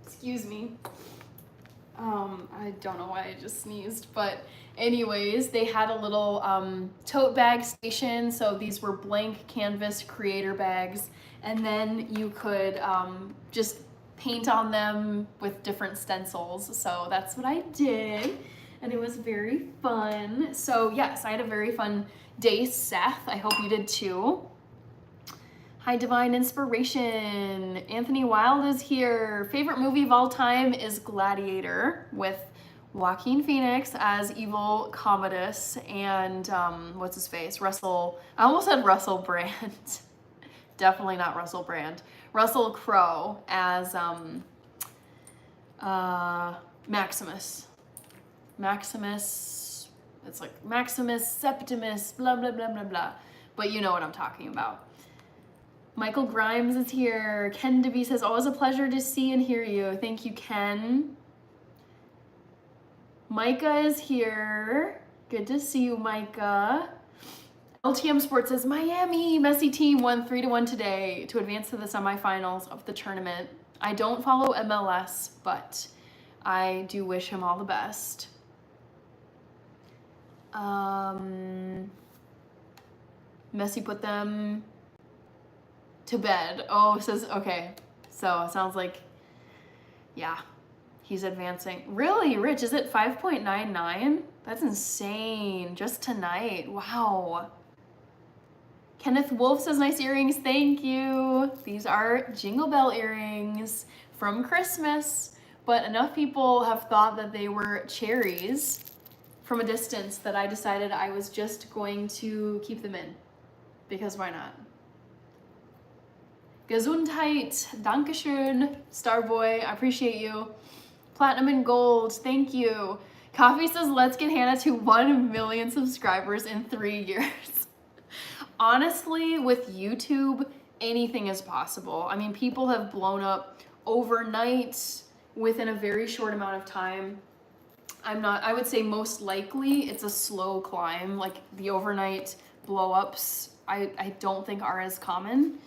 Excuse me. I don't know why I just sneezed, but anyways, they had a little tote bag station. So these were blank canvas creator bags, and then you could just paint on them with different stencils. So that's what I did, and it was very fun. So yes, I had a very fun day, Seth. I hope you did too. Hi, Divine Inspiration. Anthony Wilde is here. Favorite movie of all time is Gladiator with Joaquin Phoenix as evil Commodus and what's his face? Russell. I almost said Russell Brand. Definitely not Russell Brand. Russell Crowe as Maximus. Maximus. It's like Maximus Septimus, blah, blah, blah, blah, blah. But you know what I'm talking about. Michael Grimes is here. Ken DeBee says, always a pleasure to see and hear you. Thank you, Ken. Micah is here. Good to see you, Micah. LTM Sports says, Miami Messi team won 3-1 today to advance to the semifinals of the tournament. I don't follow MLS, but I do wish him all the best. Messi put them to bed. Oh, it says, okay. So it sounds like, yeah, he's advancing. Really, Rich, is it 5.99? That's insane. Just tonight. Wow. Kenneth Wolf says, nice earrings. Thank you. These are Jingle Bell earrings from Christmas, but enough people have thought that they were cherries from a distance that I decided I was just going to keep them in, because why not? Gesundheit, Dankeschön, Starboy, I appreciate you. Platinum and Gold, thank you. Coffee says, let's get Hannah to 1 million subscribers in 3 years. Honestly, with YouTube, anything is possible. I mean, people have blown up overnight within a very short amount of time. I would say most likely it's a slow climb. Like the overnight blow-ups, I don't think are as common.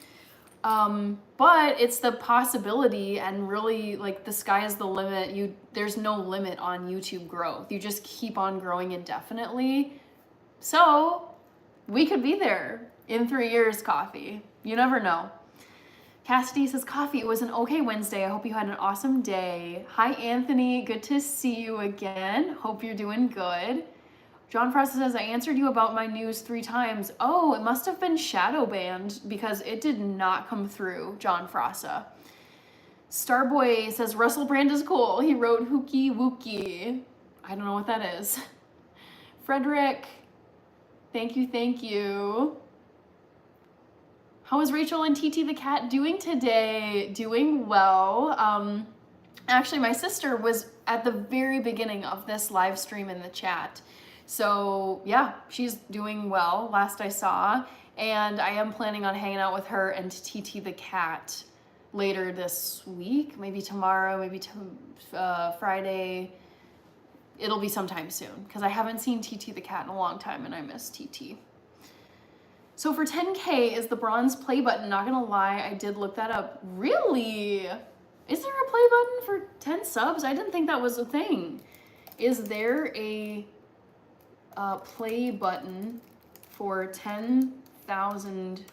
But it's the possibility, and really, like, the sky is the limit. There's no limit on YouTube growth. You just keep on growing indefinitely. So we could be there in 3 years, Coffee. You never know. Cassidy says, Coffee, it was an okay Wednesday. I hope you had an awesome day. Hi, Anthony. Good to see you again. Hope you're doing good. John Frost says, I answered you about my news 3 times. Oh, it must have been shadow banned because it did not come through, John Frosta. Starboy says, Russell Brand is cool. He wrote Hookie Wookie. I don't know what that is. Frederick, thank you, thank you. How is Rachel and TT the cat doing today? Doing well. Actually, my sister was at the very beginning of this live stream in the chat. So yeah, she's doing well, last I saw. And I am planning on hanging out with her and TT the cat later this week, maybe tomorrow, maybe Friday. It'll be sometime soon because I haven't seen TT the cat in a long time and I miss TT. So for 10K is the bronze play button. Not gonna lie, I did look that up. Really? Is there a play button for 10 subs? I didn't think that was a thing. Is there a play button for 10,000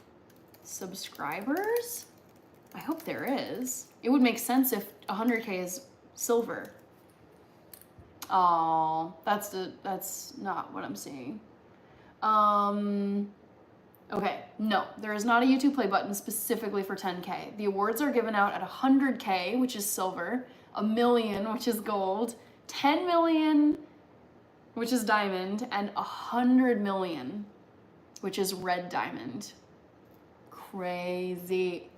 subscribers? I hope there is. It would make sense if 100K is silver. Oh, that's not what I'm seeing. Okay, no, there is not a YouTube play button specifically for 10K. The awards are given out at 100K, which is silver, 1 million, which is gold, 10 million, which is diamond, and 100 million, which is red diamond. Crazy.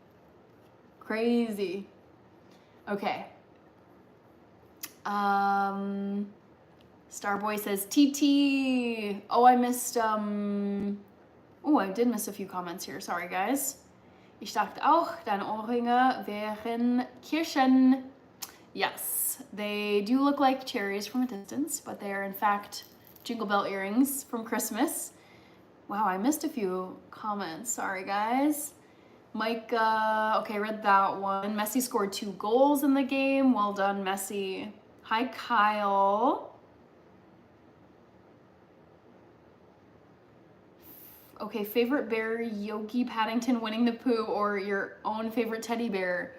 Crazy. Okay. Starboy says, TT. Oh, I missed, oh, I did miss a few comments here. Sorry, guys. Ich dachte auch, deine Ohrringe wären Kirschen. Yes, they do look like cherries from a distance, but they are in fact Jingle Bell earrings from Christmas. Wow, I missed a few comments. Sorry, guys. Micah, okay, read that one. Messi scored 2 goals in the game. Well done, Messi. Hi, Kyle. Okay, favorite bear, Yogi Paddington, Winnie the Pooh, or your own favorite teddy bear?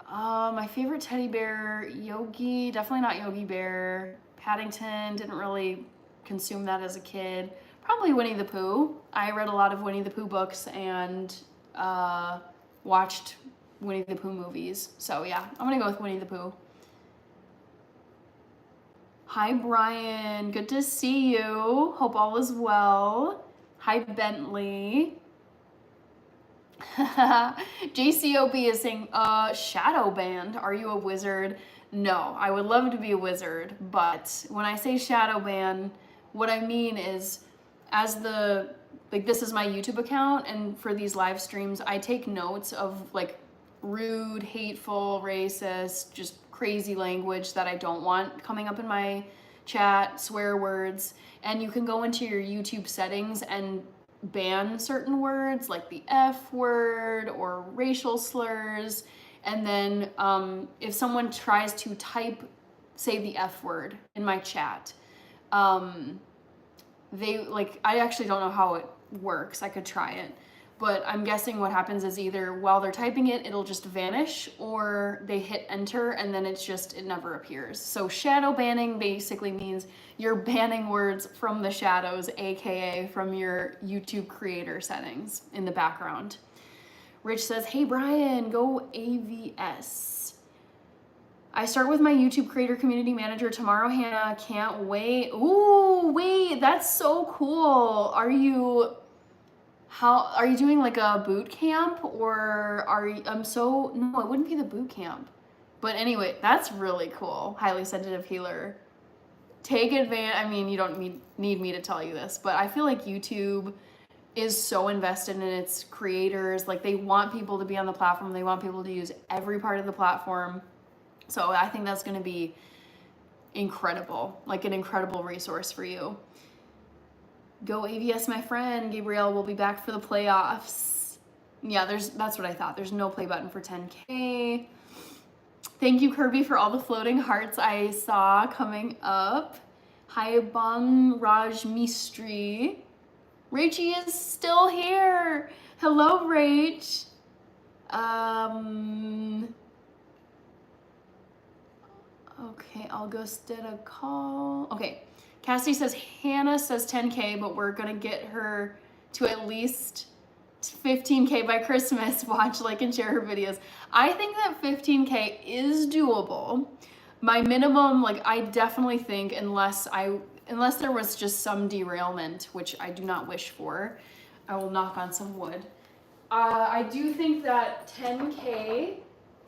My favorite teddy bear, Yogi, definitely not Yogi Bear. Paddington, didn't really consume that as a kid. Probably Winnie the Pooh. I read a lot of Winnie the Pooh books and watched Winnie the Pooh movies. So yeah, I'm gonna go with Winnie the Pooh. Hi, Brian. Good to see you. Hope all is well. Hi, Bentley. JCOB is saying, shadow banned. Are you a wizard? No, I would love to be a wizard, but when I say shadow ban, what I mean is this is my YouTube account, and for these live streams, I take notes of like rude, hateful, racist, just crazy language that I don't want coming up in my chat, swear words, and you can go into your YouTube settings and ban certain words like the F word or racial slurs, and then if someone tries to type, say, the F word in my chat, I actually don't know how it works. I could try it, but I'm guessing what happens is either while they're typing it, it'll just vanish, or they hit enter and then it never appears. So shadow banning basically means you're banning words from the shadows, aka from your YouTube creator settings in the background. Rich says, hey Brian, go AVS. I start with my YouTube creator community manager tomorrow, Hannah. Can't wait. Ooh, wait, that's so cool. Are you doing like a boot camp, or no, it wouldn't be the boot camp. But anyway, that's really cool. Highly sensitive healer. Take advantage. I mean, you don't need me to tell you this, but I feel like YouTube is so invested in its creators. Like, they want people to be on the platform. They want people to use every part of the platform. So I think that's going to be incredible, like an incredible resource for you. Go AVS, my friend. Gabrielle will be back for the playoffs. Yeah, that's what I thought. There's no play button for 10K. Thank you, Kirby, for all the floating hearts I saw coming up. Hi, Bang Raj Mistry. Rachie is still here. Hello, Rach. Okay, August did a call. Okay, Cassie says Hannah says 10K, but we're gonna get her to at least 15K by Christmas. Watch, like, and share her videos. I think that 15K is doable. My minimum, like, I definitely think, unless there was just some derailment, which I do not wish for, I will knock on some wood. I do think that 10K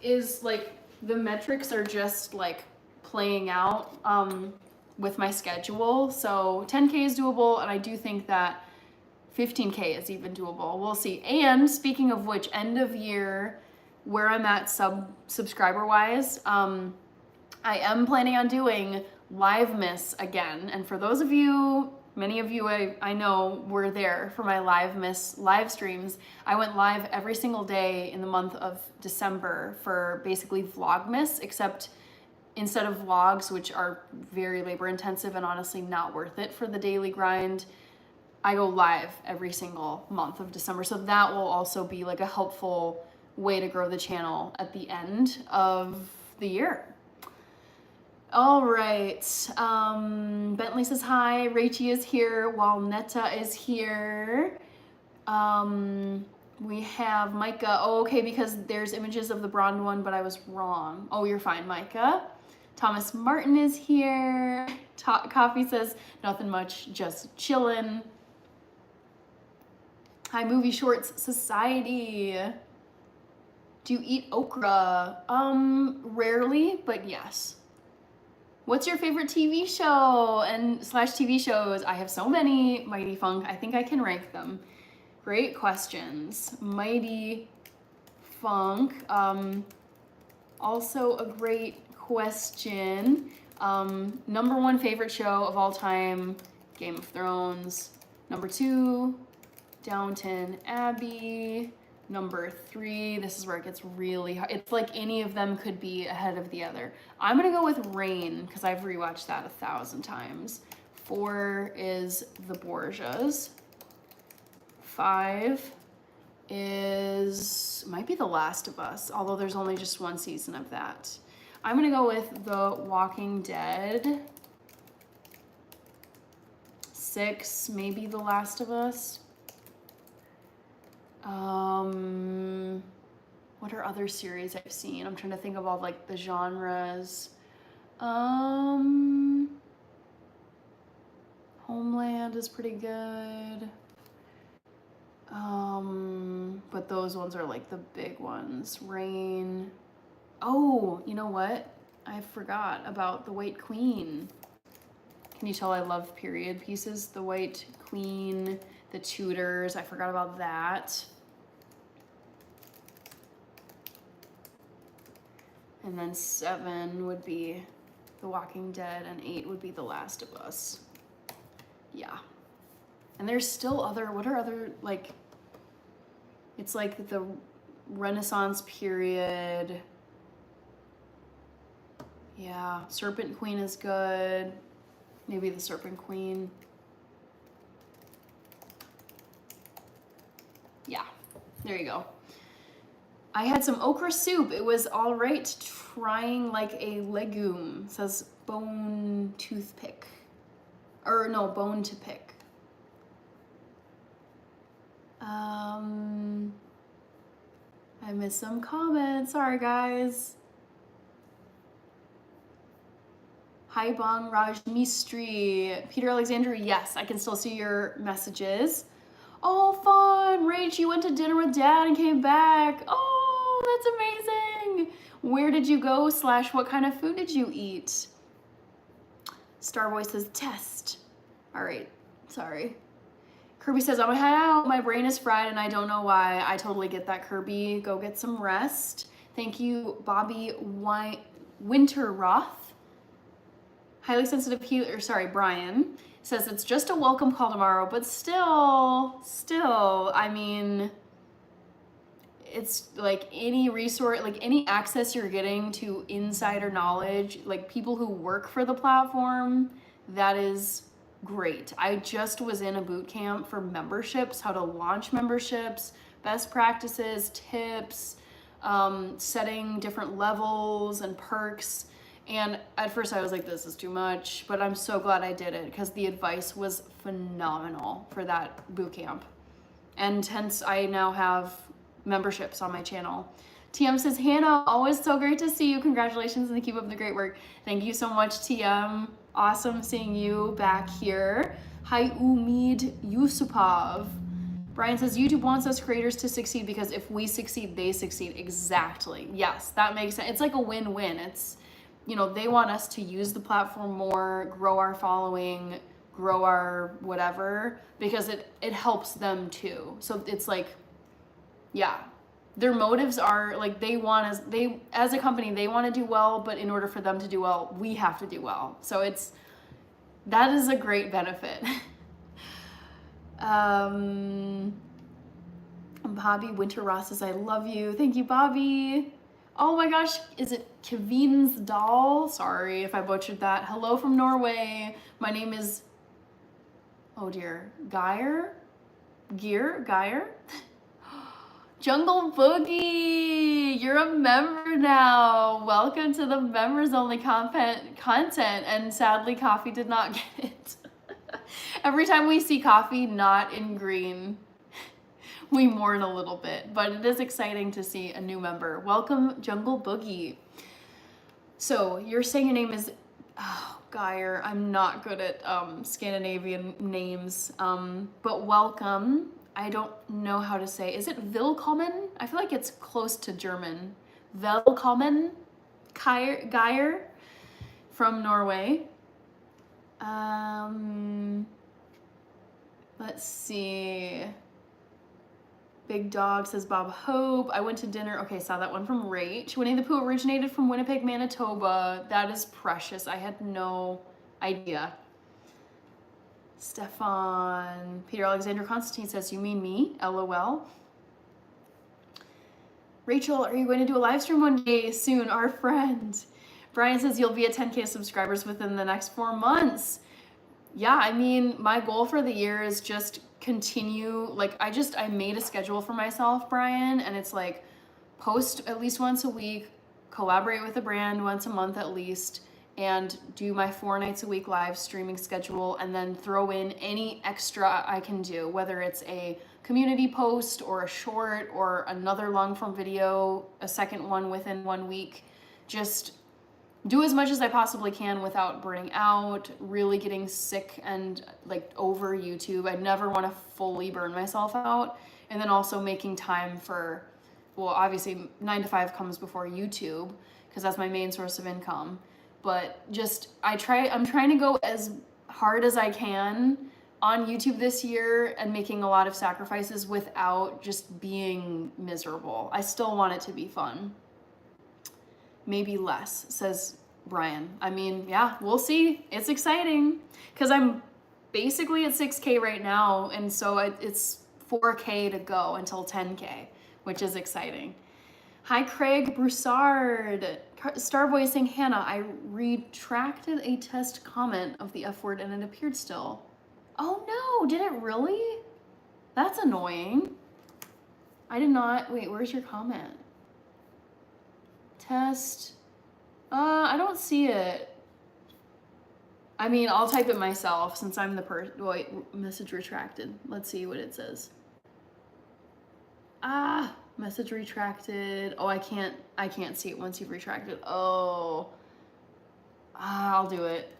is, like, the metrics are just like playing out with my schedule. So 10K is doable, and I do think that 15K is even doable. We'll see. And speaking of which, end of year, where I'm at subscriber wise, I am planning on doing Live Miss again. And for those of you, many of you I know were there for my Live Miss live streams. I went live every single day in the month of December for basically Vlogmas, except instead of vlogs, which are very labor intensive and honestly not worth it for the daily grind, I go live every single month of December. So that will also be like a helpful way to grow the channel at the end of the year. All right, Bentley says hi, Rachie is here, while Netta is here. We have Micah. Oh, okay, because there's images of the bronze one, but I was wrong. Oh, you're fine, Micah. Thomas Martin is here. Coffee says nothing much, just chillin'. Hi, Movie Shorts Society. Do you eat okra? Rarely, but yes. What's your favorite TV show and / TV shows? I have so many, Mighty Funk. I think I can rank them. Great questions. Mighty Funk. Also a great question. Number 1 favorite show of all time, Game of Thrones. Number 2, Downton Abbey. Number 3, this is where it gets really hard. It's like any of them could be ahead of the other. I'm gonna go with Rain, because I've rewatched that 1,000 times. 4 is The Borgias. 5 might be The Last of Us, although there's only just 1 season of that. I'm gonna go with The Walking Dead. 6, maybe The Last of Us. what are other series I've seen? I'm trying to think of all like the genres. Homeland is pretty good. But those ones are like the big ones. Rain. Oh, you know what? I forgot about The White Queen. Can you tell I love period pieces? The White Queen, The Tudors. I forgot about that. And then 7 would be The Walking Dead, and 8 would be The Last of Us. Yeah. And there's still other, what are other, like, it's like the Renaissance period. Yeah, Serpent Queen is good. Maybe The Serpent Queen. Yeah, there you go. I had some okra soup. It was all right, trying like a legume. It says bone toothpick. Or no, bone to pick. I missed some comments. Sorry, guys. Hi, Bang Raj Mistry. Peter Alexander, yes, I can still see your messages. Oh, fun. Rach, you went to dinner with Dad and came back. Oh, that's amazing. Where did you go / what kind of food did you eat? Starboy says test. All right, sorry. Kirby says, I'm gonna head out. My brain is fried and I don't know why. I totally get that, Kirby. Go get some rest. Thank you, Bobby Winterroth. Highly sensitive healer, sorry, Brian says it's just a welcome call tomorrow, but still, I mean, it's like any resource, like any access you're getting to insider knowledge, like people who work for the platform, that is great. I just was in a boot camp for memberships, how to launch memberships, best practices, tips, setting different levels and perks. And at first I was like, this is too much, but I'm so glad I did it because the advice was phenomenal for that boot camp. And hence I now have memberships on my channel. TM says, Hannah, always so great to see you. Congratulations and keep up the great work. Thank you so much, TM. Awesome seeing you back here. Hi, Umid Yusupov. Brian says, YouTube wants us creators to succeed because if we succeed, they succeed. Exactly. Yes, that makes sense. It's like a win-win. It's, you know, they want us to use the platform more, grow our following, grow our whatever, because it helps them too. So it's like, yeah, their motives are like, they as a company, they want to do well, but in order for them to do well, we have to do well. So that is a great benefit. Bobby Winterroth says, I love you. Thank you, Bobby. Oh my gosh, is it Kevin's doll? Sorry if I butchered that. Hello from Norway. My name is, oh dear, Geyer? Jungle Boogie, you're a member now. Welcome to the members only content, and sadly Coffee did not get it. Every time we see Coffee not in green, we mourn a little bit, but it is exciting to see a new member. Welcome, Jungle Boogie. So you're saying your name is, oh, Geyer. I'm not good at Scandinavian names, but welcome. I don't know how to say. Is it Willkommen? I feel like it's close to German. Willkommen, Geyer from Norway. Let's see. Big Dog says Bob Hope. I went to dinner. Okay, saw that one from Rach. Winnie the Pooh originated from Winnipeg, Manitoba. That is precious. I had no idea. Stefan. Peter Alexander Constantine says, you mean me? LOL. Rachel, are you going to do a live stream one day soon? Our friend. Brian says you'll be at 10K subscribers within the next 4 months. Yeah, I mean, my goal for the year is just continue, like I made a schedule for myself, Brian, and it's like post at least once a week, collaborate with a brand once a month at least, and do my 4 nights a week live streaming schedule, and then throw in any extra I can do, whether it's a community post or a short or another long form video, a second one within 1 week. Just do as much as I possibly can without burning out, really getting sick and like over YouTube. I never want to fully burn myself out. And then also making time for, well, obviously 9 to 5 comes before YouTube because that's my main source of income. But just, I'm trying to go as hard as I can on YouTube this year and making a lot of sacrifices without just being miserable. I still want it to be fun. Maybe less, says Brian. I mean, yeah, we'll see. It's exciting because I'm basically at 6K right now. And so it's 4K to go until 10K, which is exciting. Hi, Craig Broussard. Starboy saying, Hannah, I retracted a test comment of the F word and it appeared still. Oh no, did it really? That's annoying. I did not, wait, where's your comment? Test, I don't see it. I mean, I'll type it myself since I'm the wait, message retracted. Let's see what it says. Message retracted. Oh, I can't see it once you've retracted. Oh, I'll do it.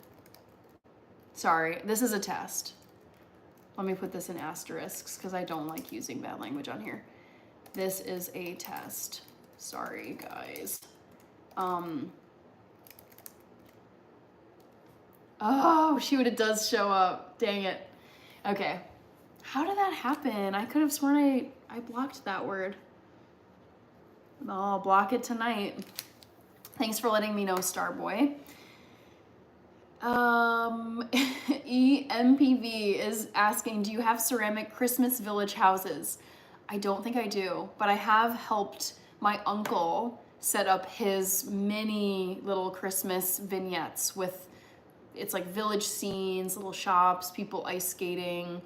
Sorry, this is a test. Let me put this in asterisks because I don't like using bad language on here. This is a test. Sorry, guys. Oh, shoot, it does show up. Dang it. Okay. How did that happen? I could have sworn I blocked that word. I'll block it tonight. Thanks for letting me know, Starboy. EMPV is asking, do you have ceramic Christmas village houses? I don't think I do, but I have helped my uncle set up his mini little Christmas vignettes with, it's like village scenes, little shops, people ice skating,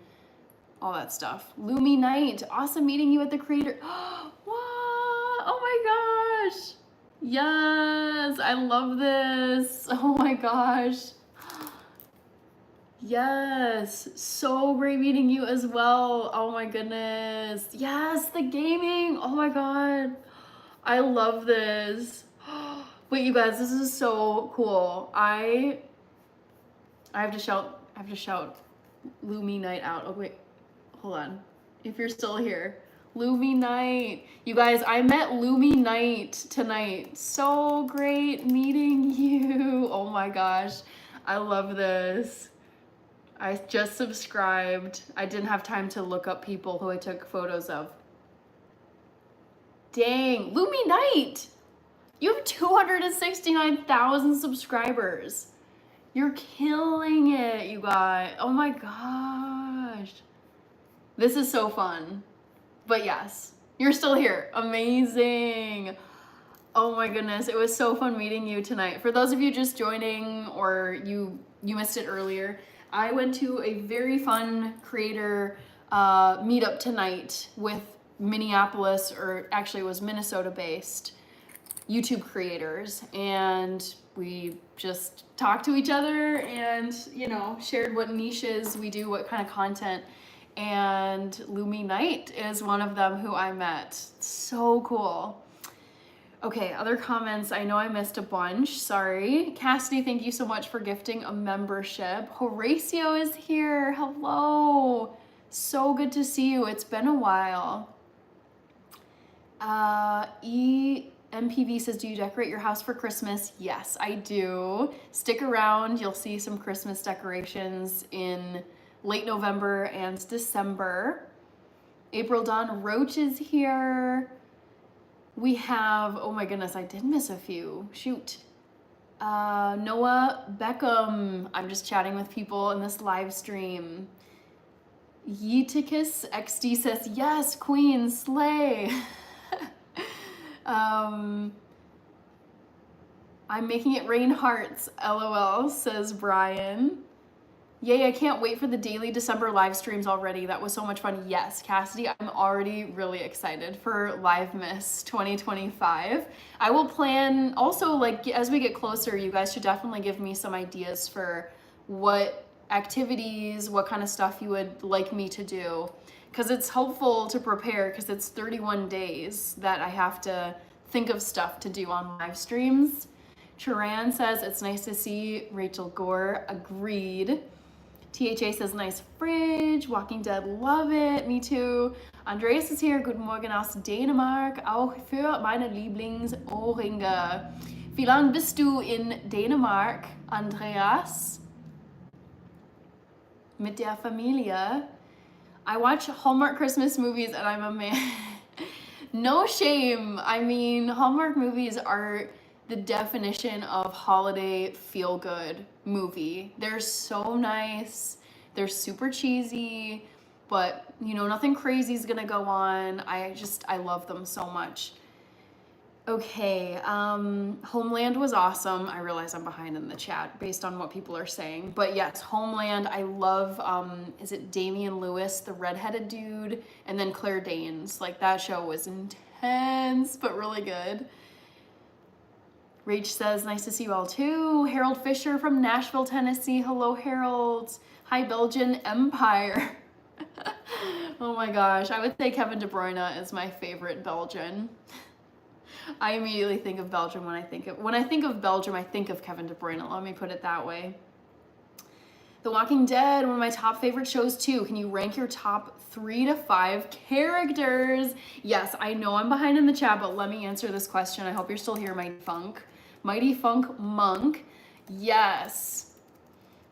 all that stuff. Lumi Night, awesome meeting you at the creator. What? Oh my gosh. Yes, I love this. Oh my gosh. Yes, so great meeting you as well. Oh my goodness. Yes, the gaming. Oh my God. I love this. Wait, you guys, this is so cool. I have to shout Lumi Night out. Oh wait, hold on. If you're still here. Lumi Night. You guys, I met Lumi Night tonight. So great meeting you. Oh my gosh. I love this. I just subscribed. I didn't have time to look up people who I took photos of. Dang, Lumi Night! You have 269,000 subscribers. You're killing it, you guys. Oh my gosh. This is so fun. But yes, you're still here. Amazing. Oh my goodness, it was so fun meeting you tonight. For those of you just joining or you missed it earlier, I went to a very fun creator meetup tonight with Minneapolis, or actually it was Minnesota based YouTube creators, and we just talked to each other and, you know, shared what niches we do, what kind of content. And Lumi Night is one of them who I met. So cool. Okay, other comments. I know I missed a bunch. Sorry. Cassidy, thank you so much for gifting a membership. Horatio is here. Hello. So good to see you. It's been a while. MPV says, do you decorate your house for Christmas? Yes, I do. Stick around. You'll see some Christmas decorations in late November and December. April Dawn Roach is here. We have, oh my goodness, I did miss a few. Shoot. Noah Beckham. I'm just chatting with people in this live stream. Yeeticus XD says, yes, queen, slay. I'm making it rain hearts, LOL, says Brian. Yay, I can't wait for the daily December live streams already. That was so much fun. Yes, Cassidy, I'm already really excited for Live Miss 2025. I will plan also, like, as we get closer, you guys should definitely give me some ideas for what activities, what kind of stuff you would like me to do. because it's helpful to prepare, because it's 31 days that I have to think of stuff to do on live streams. Charan says, it's nice to see Rachel Gore. Agreed. THA says, nice fridge. Walking Dead, love it. Me too. Andreas is here. Guten Morgen aus Dänemark. Auch für meine Lieblingsohrringe. Wie lange bist du in Dänemark, Andreas? Mit der Familie. I watch Hallmark Christmas movies and I'm a man. No shame. I mean, Hallmark movies are the definition of holiday feel-good movie. They're so nice. They're super cheesy, but you know, nothing crazy is gonna go on. I love them so much. Okay, Homeland was awesome. I realize I'm behind in the chat based on what people are saying. But yes, Homeland, I love, is it Damian Lewis, the redheaded dude? And then Claire Danes. Like, that show was intense, but really good. Rach says, nice to see you all too. Harold Fisher from Nashville, Tennessee. Hello, Harold. Hi, Belgian Empire. Oh my gosh, I would say Kevin De Bruyne is my favorite Belgian. I immediately think of Belgium when I think of Belgium, I think of Kevin De Bruyne. Let me put it that way. The Walking Dead, one of my top favorite shows too. Can you rank your top 3 to 5 characters? Yes, I know I'm behind in the chat, but let me answer this question. I hope you're still here, Mighty Funk Monk. Yes.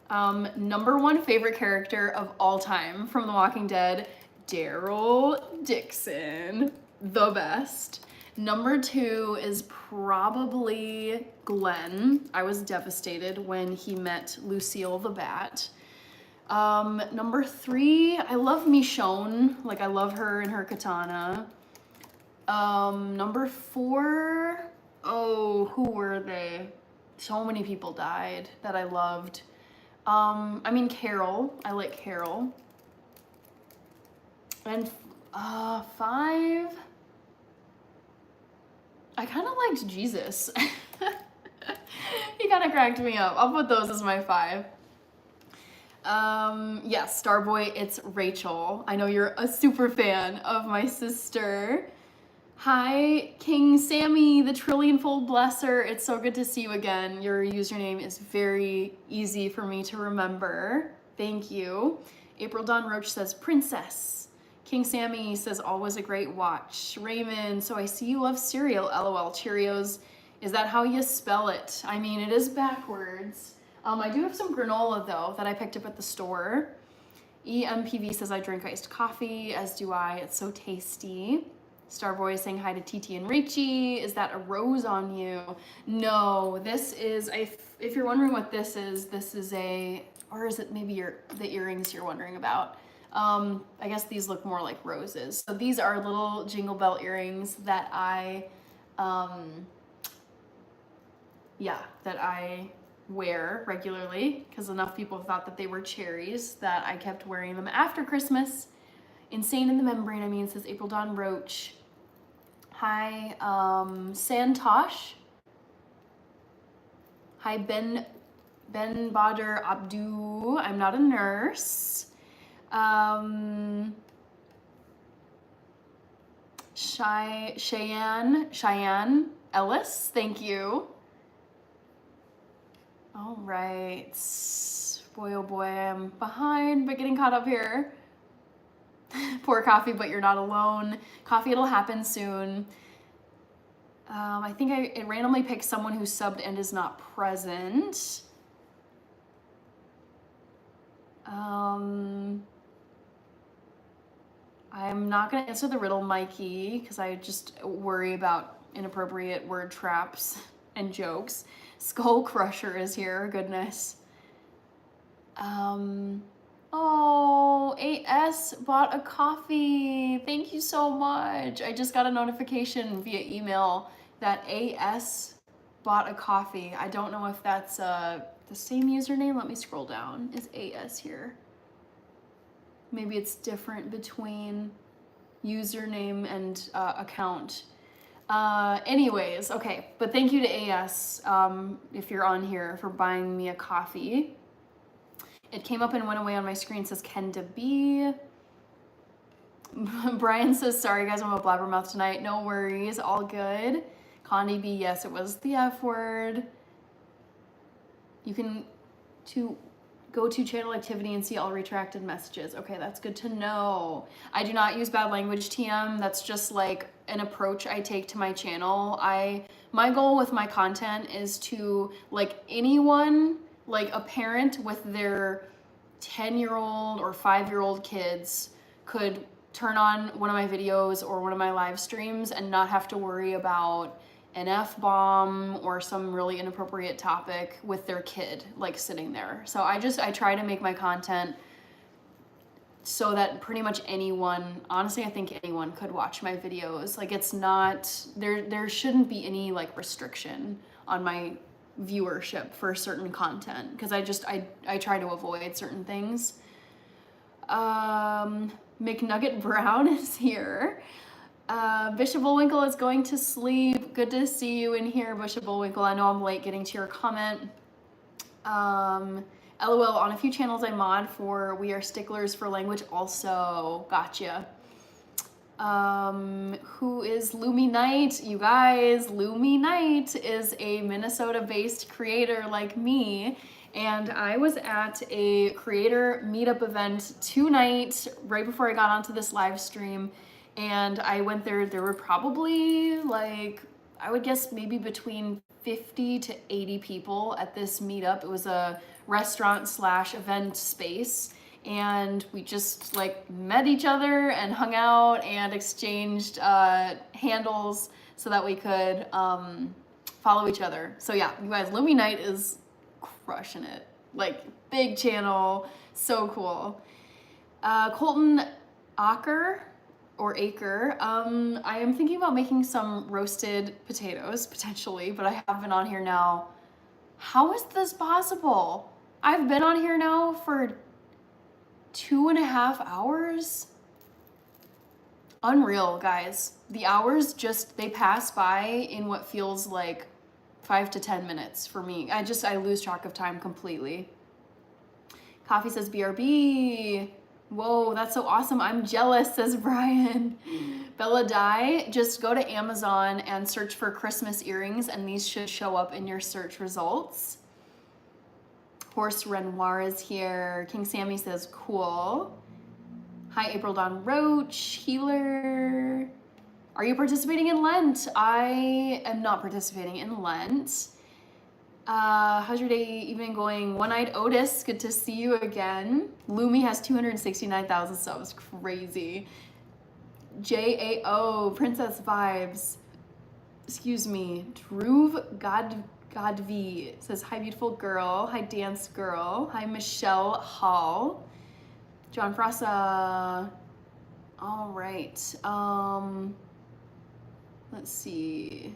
Number 1 favorite character of all time from The Walking Dead, Daryl Dixon, the best. Number 2 is probably Glenn. I was devastated when he met Lucille the Bat. Number 3, I love Michonne. Like, I love her and her katana. Number 4, oh, who were they? So many people died that I loved. I mean, Carol. I like Carol. And 5... I kind of liked Jesus. He kind of cracked me up. I'll put those as my 5. Yes, Starboy, it's Rachel. I know you're a super fan of my sister. Hi, King Sammy, the Trillionfold Blesser. It's so good to see you again. Your username is very easy for me to remember. Thank you. April Dawn Roach says, Princess. King Sammy says, always a great watch. Raymond, so I see you love cereal. LOL, Cheerios. Is that how you spell it? I mean, it is backwards. I do have some granola, though, that I picked up at the store. EMPV says, I drink iced coffee, as do I. It's so tasty. Starboy is saying hi to TT and Richie. Is that a rose on you? No, this is, if you're wondering what this is a, or is it maybe the earrings you're wondering about? I guess these look more like roses. So these are little Jingle Bell earrings that I wear regularly, because enough people thought that they were cherries that I kept wearing them after Christmas. Insane in the Membrane, I mean, says April Dawn Roach. Hi, Santosh. Hi, Ben Badr Abdu. I'm not a nurse. Cheyenne Ellis, thank you. All right, boy oh boy, I'm behind but getting caught up here. Pour coffee, but you're not alone. Coffee, it'll happen soon. I think it randomly picked someone who subbed and is not present. I'm not gonna answer the riddle, Mikey, because I just worry about inappropriate word traps and jokes. Skull Crusher is here, goodness. Oh, AS bought a coffee. Thank you so much. I just got a notification via email that AS bought a coffee. I don't know if that's the same username. Let me scroll down. Is AS here? Maybe it's different between username and account. Anyways, okay, but thank you to AS, if you're on here, for buying me a coffee. It came up and went away on my screen. It says Kenda B. Brian says, sorry guys, I'm a blabbermouth tonight. No worries, all good. Condi B, yes, it was the F word. You can go to channel activity and see all retracted messages. Okay, that's good to know. I do not use bad language, TM. That's just like an approach I take to my channel. My goal with my content is to, like, anyone, like a parent with their 10-year-old or 5-year-old kids could turn on one of my videos or one of my live streams and not have to worry about an F-bomb or some really inappropriate topic with their kid, like, sitting there. So I try to make my content so that pretty much anyone, honestly, I think anyone could watch my videos. Like, it's not, there shouldn't be any, like, restriction on my viewership for certain content, because I try to avoid certain things. McNugget Brown is here. Bishop Bullwinkle is going to sleep. Good to see you in here, Bishop Bullwinkle. I know I'm late getting to your comment. LOL, on a few channels I mod for. We are sticklers for language also. Gotcha. Who is Lumi Knight? You guys, Lumi Knight is a Minnesota-based creator like me, and I was at a creator meetup event tonight, right before I got onto this live stream, and I went there. There were probably, like, I would guess maybe between 50 to 80 people at this meetup. It was a restaurant/event space, and we just, like, met each other and hung out and exchanged handles so that we could follow each other. So yeah, you guys, Lumi Knight is crushing it. Like, big channel, so cool. Colton Acker, or Acre, I am thinking about making some roasted potatoes, potentially, but I have been on here now. How is this possible? I've been on here now for 2.5 hours. Unreal, guys. The hours just, they pass by in what feels like 5 to 10 minutes for me. I lose track of time completely. Coffee says BRB. Whoa, that's so awesome. I'm jealous, says Brian. Bella Dye, just go to Amazon and search for Christmas earrings, and these should show up in your search results. Horse Renoir is here. King Sammy says cool. Hi, April Dawn Roach. Healer. Are you participating in Lent? I am not participating in Lent. How's your day evening going? One-Eyed Otis, good to see you again. Lumi has 269,000 subs, crazy. JAO, Princess Vibes. Excuse me, Dhruv Godvi says, hi, beautiful girl. Hi, dance girl. Hi, Michelle Hall. John Frassa. All right. Let's see.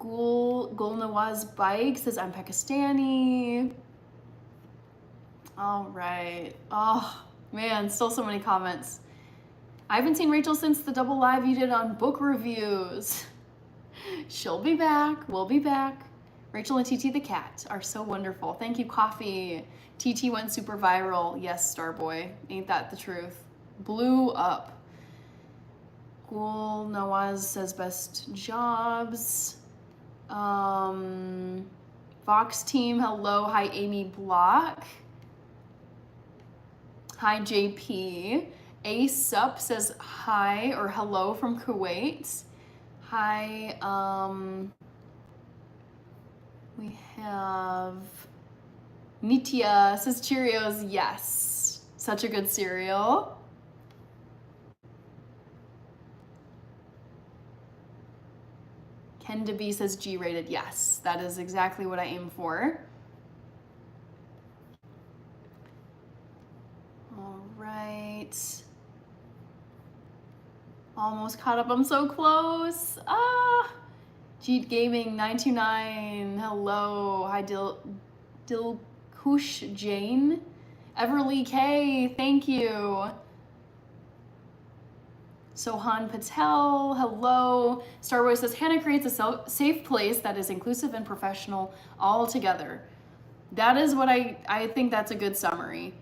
Gulnawaz Bike says, I'm Pakistani. All right. Oh, man, still so many comments. I haven't seen Rachel since the double live you did on book reviews. She'll be back. We'll be back. Rachel and TT the cat are so wonderful. Thank you, Coffee. TT went super viral. Yes, Starboy. Ain't that the truth? Blew up. Gul Nawaz says best jobs. Vox team, hello. Hi, Amy Block. Hi, JP. Asup says hi or hello from Kuwait. Hi, we have Nitya says Cheerios. Yes, such a good cereal. Ken DeB says G-rated. Yes, that is exactly what I aim for. All right. Almost caught up. I'm so close. Jeet Gaming 929. Hello. Hi, Dilkush Jane. Everly K. Thank you. Sohan Patel, hello. Starboy says, Hannah creates a safe place that is inclusive and professional all together. That is what I think that's a good summary.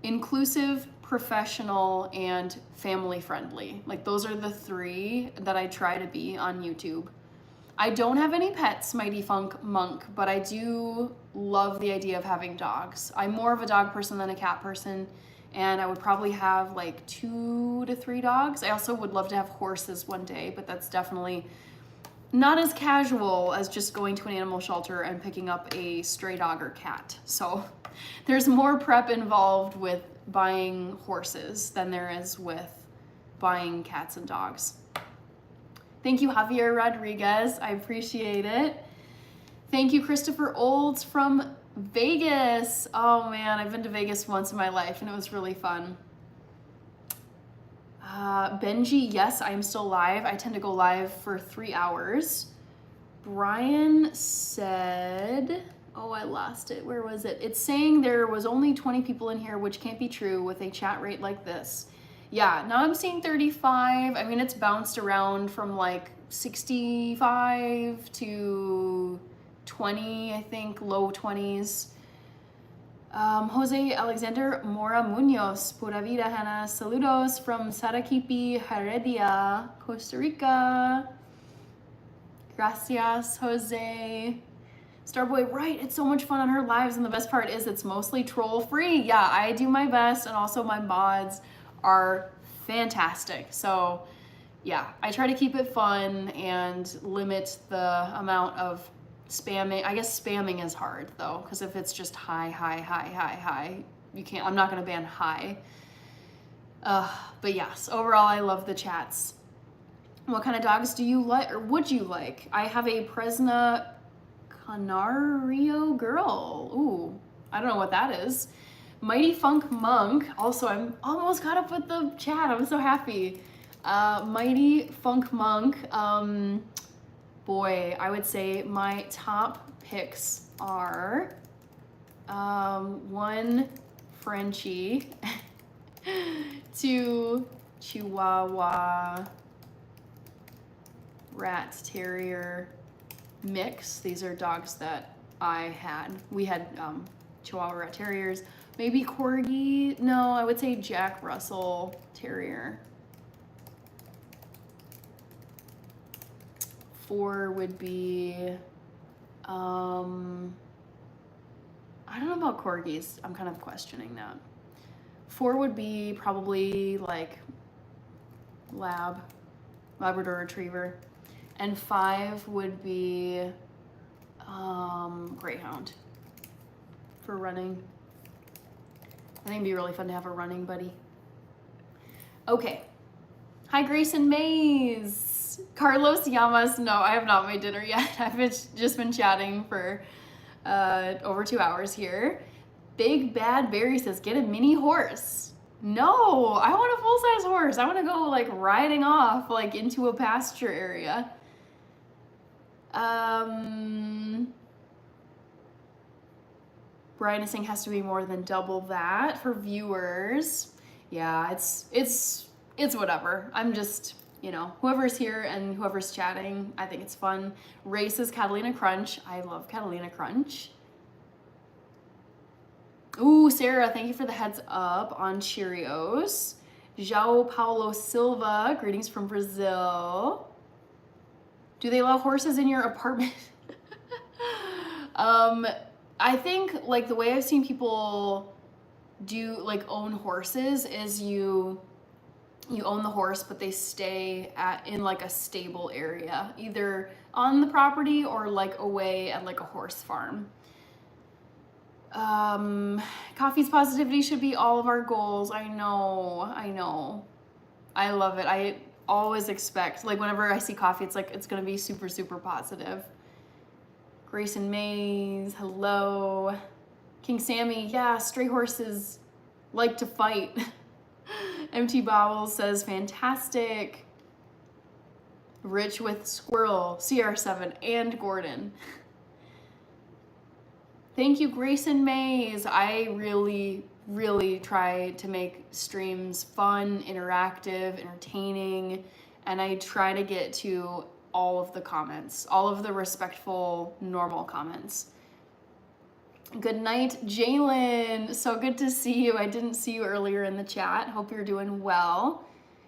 Inclusive, professional, and family friendly. Like those are the 3 that I try to be on YouTube. I don't have any pets, Mighty Funk Monk, but I do love the idea of having dogs. I'm more of a dog person than a cat person, and I would probably have like 2 to 3 dogs. I also would love to have horses one day, but that's definitely not as casual as just going to an animal shelter and picking up a stray dog or cat. So there's more prep involved with buying horses than there is with buying cats and dogs. Thank you, Javier Rodriguez. I appreciate it. Thank you, Christopher Olds from Vegas. Oh man, I've been to Vegas once in my life and it was really fun. Benji, yes, I'm still live. I tend to go live for 3 hours. Brian said, oh, I lost it. Where was it? It's saying there was only 20 people in here, which can't be true with a chat rate like this. Yeah, now I'm seeing 35. I mean, it's bounced around from like 65 to 20, I think, low 20s. Jose Alexander Mora Munoz, pura vida, Hannah. Saludos from Saraquipi, Heredia, Costa Rica. Gracias, Jose. Starboy, right, it's so much fun on her lives, and the best part is it's mostly troll-free. Yeah, I do my best, and also my mods are fantastic. So, yeah, I try to keep it fun and limit the amount of spamming. I guess spamming is hard though, because if it's just hi, you can't. I'm not gonna ban hi. But yes, overall, I love the chats. What kind of dogs do you like, or would you like? I have a Presna Canario girl. Ooh, I don't know what that is. Mighty Funk Monk. Also, I'm almost caught up with the chat. I'm so happy. Mighty Funk Monk. Boy, I would say my top picks are 1 Frenchie, 2 Chihuahua Rat Terrier mix. These are dogs that we had Chihuahua Rat Terriers. Maybe Corgi. No, I would say Jack Russell Terrier. 4 would be, I don't know about corgis. I'm kind of questioning that. 4 would be probably like Labrador Retriever. And 5 would be Greyhound for running. I think it'd be really fun to have a running buddy. Okay. Hi, Grayson Mays. Carlos Llamas. No, I have not made dinner yet. I've just been chatting for over 2 hours here. Big Bad Barry says, get a mini horse. No, I want a full-size horse. I want to go like riding off like into a pasture area. Brian is saying has to be more than double that for viewers. Yeah, it's whatever. I'm just, you know, whoever's here and whoever's chatting, I think it's fun. Ray says Catalina Crunch. I love Catalina Crunch. Ooh, Sarah, thank you for the heads up on Cheerios. João Paulo Silva, greetings from Brazil. Do they allow horses in your apartment? I think like the way I've seen people do like own horses is you own the horse, but they stay in like a stable area, either on the property or like away at like a horse farm. Coffee's positivity should be all of our goals. I know. I love it. I always expect, like whenever I see coffee, it's like, it's gonna be super, super positive. Grayson Mays, hello. King Sammy, yeah, stray horses like to fight. MT Bowels says, fantastic. Rich with Squirrel, CR7, and Gordon. Thank you, Grayson Mays. I really, really try to make streams fun, interactive, entertaining, and I try to get to all of the comments, all of the respectful, normal comments. Good night, Jalen. So good to see you. I didn't see you earlier in the chat. Hope you're doing well.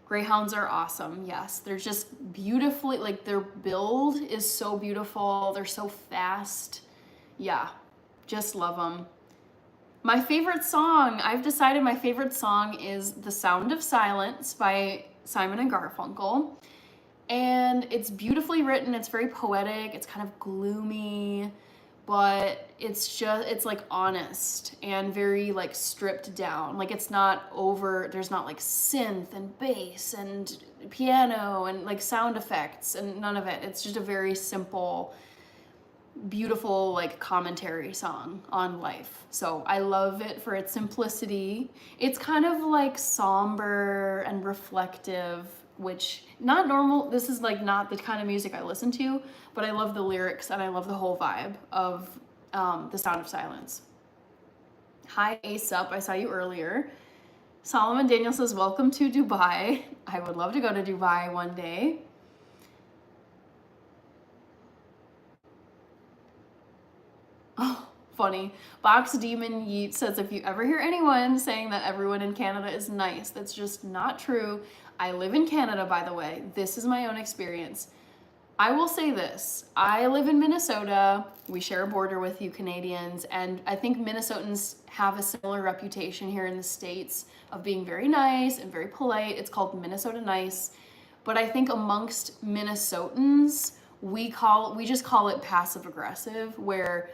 Greyhounds are awesome. Yes, they're just beautifully, like their build is so beautiful. They're so fast. Yeah, just love them. My favorite song, I've decided my favorite song is The Sound of Silence by Simon and Garfunkel. And it's beautifully written. It's very poetic. It's kind of gloomy, but it's like honest and very like stripped down. Like it's not over, there's not like synth and bass and piano and like sound effects and none of it. It's just a very simple, beautiful like commentary song on life. So I love it for its simplicity. It's kind of like somber and reflective, which not normal. This is like not the kind of music I listen to, but I love the lyrics and I love the whole vibe of The Sound of Silence. Hi Ace Up, I saw you earlier. Solomon Daniel says, welcome to Dubai. I would love to go to Dubai one day. Oh, funny. Box Demon Yeet says, if you ever hear anyone saying that everyone in Canada is nice, that's just not true. I live in Canada, by the way. This is my own experience. I will say this. I live in Minnesota. We share a border with you Canadians, and I think Minnesotans have a similar reputation here in the States of being very nice and very polite. It's called Minnesota nice. But I think amongst Minnesotans, we just call it passive aggressive, where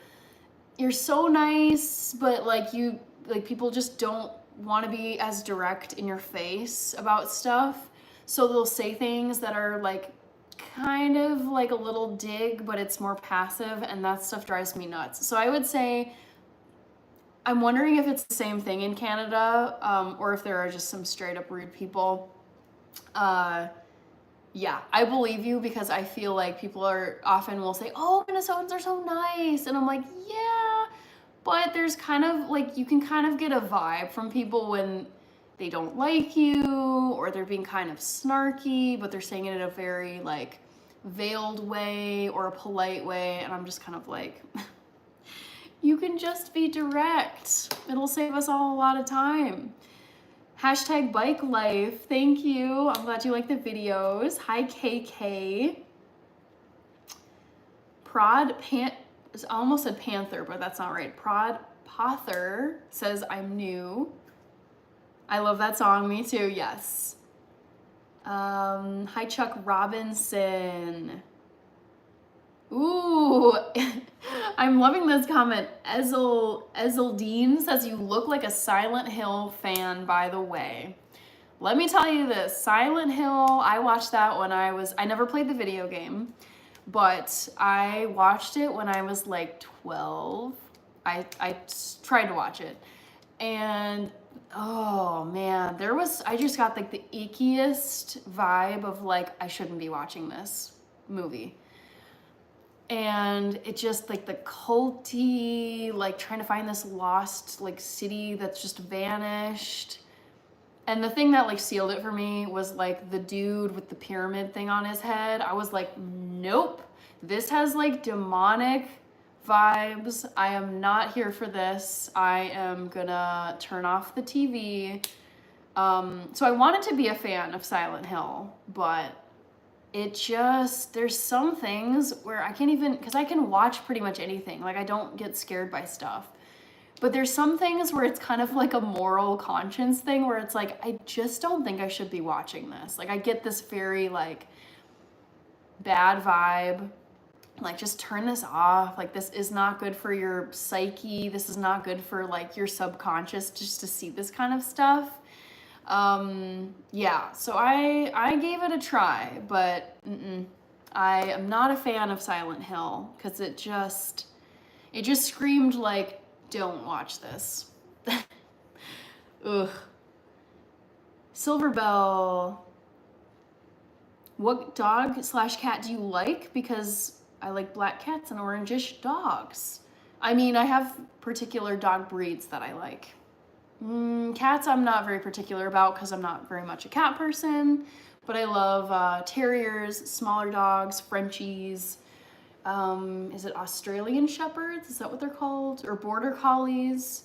you're so nice, but like people just don't want to be as direct in your face about stuff. So they'll say things that are like kind of like a little dig, but it's more passive, and that stuff drives me nuts. So I would say, I'm wondering if it's the same thing in Canada, or if there are just some straight up rude people. Yeah, I believe you, because I feel like people often will say, oh, Minnesotans are so nice. And I'm like, yeah, but there's kind of like, you can kind of get a vibe from people when they don't like you, or they're being kind of snarky, but they're saying it in a very like veiled way or a polite way. And I'm just kind of like, you can just be direct. It'll save us all a lot of time. Hashtag bike life. Thank you. I'm glad you like the videos. Hi, KK. I almost said Panther, but that's not right. Prod Pother says, I'm new. I love that song. Me too. Yes. Hi, Chuck Robinson. Ooh, I'm loving this comment. Ezeldine says, you look like a Silent Hill fan, by the way. Let me tell you this, Silent Hill, I watched that when I never played the video game, but I watched it when I was like 12. I tried to watch it, and oh man, I just got like the ickiest vibe of like, I shouldn't be watching this movie. And it just like the culty, like trying to find this lost like city that's just vanished. And the thing that like sealed it for me was like the dude with the pyramid thing on his head. I was like, nope, this has like demonic vibes. I am not here for this. I am gonna turn off the TV. So I wanted to be a fan of Silent Hill, but there's some things where I can't even, because I can watch pretty much anything. Like I don't get scared by stuff. But there's some things where it's kind of like a moral conscience thing where it's like, I just don't think I should be watching this. Like I get this very like bad vibe. Like just turn this off. Like this is not good for your psyche. This is not good for like your subconscious just to see this kind of stuff. Yeah, so I gave it a try, but I am not a fan of Silent Hill, because it just screamed like, don't watch this. Ugh. Silverbell, what dog/cat do you like? Because I like black cats and orangish dogs. I mean, I have particular dog breeds that I like. Cats I'm not very particular about, because I'm not very much a cat person, but I love terriers, smaller dogs, Frenchies, Is it Australian Shepherds? Is that what they're called? Or Border Collies?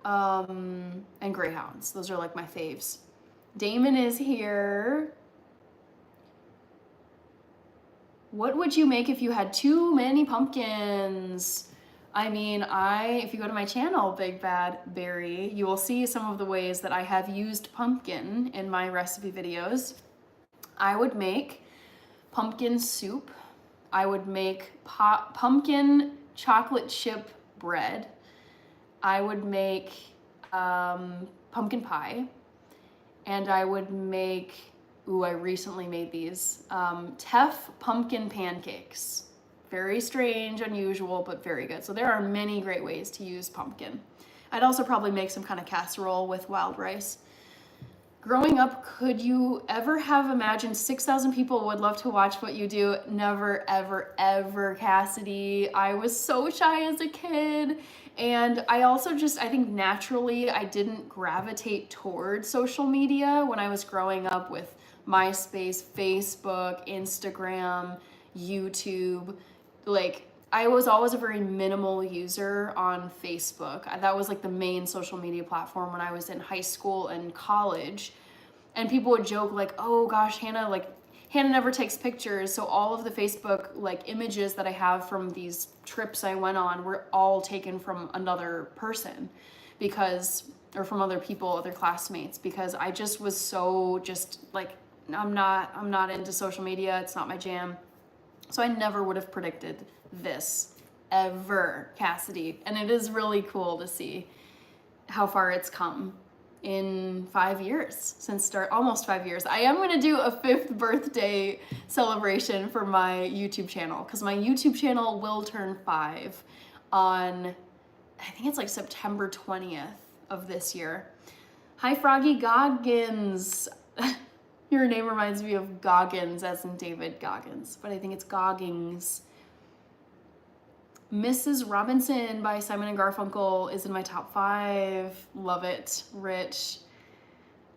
And Greyhounds. Those are like my faves. Damon is here. What would you make if you had too many pumpkins? I mean, if you go to my channel, Big Bad Berry, you will see some of the ways that I have used pumpkin in my recipe videos. I would make pumpkin soup. I would make pumpkin chocolate chip bread. I would make pumpkin pie. And I would make, I recently made these, teff pumpkin pancakes. Very strange, unusual, but very good. So there are many great ways to use pumpkin. I'd also probably make some kind of casserole with wild rice. Growing up, could you ever have imagined 6,000 people would love to watch what you do? Never, ever, ever, Cassidy. I was so shy as a kid. And I also I think naturally I didn't gravitate toward social media when I was growing up with MySpace, Facebook, Instagram, YouTube. Like, I was always a very minimal user on Facebook. That was like the main social media platform when I was in high school and college. And people would joke like, oh gosh, Hannah never takes pictures. So all of the Facebook like images that I have from these trips I went on were all taken from another person or from other people, other classmates, because I just was so like, I'm not into social media. It's not my jam. So I never would have predicted this ever, Cassidy. And it is really cool to see how far it's come in 5 years almost 5 years. I am going to do a 5th birthday celebration for my YouTube channel because my YouTube channel will turn 5 on, I think it's like September 20th of this year. Hi, Froggy Goggins. Your name reminds me of Goggins, as in David Goggins, but I think it's Goggins. Mrs. Robinson by Simon and Garfunkel is in my top 5. Love it. Rich.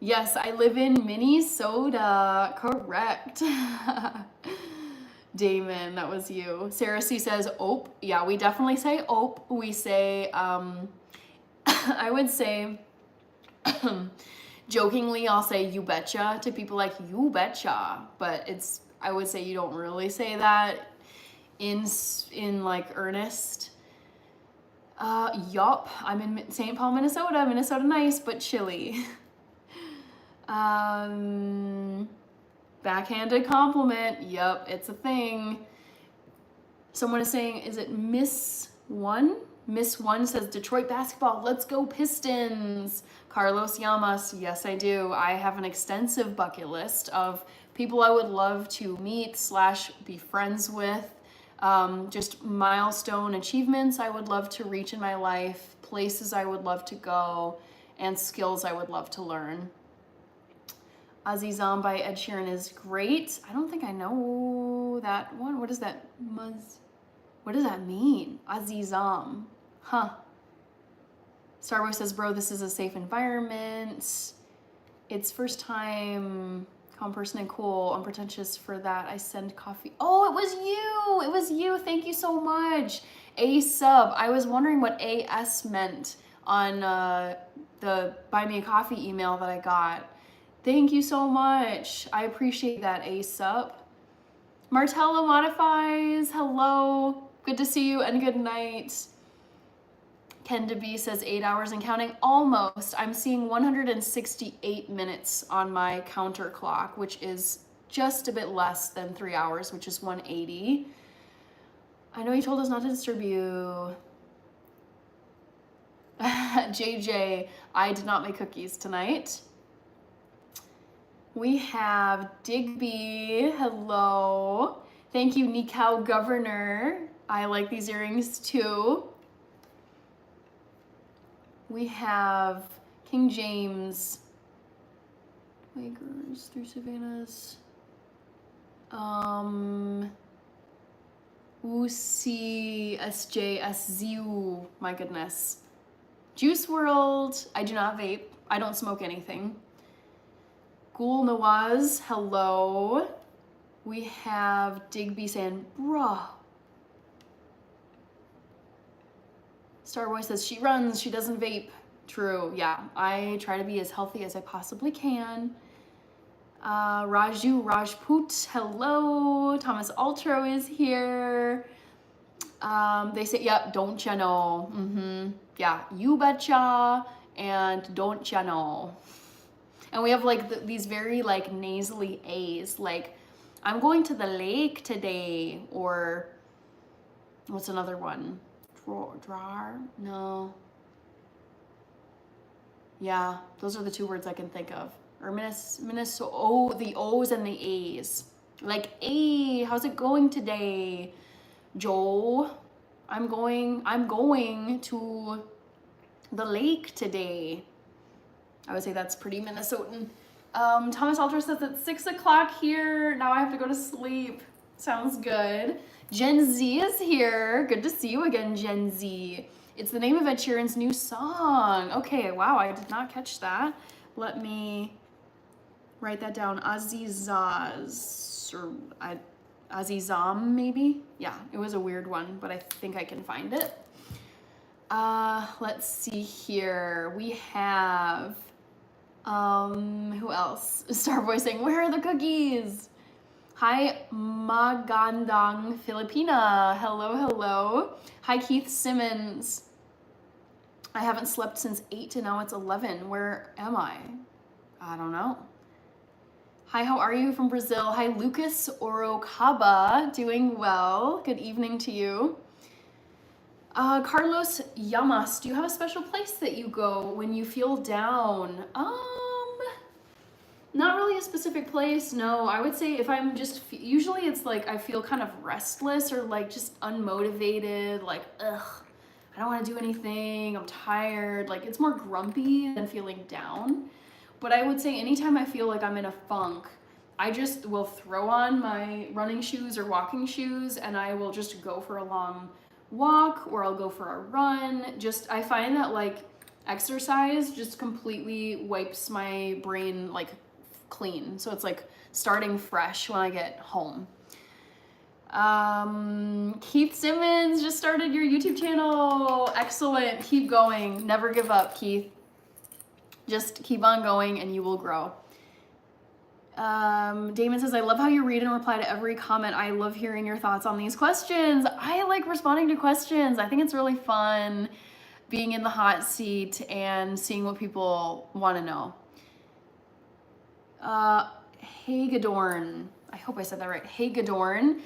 Yes, I live in Minnesota. Correct. Damon, that was you. Sarah C says, ope. Yeah, we definitely say ope. We say, I would say, jokingly, I'll say you betcha to people like you betcha, but I would say you don't really say that in like earnest. Yup, I'm in St. Paul, Minnesota. Minnesota nice, but chilly. Backhanded compliment. Yup, it's a thing. Someone is saying, is it Miss One? Miss One says, Detroit basketball, let's go Pistons. Carlos Llamas, yes I do. I have an extensive bucket list of people I would love to meet / be friends with. Just milestone achievements I would love to reach in my life, places I would love to go, and skills I would love to learn. Azizam by Ed Sheeran is great. I don't think I know that one. What is that? What does that mean? Azizam. Huh. Starboy says, bro, this is a safe environment. It's first time, calm person and cool, unpretentious for that. I send coffee. Oh, it was you. It was you. Thank you so much. A sub. I was wondering what AS meant on the Buy Me a Coffee email that I got. Thank you so much. I appreciate that, A sub. Martella Modifies. Hello. Good to see you and good night. Ken DeB says 8 hours and counting. Almost. I'm seeing 168 minutes on my counter clock, which is just a bit less than 3 hours, which is 180. I know you told us not to disturb you. JJ, I did not make cookies tonight. We have Digby. Hello. Thank you, Nikau Governor. I like these earrings too. We have King James, Quakers through Savannahs, Uzi SJSZU, my goodness. Juice World, I do not vape, I don't smoke anything. Ghoul Nawaz, hello. We have Digby saying, bruh, Starboy says she runs, she doesn't vape. True, yeah. I try to be as healthy as I possibly can. Rajput, hello. Thomas Altro is here. They say, yep, don't ya know. Yeah, you betcha, and don't ya know. And we have like these very like nasally A's, like, I'm going to the lake today, or what's another one? Drar? No. Yeah, those are the two words I can think of. Or Minnesota, oh, the O's and the A's. Like, hey, how's it going today, Joe? I'm going to the lake today. I would say that's pretty Minnesotan. Thomas Alter says it's 6 o'clock here. Now I have to go to sleep. Sounds good. Gen Z is here. Good to see you again, Gen Z. It's the name of Ed Sheeran's new song. Okay, wow, I did not catch that. Let me write that down. Azizaz, or Azizam, maybe? Yeah, it was a weird one, but I think I can find it. Let's see here. We have, who else? Starboy saying, where are the cookies? Hi, Magandang Filipina. Hello, hello. Hi, Keith Simmons. I haven't slept since 8 and now it's 11. Where am I? I don't know. Hi, how are you from Brazil? Hi, Lucas Orocaba. Doing well. Good evening to you. Carlos Llamas, do you have a special place that you go when you feel down? Not really a specific place, no. I would say if I'm just, usually it's like I feel kind of restless or like just unmotivated, like, ugh, I don't want to do anything, I'm tired. Like, it's more grumpy than feeling down. But I would say anytime I feel like I'm in a funk, I just will throw on my running shoes or walking shoes and I will just go for a long walk or I'll go for a run. Just, I find that like exercise just completely wipes my brain like clean. So it's like starting fresh when I get home. Keith Simmons just started your YouTube channel. Excellent. Keep going. Never give up, Keith. Just keep on going and you will grow. Damon says, I love how you read and reply to every comment. I love hearing your thoughts on these questions. I like responding to questions. I think it's really fun being in the hot seat and seeing what people want to know. Hagadorn. I hope I said that right. Hagadorn.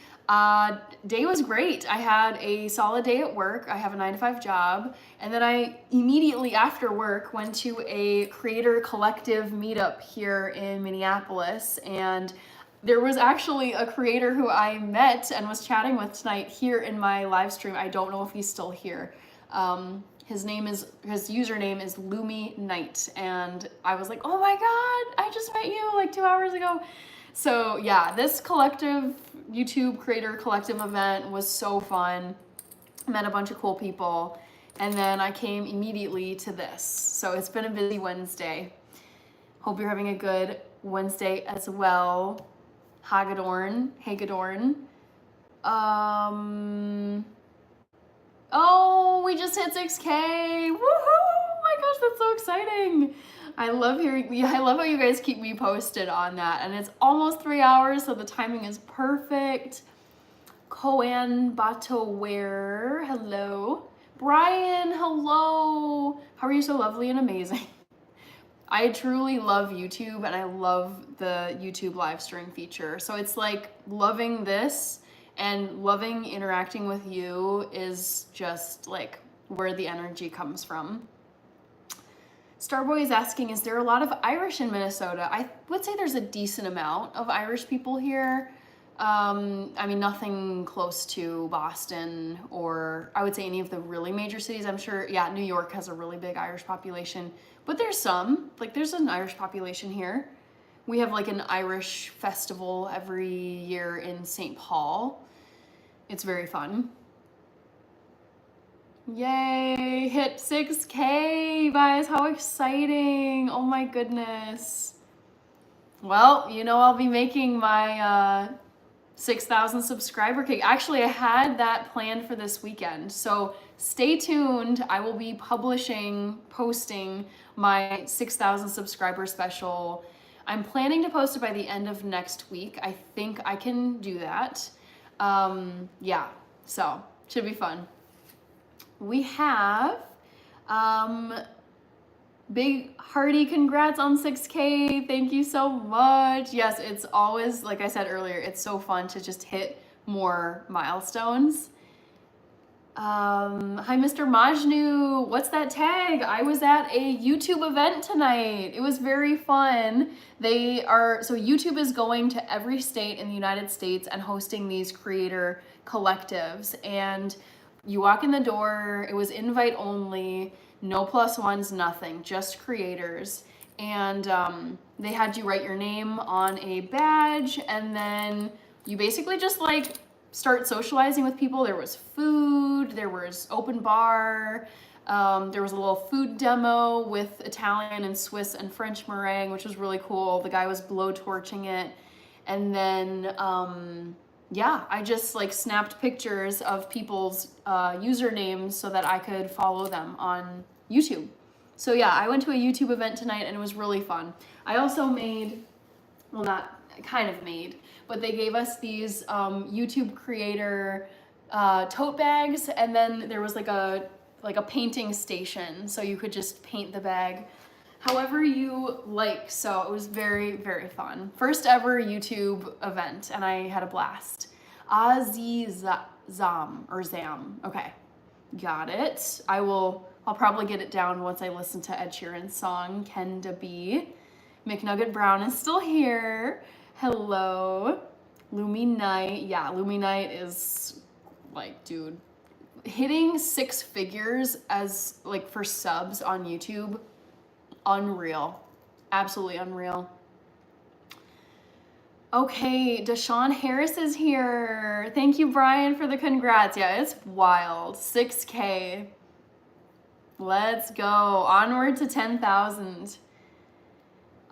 Day was great. I had a solid day at work. I have a 9-to-5 job. And then I immediately after work went to a creator collective meetup here in Minneapolis. And there was actually a creator who I met and was chatting with tonight here in my live stream. I don't know if he's still here. His username is Lumi Knight. And I was like, oh my God, I just met you like 2 hours ago. So yeah, this collective YouTube creator collective event was so fun. Met a bunch of cool people. And then I came immediately to this. So it's been a busy Wednesday. Hope you're having a good Wednesday as well. Hagadorn. Oh, we just hit 6K. Woohoo! Oh my gosh, that's so exciting. I love how you guys keep me posted on that. And it's almost 3 hours, so the timing is perfect. Koan Batoware, hello. Brian, hello. How are you so lovely and amazing? I truly love YouTube and I love the YouTube live stream feature. So it's like loving this and loving interacting with you is just like where the energy comes from. Starboy is asking, is there a lot of Irish in Minnesota? I would say there's a decent amount of Irish people here. I mean, nothing close to Boston or I would say any of the really major cities. I'm sure, yeah, New York has a really big Irish population, but there's some, like there's an Irish population here. We have like an Irish festival every year in St. Paul. It's very fun. Yay, hit 6K, guys, how exciting. Oh my goodness. Well, you know, I'll be making my 6,000 subscriber cake. Actually, I had that planned for this weekend. So stay tuned. I will be posting my 6,000 subscriber special. I'm planning to post it by the end of next week. I think I can do that. Yeah, so should be fun. We have big hearty congrats on 6K. Thank you so much. Yes, it's always, like I said earlier, it's so fun to just hit more milestones. Hi, Mr. Majnu. What's that tag? I was at a YouTube event tonight. It was very fun. So YouTube is going to every state in the United States and hosting these creator collectives. And you walk in the door, it was invite only, no plus ones, nothing, just creators. And they had you write your name on a badge, and then you basically just like start socializing with people. There was food, there was open bar, there was a little food demo with Italian and Swiss and French meringue, which was really cool. The guy was blowtorching it. And then, yeah, I just like snapped pictures of people's usernames so that I could follow them on YouTube. So yeah, I went to a YouTube event tonight and it was really fun. I also made, well, not kind of made, but they gave us these YouTube creator tote bags, and then there was like a painting station, so you could just paint the bag however you like. So it was very, very fun. First ever YouTube event, and I had a blast. Zam. Okay, got it. I'll probably get it down once I listen to Ed Sheeran's song, Kenda B. McNugget Brown is still here. Hello. Lumi Knight. Yeah, Lumi Knight is like, dude, hitting 6 figures as like for subs on YouTube, unreal. Absolutely unreal. Okay, Deshaun Harris is here. Thank you, Brian, for the congrats. Yeah, it's wild. 6K. Let's go. Onward to 10,000.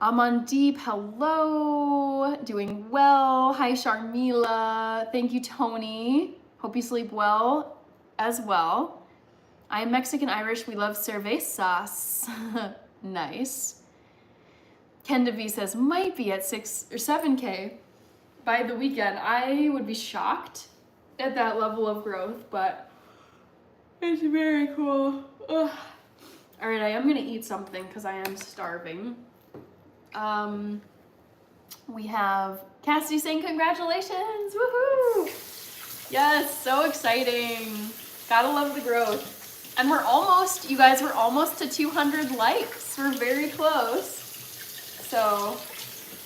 Amandeep, hello. Doing well. Hi, Sharmila. Thank you, Tony. Hope you sleep well as well. I am Mexican-Irish. We love cervezas. Nice. Kenda V says, might be at 6 or 7K by the weekend. I would be shocked at that level of growth, but it's very cool. Ugh. All right, I am gonna eat something because I am starving. We have Cassidy saying congratulations, woohoo! Yes, so exciting. Gotta love the growth. And we're almost, you guys, we're almost to 200 likes. We're very close. So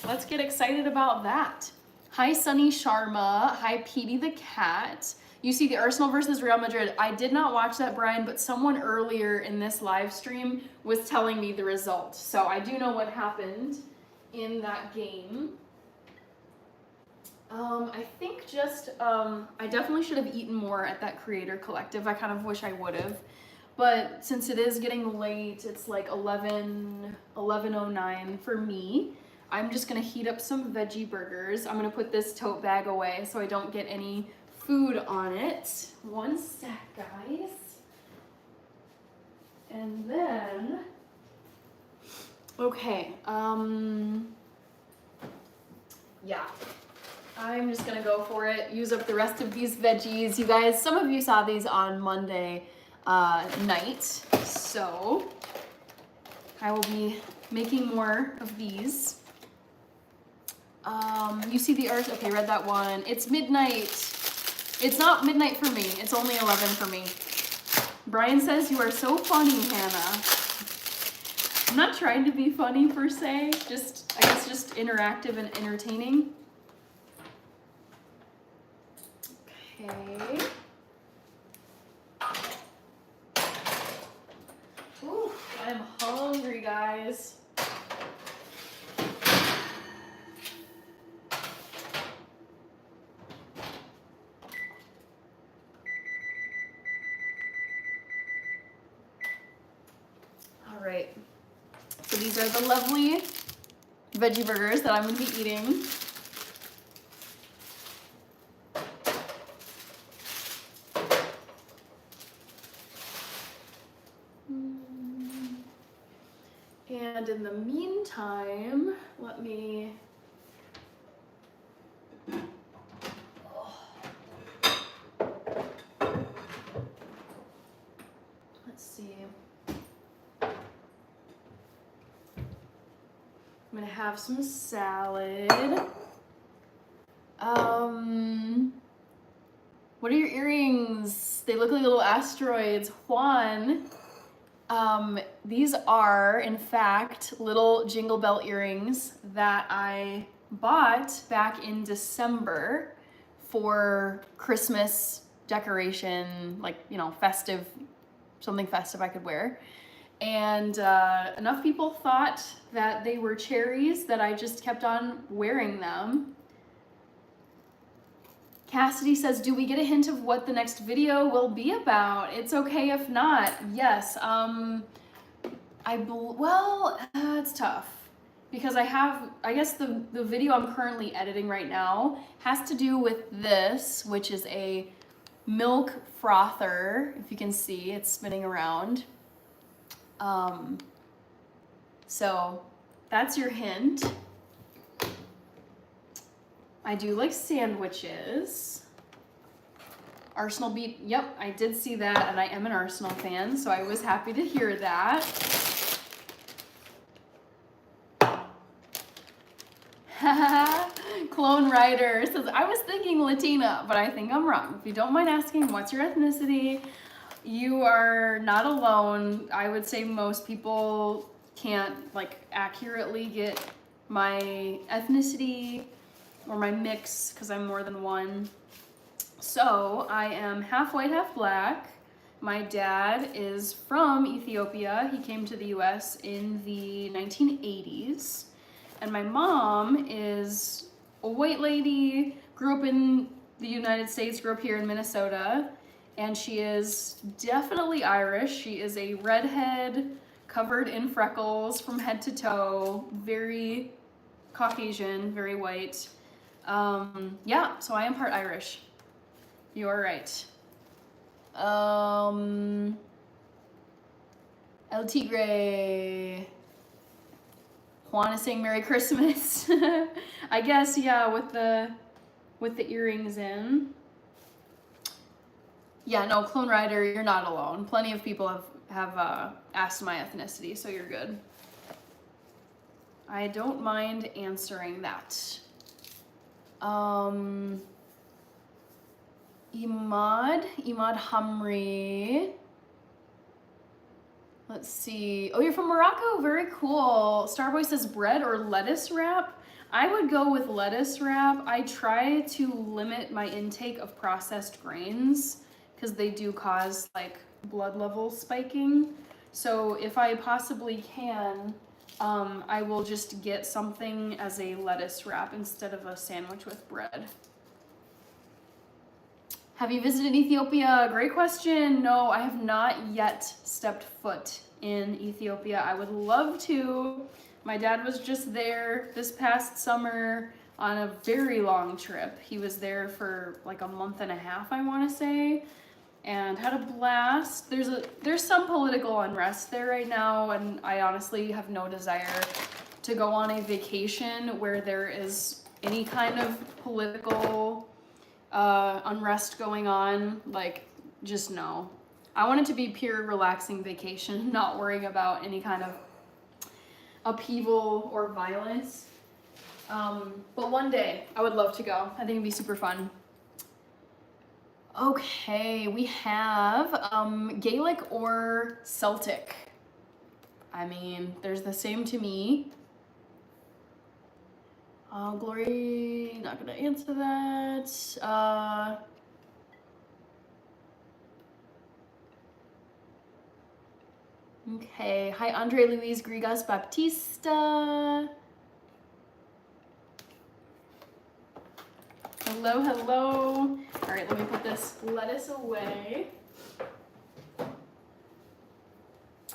let's get excited about that. Hi, Sunny Sharma. Hi, Petey the Cat. You see the Arsenal versus Real Madrid. I did not watch that, Brian, but someone earlier in this live stream was telling me the result. So I do know what happened in that game. I think just, I definitely should have eaten more at that creator collective. I kind of wish I would have. But since it is getting late, it's like 11:09 for me. I'm just gonna heat up some veggie burgers. I'm gonna put this tote bag away so I don't get any food on it. One sec, guys. And then, okay, yeah, I'm just gonna go for it. Use up the rest of these veggies. You guys, some of you saw these on Monday night, so I will be making more of these. You see the earth? Okay, read that one. It's midnight. It's not midnight for me. It's only 11 for me. Brian says you are so funny, Hannah. I'm not trying to be funny per se, just, I guess, just interactive and entertaining. Okay. Ooh, I'm hungry, guys. All right. So these are the lovely veggie burgers that I'm going to be eating. And in the meantime, let me... Let's see. I'm gonna have some salad. What are your earrings? They look like little asteroids. Juan. These are, in fact, little jingle bell earrings that I bought back in December for Christmas decoration, like, you know, festive, something festive I could wear. And enough people thought that they were cherries that I just kept on wearing them. Cassidy says, do we get a hint of what the next video will be about? It's okay if not. Yes. It's tough because I guess the video I'm currently editing right now has to do with this, which is a milk frother. If you can see, it's spinning around. So that's your hint. I do like sandwiches. Arsenal beat, yep, I did see that, and I am an Arsenal fan, so I was happy to hear that. Clone Rider says, I was thinking Latina, but I think I'm wrong. If you don't mind asking, what's your ethnicity? You are not alone. I would say most people can't like accurately get my ethnicity or my mix because I'm more than one. So I am half white, half black. My dad is from Ethiopia. He came to the US in the 1980s. And my mom is a white lady, grew up in the United States, grew up here in Minnesota, and she is definitely Irish. She is a redhead covered in freckles from head to toe, very Caucasian, very white. Yeah, so I am part Irish. You are right. El Tigre. Juan is saying Merry Christmas. I guess, yeah, with the earrings in. Yeah, no, Clone Rider, you're not alone. Plenty of people have asked my ethnicity, so you're good. I don't mind answering that. Imad Hamri. Let's see. Oh, you're from Morocco? Very cool. Starboy says bread or lettuce wrap. I would go with lettuce wrap. I try to limit my intake of processed grains because they do cause like blood level spiking. So if I possibly can, I will just get something as a lettuce wrap instead of a sandwich with bread. Have you visited Ethiopia? Great question. No, I have not yet stepped foot in Ethiopia. I would love to. My dad was just there this past summer on a very long trip. He was there for like a month and a half, I want to say, and had a blast. There's some political unrest there right now, and I honestly have no desire to go on a vacation where there is any kind of political unrest going on. Like, just no. I want it to be pure relaxing vacation, not worrying about any kind of upheaval or violence. But one day I would love to go. I think it'd be super fun. Okay, we have Gaelic or Celtic. I mean, there's the same to me. Glory, not gonna answer that. Okay, hi Andre Luis Grigas Baptista. Hello, hello. All right, let me put this lettuce away.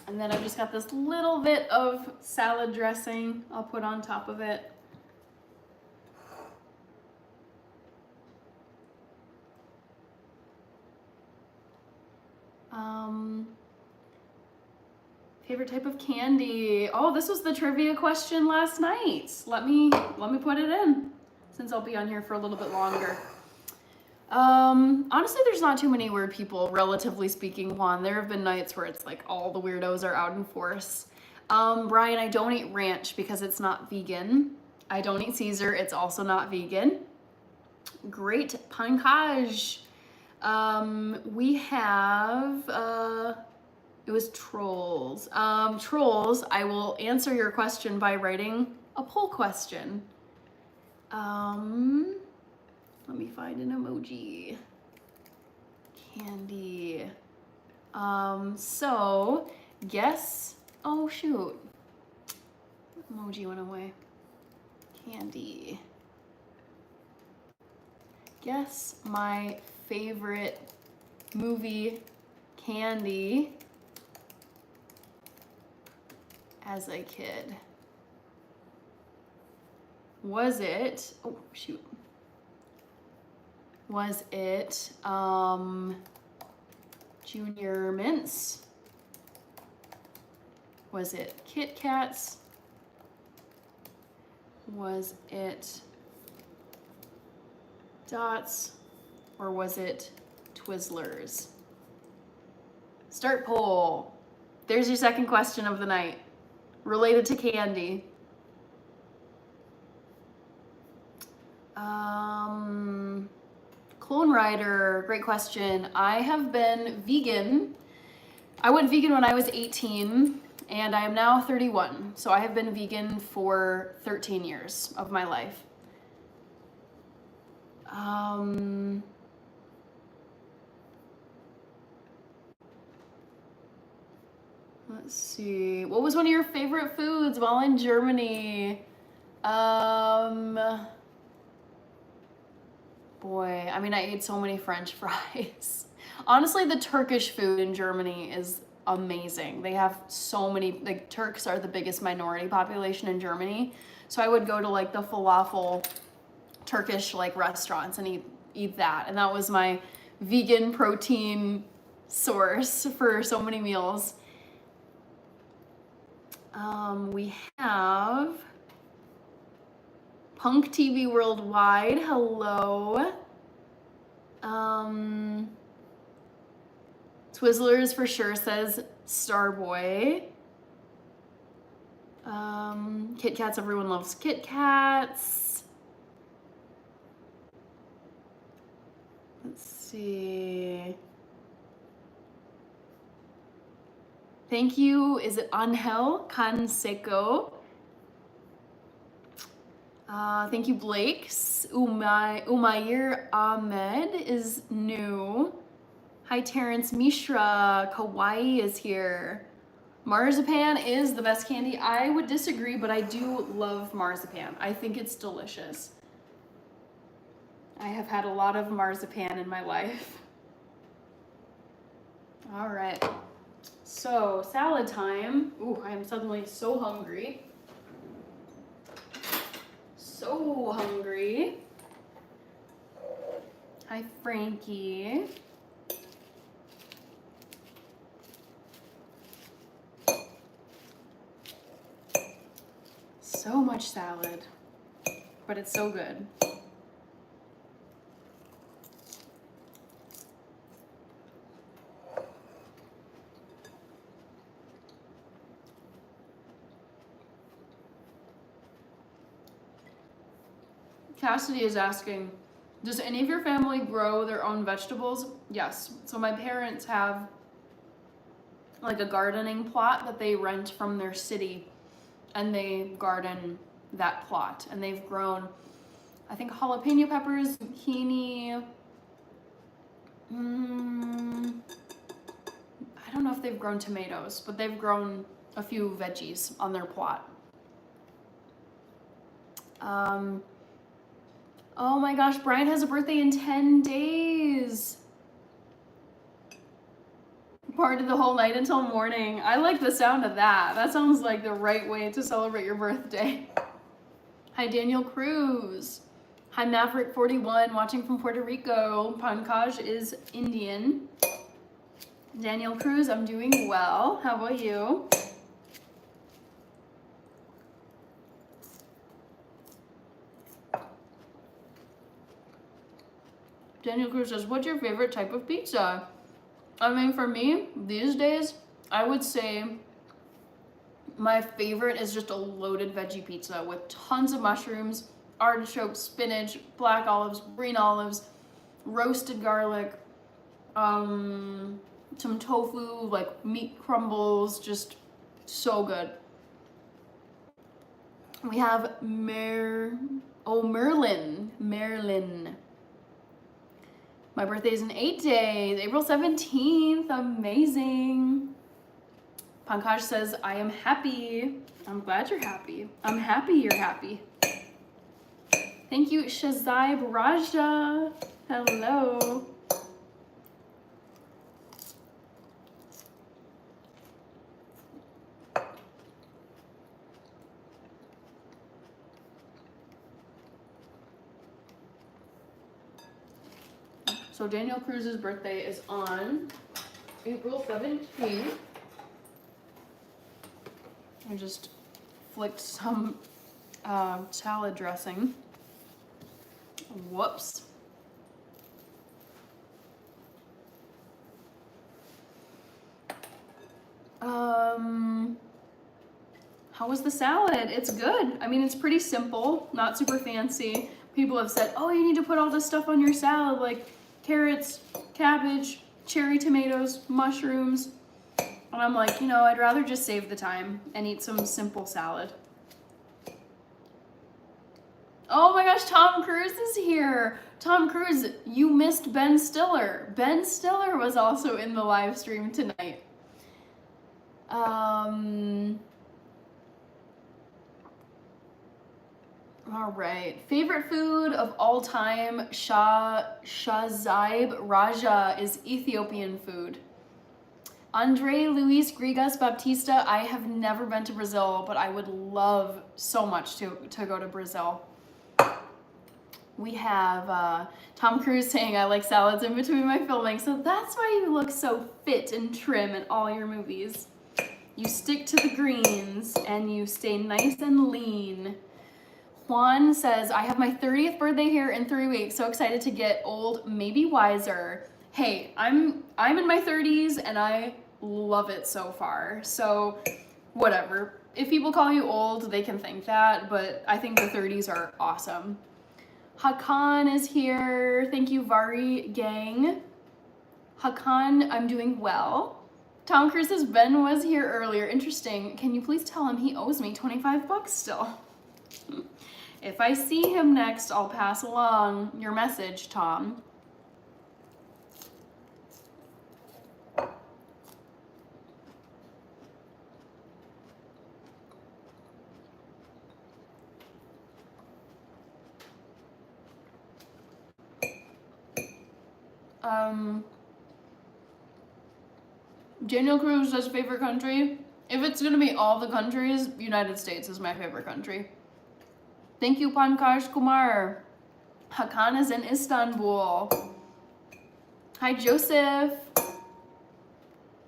And then I've just got this little bit of salad dressing I'll put on top of it. Favorite type of candy. Oh, this was the trivia question last night. Let me put it in since I'll be on here for a little bit longer. Honestly, there's not too many weird people, relatively speaking, Juan. There have been nights where it's like all the weirdos are out in force. Brian, I don't eat ranch because it's not vegan. I don't eat Caesar, it's also not vegan. Great pankaj. We have, it was trolls. Trolls, I will answer your question by writing a poll question. Let me find an emoji. Candy. So guess, oh shoot. Emoji went away. Candy. Guess my favorite movie candy as a kid. Was it, oh shoot. Was it Junior Mints? Was it Kit Kats? Was it Dots? Or was it Twizzlers? Start poll. There's your second question of the night, related to candy. Clone Rider, great question. I have been vegan. I went vegan when I was 18 and I am now 31. So I have been vegan for 13 years of my life. Let's see. What was one of your favorite foods while in Germany? Boy, I mean, I ate so many French fries. Honestly, the Turkish food in Germany is amazing. They have so many, like, Turks are the biggest minority population in Germany. So I would go to like the falafel Turkish like restaurants and eat that. And that was my vegan protein source for so many meals. We have Punk TV Worldwide, hello. Twizzlers for sure says Starboy. Kit Kats, everyone loves Kit Kats. Let's see. Thank you, is it Angel Canseco? Thank you, Blake. Umair Ahmed is new. Hi, Terrence. Mishra Kawaii is here. Marzipan is the best candy. I would disagree, but I do love marzipan. I think it's delicious. I have had a lot of marzipan in my life. All right. So, salad time. Ooh, I am suddenly so hungry. So hungry. Hi, Frankie. So much salad, but it's so good. Cassidy is asking, does any of your family grow their own vegetables? Yes. So my parents have like a gardening plot that they rent from their city, and they garden that plot. And they've grown, I think, jalapeno peppers, zucchini. I don't know if they've grown tomatoes, but they've grown a few veggies on their plot. Oh my gosh, Brian has a birthday in 10 days. Party the whole night until morning. I like the sound of that. That sounds like the right way to celebrate your birthday. Hi, Daniel Cruz. Hi, Maverick41, watching from Puerto Rico. Pankaj is Indian. Daniel Cruz, I'm doing well. How about you? Daniel Cruz says, what's your favorite type of pizza? I mean, for me, these days, I would say my favorite is just a loaded veggie pizza with tons of mushrooms, artichoke, spinach, black olives, green olives, roasted garlic, some tofu, like meat crumbles, just so good. We have Merlin. My birthday is in 8 days, April 17th, amazing. Pankaj says, I am happy. I'm glad you're happy. I'm happy you're happy. Thank you, Shazaib Raja. Hello. So Daniel Cruz's birthday is on April 17th. I just flicked some salad dressing. Whoops. How was the salad? It's good. I mean, it's pretty simple, not super fancy. People have said, oh, you need to put all this stuff on your salad, like carrots, cabbage, cherry tomatoes, mushrooms. And I'm like, you know, I'd rather just save the time and eat some simple salad. Oh my gosh, Tom Cruise is here. Tom Cruise, you missed Ben Stiller. Ben Stiller was also in the live stream tonight. All right, favorite food of all time, Shazaib Raja, is Ethiopian food. Andre Luis Grigas Baptista, I have never been to Brazil, but I would love so much to go to Brazil. We have Tom Cruise saying, I like salads in between my filming, so that's why you look so fit and trim in all your movies. You stick to the greens and you stay nice and lean. Juan says, I have my 30th birthday here in 3 weeks. So excited to get old, maybe wiser. Hey, I'm in my 30s and I love it so far. So whatever. If people call you old, they can think that, but I think the 30s are awesome. Hakan is here. Thank you, Vari gang. Hakan, I'm doing well. Tom Cruise says Ben was here earlier. Interesting. Can you please tell him he owes me 25 bucks still? If I see him next, I'll pass along your message, Tom. Daniel Cruz says favorite country. If it's gonna be all the countries, United States is my favorite country. Thank you, Pankaj Kumar. Hakan is in Istanbul. Hi, Joseph.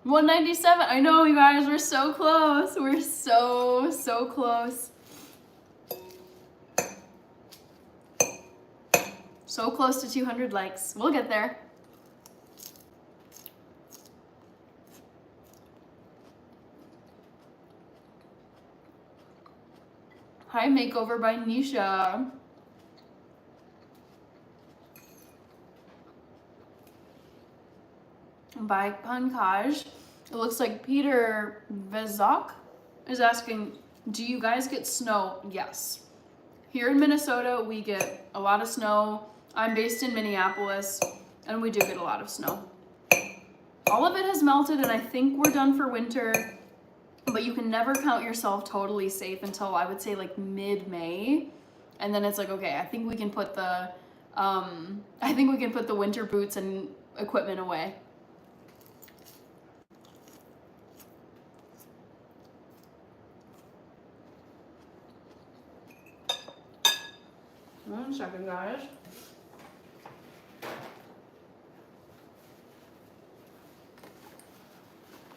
197. I know, you guys, we're so close. We're so close. So close to 200 likes. We'll get there. Hi, Makeover by Nisha. By Pankaj. It looks like Peter Vezok is asking, do you guys get snow? Yes. Here in Minnesota, we get a lot of snow. I'm based in Minneapolis, and we do get a lot of snow. All of it has melted, and I think we're done for winter. But you can never count yourself totally safe until I would say like mid-May, and then it's like, okay, I think we can put the winter boots and equipment away. One second, guys.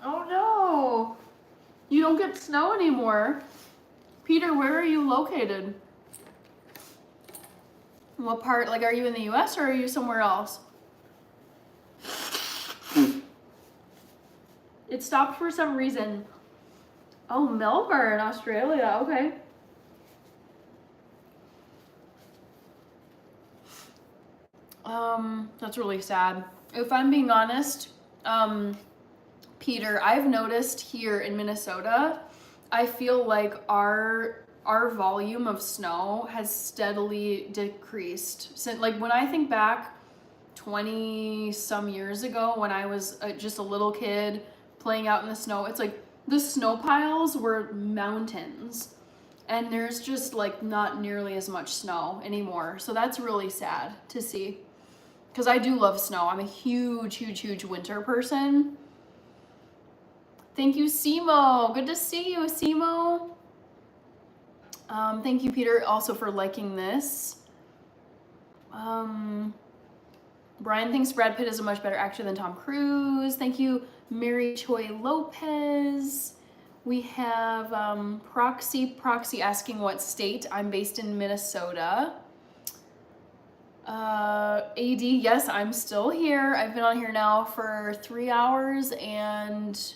Oh no! You don't get snow anymore. Peter, where are you located? What part, like, are you in the US or are you somewhere else? It stopped for some reason. Oh, Melbourne, Australia, okay. That's really sad. If I'm being honest, Peter, I've noticed here in Minnesota, I feel like our volume of snow has steadily decreased. Since, like, when I think back 20 some years ago when I was just a little kid playing out in the snow, it's like the snow piles were mountains and there's just like not nearly as much snow anymore. So that's really sad to see because I do love snow. I'm a huge winter person. Thank you, Simo. Good to see you, Simo. Thank you, Peter, also for liking this. Brian thinks Brad Pitt is a much better actor than Tom Cruise. Thank you, Mary Choi Lopez. We have Proxy asking what state. I'm based in Minnesota. AD, yes, I'm still here. I've been on here now for 3 hours and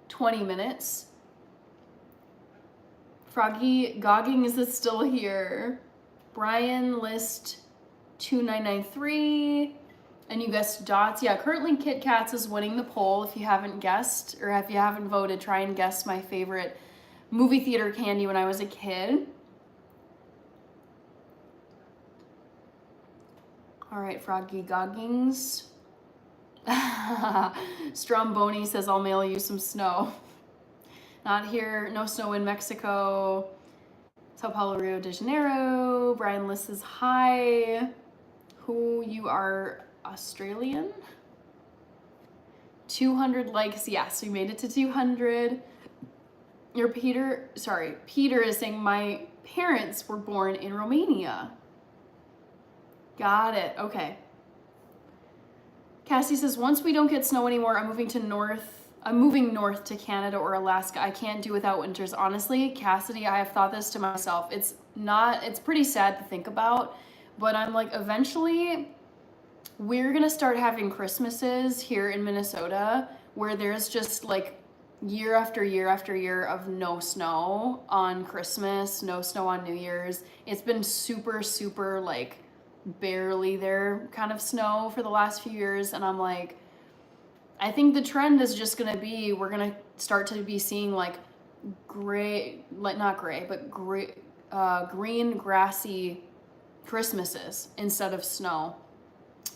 20 minutes. Froggy Gogging is still here. Brian List 2993. And you guessed Dots. Yeah, currently Kit Kats is winning the poll. If you haven't guessed, or if you haven't voted, try and guess my favorite movie theater candy when I was a kid. All right, Froggy Goggings. Stromboni says, I'll mail you some snow. Not here, no snow in Mexico. Sao Paulo, Rio de Janeiro. Brian Liss says, hi. Who you are, Australian? 200 likes, yes, we made it to 200. Peter is saying my parents were born in Romania. Got it, okay. Cassie says, once we don't get snow anymore, I'm moving north to Canada or Alaska. I can't do without winters. Honestly, Cassidy, I have thought this to myself. It's pretty sad to think about, but I'm like, eventually we're gonna start having Christmases here in Minnesota where there's just like year after year after year of no snow on Christmas, no snow on New Year's. It's been super like barely there kind of snow for the last few years, and I'm like, I think the trend is just gonna be, we're gonna start to be seeing like green grassy Christmases instead of snow.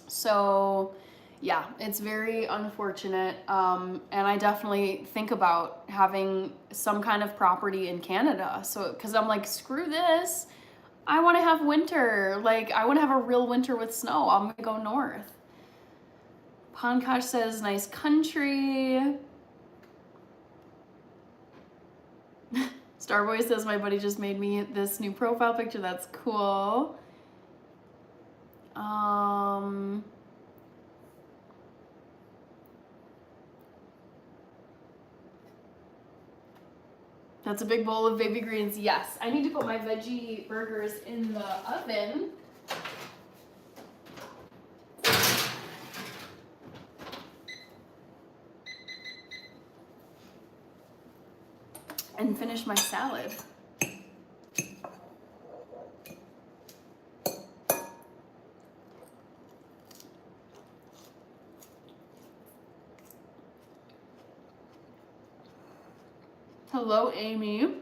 So yeah, it's very unfortunate, and I definitely think about having some kind of property in Canada. So, because I'm like, screw this, I want to have winter. Like, I want to have a real winter with snow. I'm gonna go north. Pankaj says, nice country. Starboy says, my buddy just made me this new profile picture. That's cool. That's a big bowl of baby greens. Yes, I need to put my veggie burgers in the oven. And finish my salad. Hello, Amy,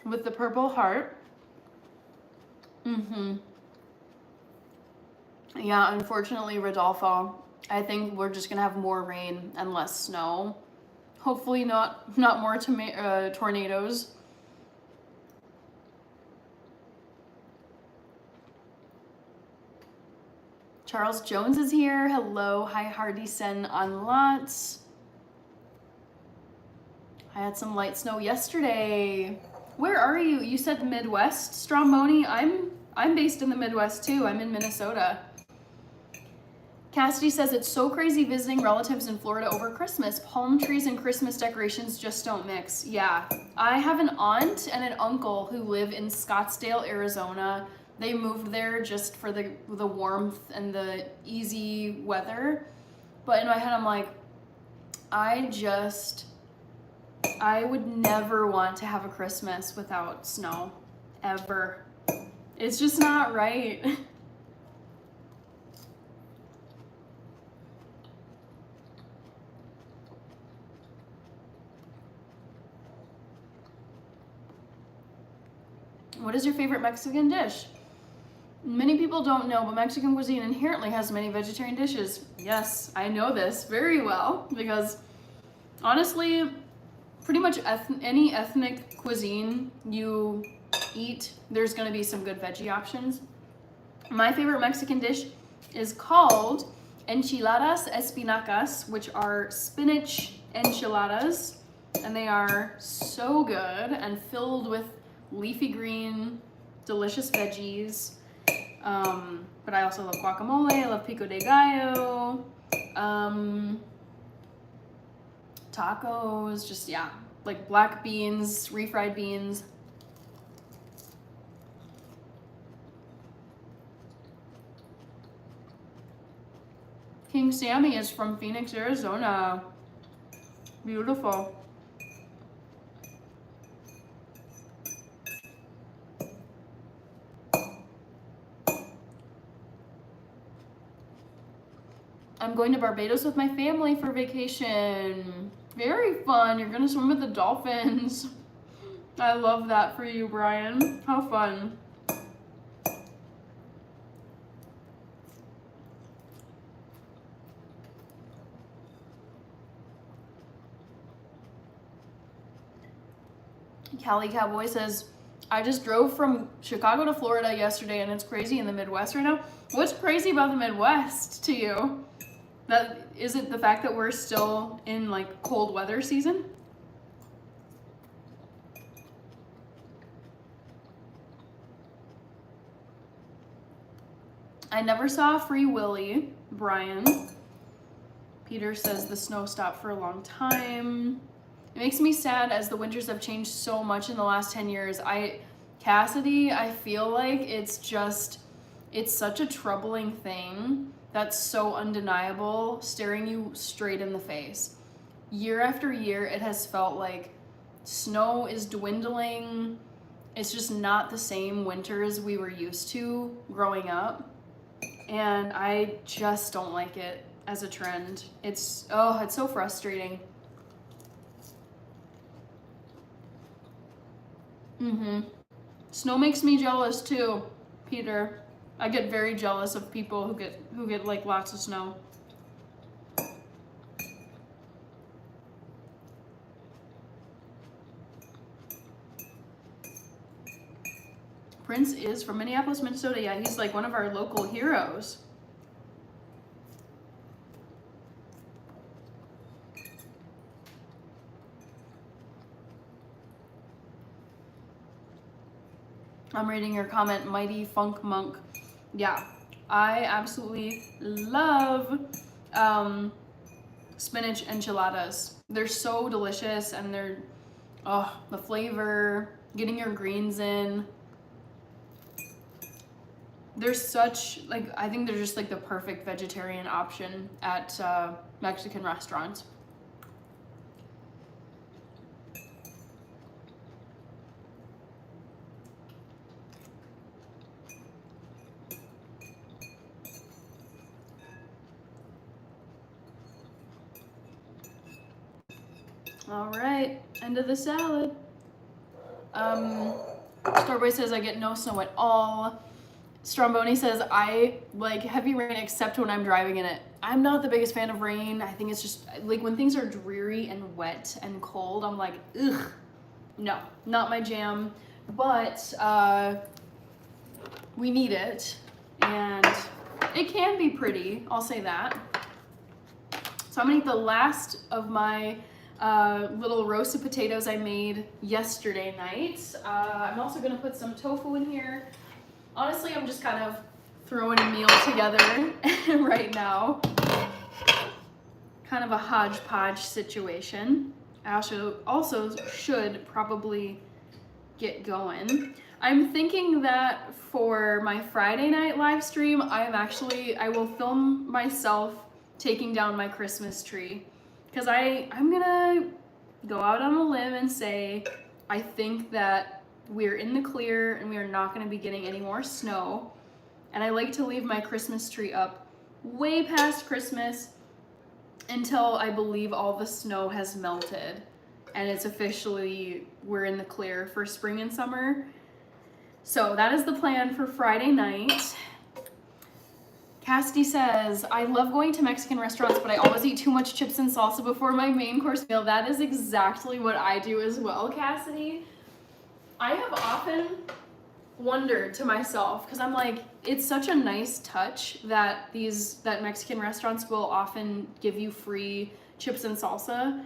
with the purple heart. Yeah, unfortunately, Rodolfo, I think we're just gonna have more rain and less snow. Hopefully not more tornadoes. Charles Jones is here. Hello. Hi, Hardy Sen on lots. I had some light snow yesterday. Where are you? You said Midwest, Stromboni. I'm based in the Midwest too. I'm in Minnesota. Cassidy says, it's so crazy visiting relatives in Florida over Christmas. Palm trees and Christmas decorations just don't mix. Yeah, I have an aunt and an uncle who live in Scottsdale, Arizona. They moved there just for the warmth and the easy weather. But in my head, I'm like, I would never want to have a Christmas without snow, ever. It's just not right. What is your favorite Mexican dish? Many people don't know, but Mexican cuisine inherently has many vegetarian dishes. Yes, I know this very well because honestly, pretty much any ethnic cuisine you eat, there's gonna be some good veggie options. My favorite Mexican dish is called enchiladas espinacas, which are spinach enchiladas, and they are so good and filled with leafy green, delicious veggies. But I also love guacamole, I love pico de gallo, tacos, just, yeah, like black beans, refried beans. King Sammy is from Phoenix, Arizona. Beautiful. I'm going to Barbados with my family for vacation. Very fun. You're gonna swim with the dolphins. I love that for you, Brian. How fun. Cali Cowboy says, I just drove from Chicago to Florida yesterday and it's crazy in the Midwest right now. What's crazy about the Midwest to you? That is it the fact that we're still in like cold weather season? I never saw Free Willy, Brian. Peter says the snow stopped for a long time. It makes me sad as the winters have changed so much in the last 10 years. Cassidy, I feel like it's such a troubling thing that's so undeniable, staring you straight in the face. Year after year, it has felt like snow is dwindling. It's just not the same winters we were used to growing up. And I just don't like it as a trend. It's so frustrating. Snow makes me jealous too, Peter. I get very jealous of people who get like lots of snow. Prince is from Minneapolis, Minnesota. Yeah, he's like one of our local heroes. I'm reading your comment, Mighty Funk Monk. Yeah, I absolutely love spinach enchiladas. They're so delicious and they're, the flavor, getting your greens in. They're such, like, I think they're just like the perfect vegetarian option at Mexican restaurants. All right, end of the salad. Starboy says I get no snow at all. Stromboni says I like heavy rain except when I'm driving in it. I'm not the biggest fan of rain. I think it's just like when things are dreary and wet and cold, I'm like, ugh, no, not my jam. But we need it and it can be pretty, I'll say that. So I'm gonna eat the last of my little roasted potatoes I made yesterday night. I'm also gonna put some tofu in here. Honestly, I'm just kind of throwing a meal together right now. Kind of a hodgepodge situation. I also should probably get going. I'm thinking that for my Friday night live stream, I will film myself taking down my Christmas tree. Because I'm gonna go out on a limb and say, I think that we're in the clear and we are not gonna be getting any more snow. And I like to leave my Christmas tree up way past Christmas until I believe all the snow has melted and it's officially, we're in the clear for spring and summer. So that is the plan for Friday night. Cassidy says, I love going to Mexican restaurants, but I always eat too much chips and salsa before my main course meal. That is exactly what I do as well, Cassidy. I have often wondered to myself, because I'm like, it's such a nice touch that that Mexican restaurants will often give you free chips and salsa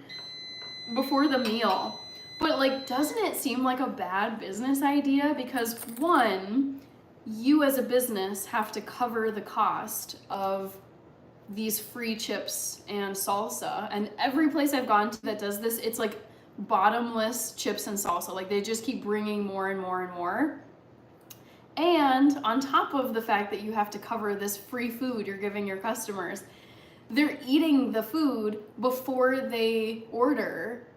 before the meal. But like, doesn't it seem like a bad business idea? Because one, you as a business have to cover the cost of these free chips and salsa. And every place I've gone to that does this, it's like bottomless chips and salsa. Like they just keep bringing more and more and more. And on top of the fact that you have to cover this free food you're giving your customers, they're eating the food before they order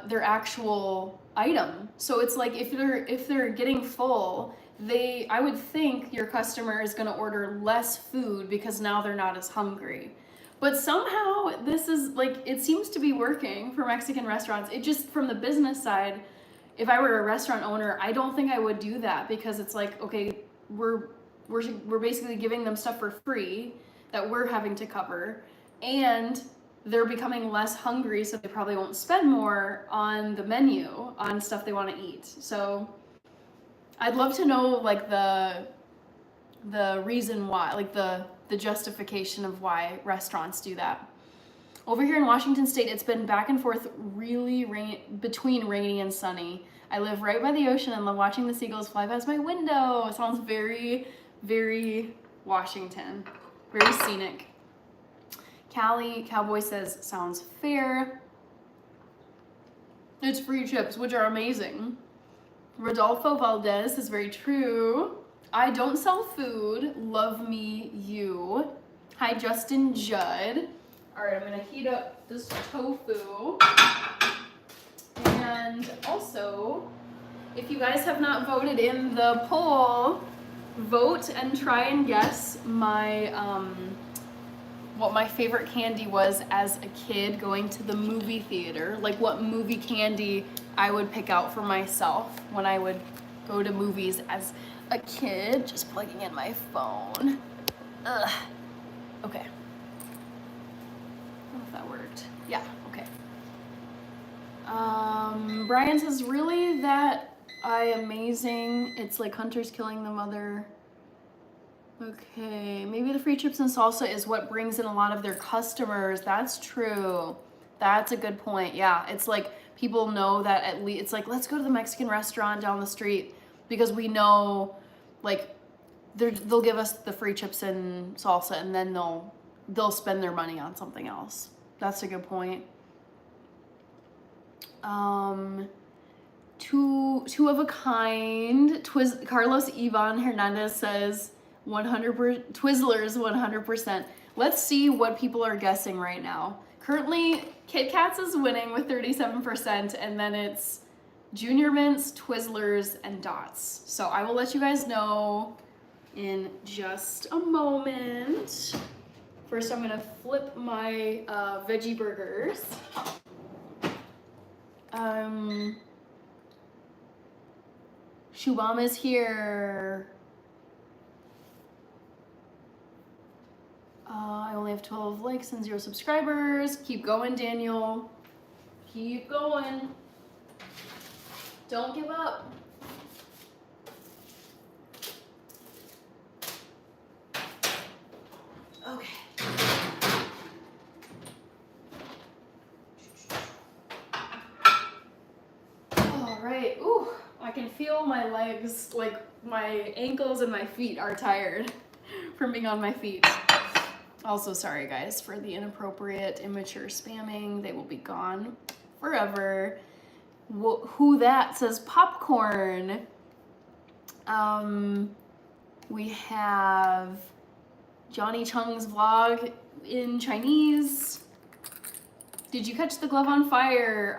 their actual item. So it's like if they're getting full, I would think your customer is going to order less food because now they're not as hungry. But somehow this is like, it seems to be working for Mexican restaurants. It just, from the business side, if I were a restaurant owner, I don't think I would do that, because it's like, okay, we're basically giving them stuff for free that we're having to cover, and they're becoming less hungry, so they probably won't spend more on the menu on stuff they want to eat. So I'd love to know like the reason why, like the justification of why restaurants do that. Over here in Washington State, it's been back and forth between rainy and sunny. I live right by the ocean and love watching the seagulls fly past my window. It sounds very, very Washington, very scenic. Callie Cowboy says, sounds fair. It's free chips, which are amazing. Rodolfo Valdez is very true. I don't sell food. Love me, you. Hi, Justin Judd. All right, I'm gonna heat up this tofu. And also, if you guys have not voted in the poll, vote and try and guess my what my favorite candy was as a kid going to the movie theater. Like what movie candy I would pick out for myself when I would go to movies as a kid. Just plugging in my phone. Ugh. Okay. I don't know if that worked. Yeah, okay. Brian says, really that amazing? It's like hunters killing the mother. Okay, maybe the free chips and salsa is what brings in a lot of their customers. That's true. That's a good point. Yeah, it's like people know that at least, it's like, let's go to the Mexican restaurant down the street because we know like they'll give us the free chips and salsa and then they'll spend their money on something else. That's a good point. Two of a kind. Carlos Ivan Hernandez says 100%. Twizzlers 100%. Let's see what people are guessing right now. Currently, Kit Kats is winning with 37%, and then it's Junior Mints, Twizzlers, and Dots. So I will let you guys know in just a moment. First, I'm gonna flip my veggie burgers. Shubham is here. I only have 12 likes and 0 subscribers. Keep going, Daniel. Keep going. Don't give up. Okay. All right. Ooh, I can feel my legs, like my ankles and my feet are tired from being on my feet. Also, sorry guys for the inappropriate, immature spamming. They will be gone forever. Who that says popcorn. We have Johnny Chung's vlog in Chinese. Did you catch the glove on fire?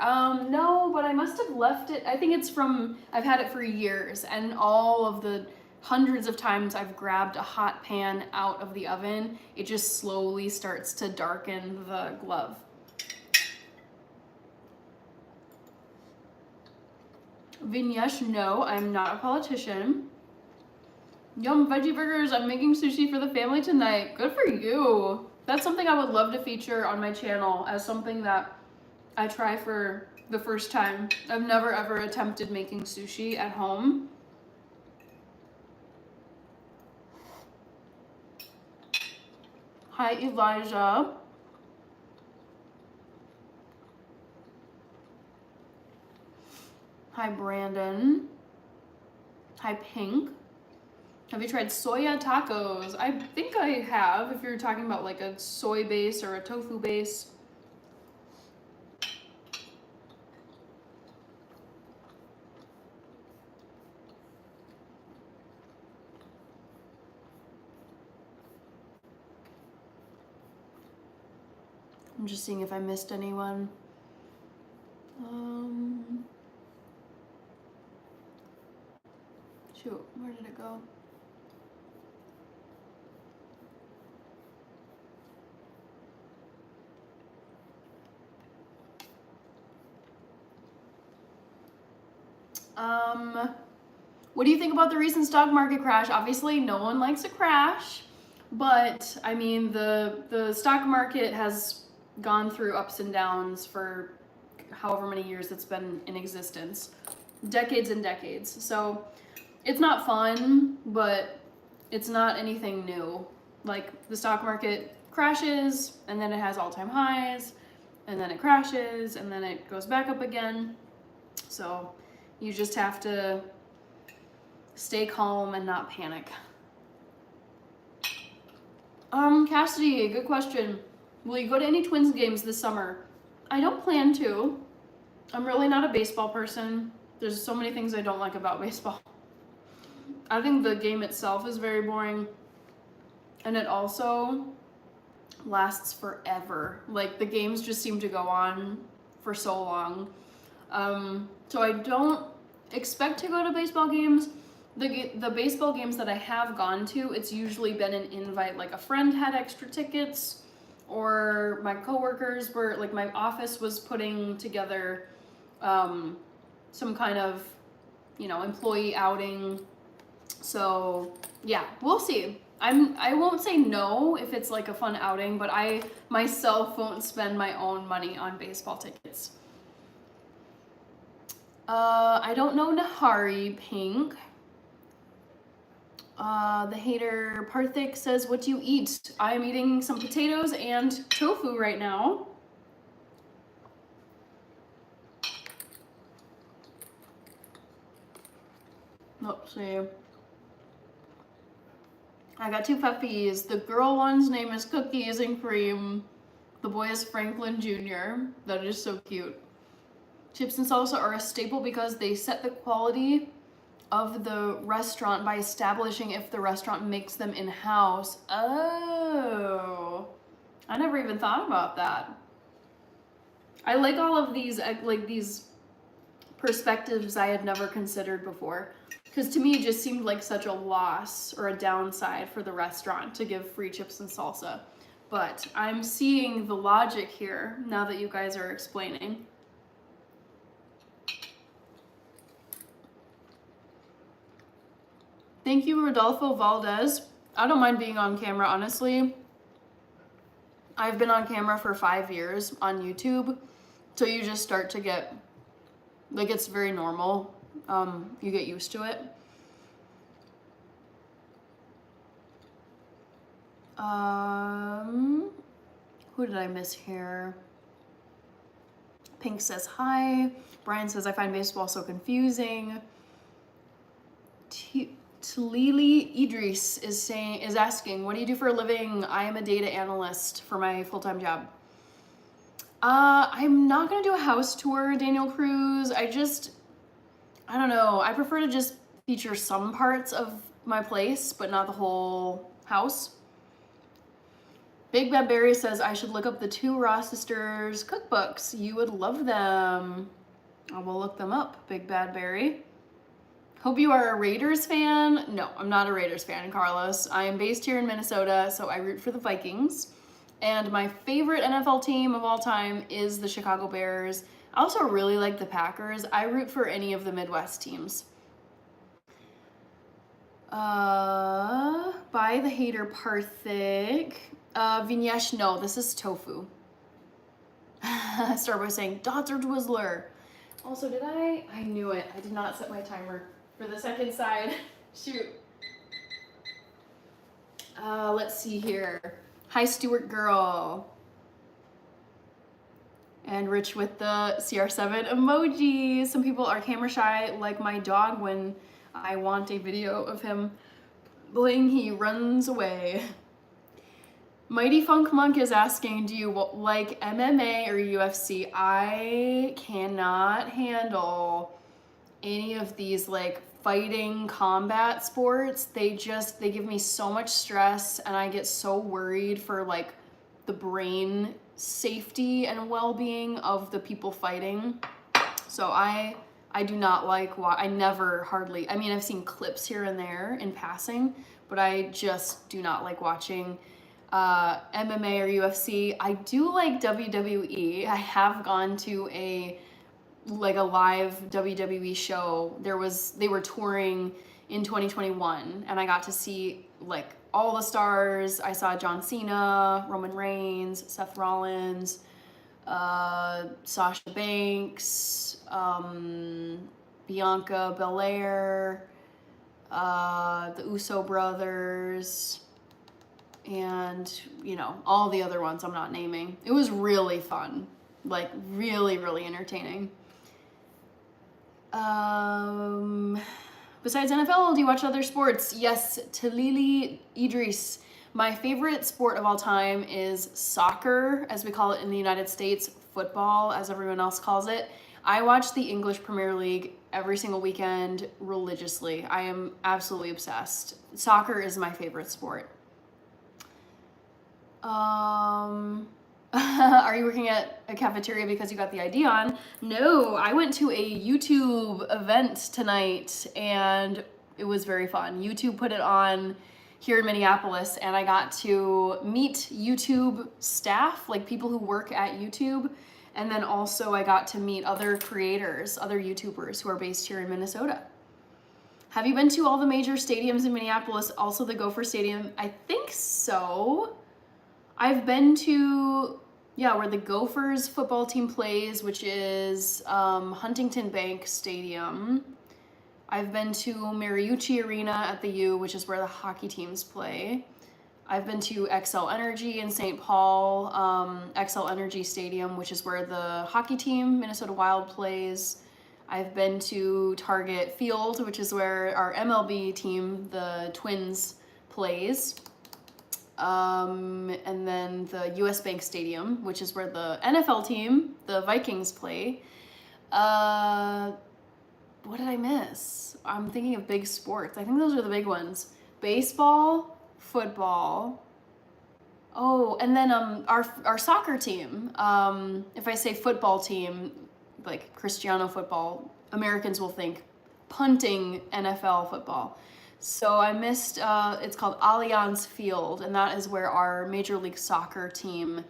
No, but I must have left it. I think it's from, I've had it for years, and all of the hundreds of times I've grabbed a hot pan out of the oven, it just slowly starts to darken the glove. Vignesh, no, I'm not a politician. Yum, veggie burgers, I'm making sushi for the family tonight. Good for you. That's something I would love to feature on my channel as something that I try for the first time. I've never ever attempted making sushi at home. Hi, Elijah. Hi, Brandon. Hi, Pink. Have you tried soya tacos? I think I have, if you're talking about like a soy base or a tofu base. I'm just seeing if I missed anyone. Shoot, where did it go? What do you think about the recent stock market crash? Obviously, no one likes a crash, but I mean, the stock market has gone through ups and downs for however many years it's been in existence, decades and decades. So it's not fun, but it's not anything new. Like, the stock market crashes, and then it has all-time highs, and then it crashes, and then it goes back up again. So you just have to stay calm and not panic. Cassidy, good question. Will you go to any Twins games this summer? I don't plan to. I'm really not a baseball person. There's so many things I don't like about baseball. I think the game itself is very boring, and it also lasts forever. Like, the games just seem to go on for so long. So I don't expect to go to baseball games. The baseball games that I have gone to, it's usually been an invite, like a friend had extra tickets, or my coworkers were, like, my office was putting together some kind of, you know, employee outing. So yeah, we'll see. I won't say no if it's like a fun outing, but I myself won't spend my own money on baseball tickets. I don't know Nahari, Pink. The hater Parthik says, what do you eat? I'm eating some potatoes and tofu right now. Let's see. I got two puppies. The girl one's name is Cookies and Cream. The boy is Franklin Jr. That is so cute. Chips and salsa are a staple because they set the quality of the restaurant by establishing if the restaurant makes them in-house. Oh, I never even thought about that. I like all of these, like, these perspectives I had never considered before, because to me it just seemed like such a loss or a downside for the restaurant to give free chips and salsa. But I'm seeing the logic here now that you guys are explaining. Thank you, Rodolfo Valdez. I don't mind being on camera, honestly. I've been on camera for 5 years on YouTube, so you just start to get, like, it's very normal. You get used to it. Who did I miss here? Pink says hi. Brian says, I find baseball so confusing. Talili Idris is asking, what do you do for a living? I am a data analyst for my full-time job. I'm not gonna do a house tour, Daniel Cruz. I don't know. I prefer to just feature some parts of my place, but not the whole house. Big Bad Berry says I should look up the 2 Ross sisters cookbooks. You would love them. I will look them up, Big Bad Berry. Hope you are a Raiders fan. No, I'm not a Raiders fan, Carlos. I am based here in Minnesota, so I root for the Vikings. And my favorite NFL team of all time is the Chicago Bears. I also really like the Packers. I root for any of the Midwest teams. By the hater Parthic. Vignesh, no, this is tofu. Starboy saying, Dotzer Twizzler. Also, did I knew it. I did not set my timer for the second side. Shoot. Let's see here. Hi, Stuart Girl. And Rich with the CR7 emoji. Some people are camera shy, like my dog when I want a video of him playing, he runs away. Mighty Funk Monk is asking, do you like MMA or UFC? I cannot handle any of these like fighting combat sports. They give me so much stress, and I get so worried for like the brain safety and well-being of the people fighting. So I do not like, I never hardly, I mean, I've seen clips here and there in passing, but I just do not like watching MMA or UFC. I do like WWE. I have gone to a live WWE show. They were touring in 2021, and I got to see like all the stars. I saw John Cena, Roman Reigns, Seth Rollins, Sasha Banks, Bianca Belair, the Uso brothers, and all the other ones I'm not naming. It was really fun, like really, really entertaining. Besides NFL, do you watch other sports? Yes, Talili Idris. My favorite sport of all time is soccer, as we call it in the United States, football, as everyone else calls it. I watch the English Premier League every single weekend religiously. I am absolutely obsessed. Soccer is my favorite sport. Are you working at a cafeteria because you got the ID on? No, I went to a YouTube event tonight, and it was very fun. YouTube put it on here in Minneapolis, and I got to meet YouTube staff, like people who work at YouTube, and then also I got to meet other creators, other YouTubers who are based here in Minnesota. Have you been to all the major stadiums in Minneapolis, also the Gopher Stadium? I think so. I've been to, where the Gophers football team plays, which is Huntington Bank Stadium. I've been to Mariucci Arena at the U, which is where the hockey teams play. I've been to XL Energy in St. Paul, XL Energy Stadium, which is where the hockey team, Minnesota Wild, plays. I've been to Target Field, which is where our MLB team, the Twins, plays. And then the US Bank Stadium, which is where the NFL team, the Vikings, play. What did I miss? I'm thinking of big sports. I think those are the big ones. Baseball, football. Oh, and then our soccer team. If I say football team, like Cristiano football, Americans will think punting NFL football. So I missed, it's called Allianz Field, and that is where our Major League Soccer team,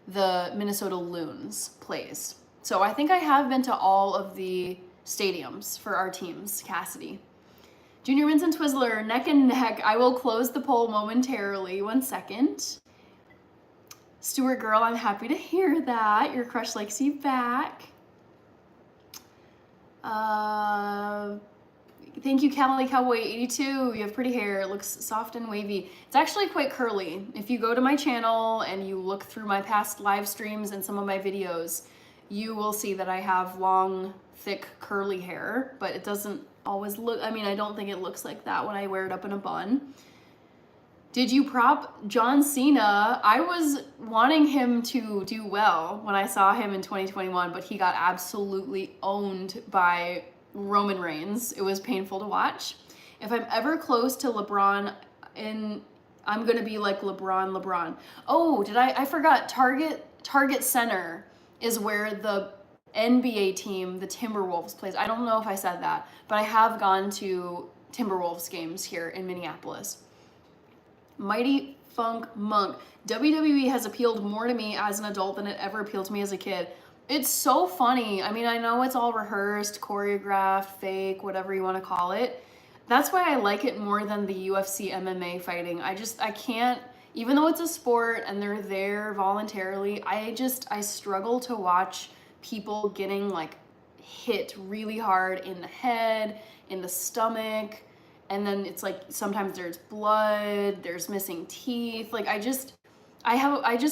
the Minnesota Loons, plays. So I think I have been to all of the stadiums for our teams, Cassidy. Junior Vincent Twizzler, neck and neck. I will close the poll momentarily. 1 second. Stuart Girl, I'm happy to hear that. Your crush likes you back. Thank you, Cali Cowboy 82. You have pretty hair. It looks soft and wavy. It's actually quite curly. If you go to my channel and you look through my past live streams and some of my videos, you will see that I have long, thick, curly hair, but it doesn't always look, I don't think it looks like that when I wear it up in a bun. Did you prop John Cena? I was wanting him to do well when I saw him in 2021, but he got absolutely owned by Roman Reigns. It was painful to watch. If I'm ever close to LeBron, I'm gonna be like LeBron. Oh, I forgot. Target Center is where the NBA team, the Timberwolves, plays. I don't know if I said that, but I have gone to Timberwolves games here in Minneapolis. Mighty Funk Monk. WWE has appealed more to me as an adult than it ever appealed to me as a kid. It's so funny. I mean, I know it's all rehearsed, choreographed, fake, whatever you want to call it. That's why I like it more than the UFC MMA fighting. I can't, even though it's a sport and they're there voluntarily, I struggle to watch people getting like hit really hard in the head, in the stomach, and then it's like sometimes there's blood, there's missing teeth. Like I just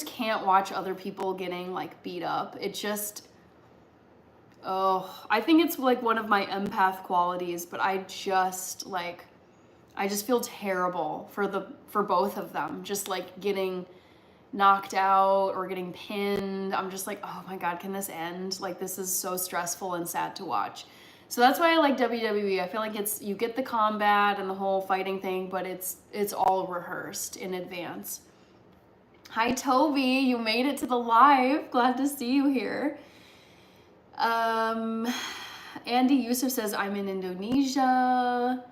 can't watch other people getting like beat up. It just, oh, I think it's like one of my empath qualities, but I just feel terrible for both of them, just like getting knocked out or getting pinned. I'm just like, oh my God, can this end? Like, this is so stressful and sad to watch. So that's why I like WWE. I feel like you get the combat and the whole fighting thing, but it's all rehearsed in advance. Hi, Toby. You made it to the live. Glad to see you here. Andy Yusuf says, I'm in Indonesia.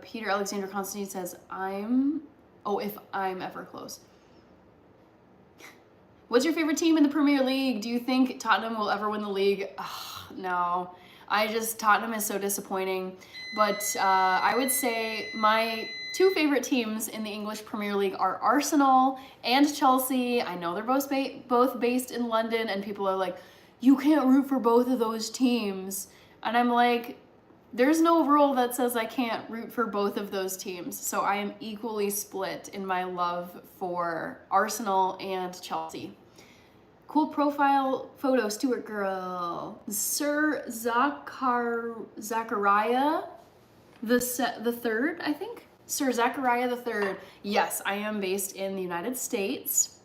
Peter Alexander Constantine says, if I'm ever close. What's your favorite team in the Premier League? Do you think Tottenham will ever win the league? No. Tottenham is so disappointing. But I would say my two favorite teams in the English Premier League are Arsenal and Chelsea. I know they're both based in London, and people are like, you can't root for both of those teams. And I'm like, there's no rule that says I can't root for both of those teams. So I am equally split in my love for Arsenal and Chelsea. Cool profile photo, Stuart girl. Sir Zachariah the third, I think. Sir Zachariah the third. Yes, I am based in the United States.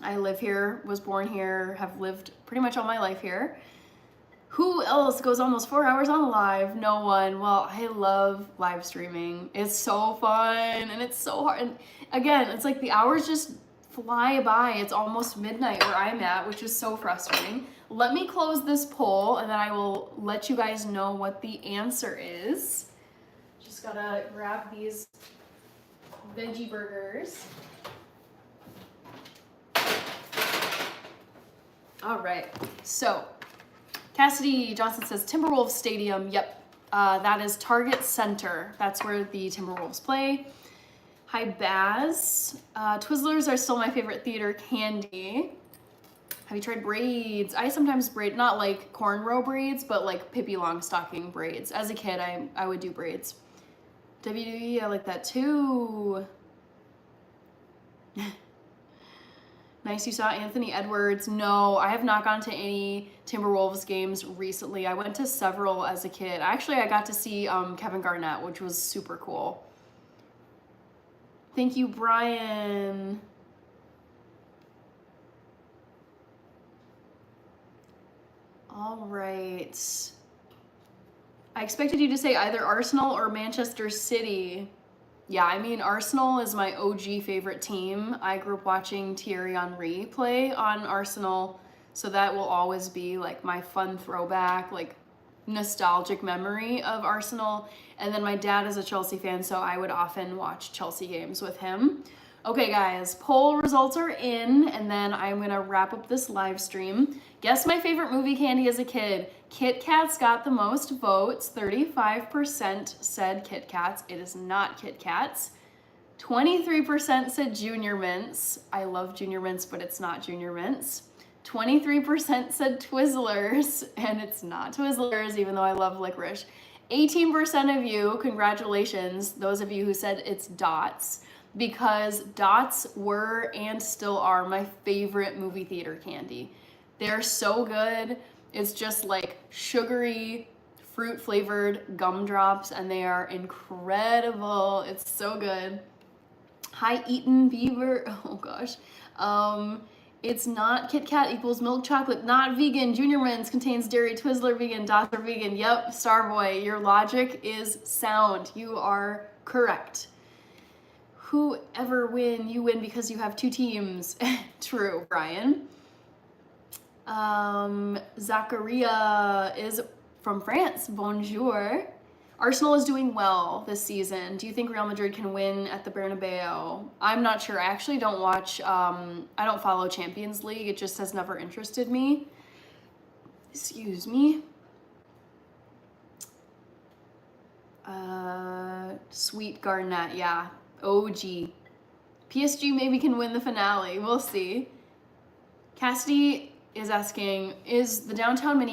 I live here, was born here, have lived pretty much all my life here. Who else goes almost 4 hours on live? No one. Well, I love live streaming. It's so fun and it's so hard. And again, it's like the hours just fly by. It's almost midnight where I'm at, which is so frustrating. Let me close this poll and then I will let you guys know what the answer is. Just gotta grab these veggie burgers. All right, so Cassidy Johnson says Timberwolves Stadium. Yep, that is Target Center. That's where the Timberwolves play. Hi, Baz. Twizzlers are still my favorite theater candy. Have you tried braids? I sometimes braid, not like cornrow braids, but like Pippi Longstocking braids. As a kid, I would do braids. WWE, I like that too. Nice, you saw Anthony Edwards. No, I have not gone to any Timberwolves games recently. I went to several as a kid. Actually, I got to see Kevin Garnett, which was super cool. Thank you, Brian. All right. I expected you to say either Arsenal or Manchester City. Yeah, I mean, Arsenal is my OG favorite team. I grew up watching Thierry Henry play on Arsenal, so that will always be like my fun throwback, like nostalgic memory of Arsenal. And then my dad is a Chelsea fan, so I would often watch Chelsea games with him. Okay, guys, poll results are in, and then I'm gonna wrap up this live stream. Guess my favorite movie candy as a kid. Kit Kats got the most votes. 35% said Kit Kats. It is not Kit Kats. 23% said Junior Mints. I love Junior Mints, but it's not Junior Mints. 23% said Twizzlers, and it's not Twizzlers, even though I love licorice. 18% of you, congratulations, those of you who said it's Dots, because Dots were and still are my favorite movie theater candy. They're so good. It's just like sugary, fruit flavored gumdrops, and they are incredible. It's so good. Hi, Eaton Beaver. Oh gosh. It's not Kit Kat equals milk chocolate, not vegan. Junior Mints contains dairy, Twizzler vegan, Dots are vegan. Yep, Starboy, your logic is sound. You are correct. Whoever win, you win because you have two teams. True, Brian. Zacharia is from France. Bonjour. Arsenal is doing well this season. Do you think Real Madrid can win at the Bernabeu? I'm not sure. I actually don't watch, I don't follow Champions League. It just has never interested me. Excuse me. Sweet Garnett, yeah. OG. PSG maybe can win the finale. We'll see. Cassidy is asking, is the downtown in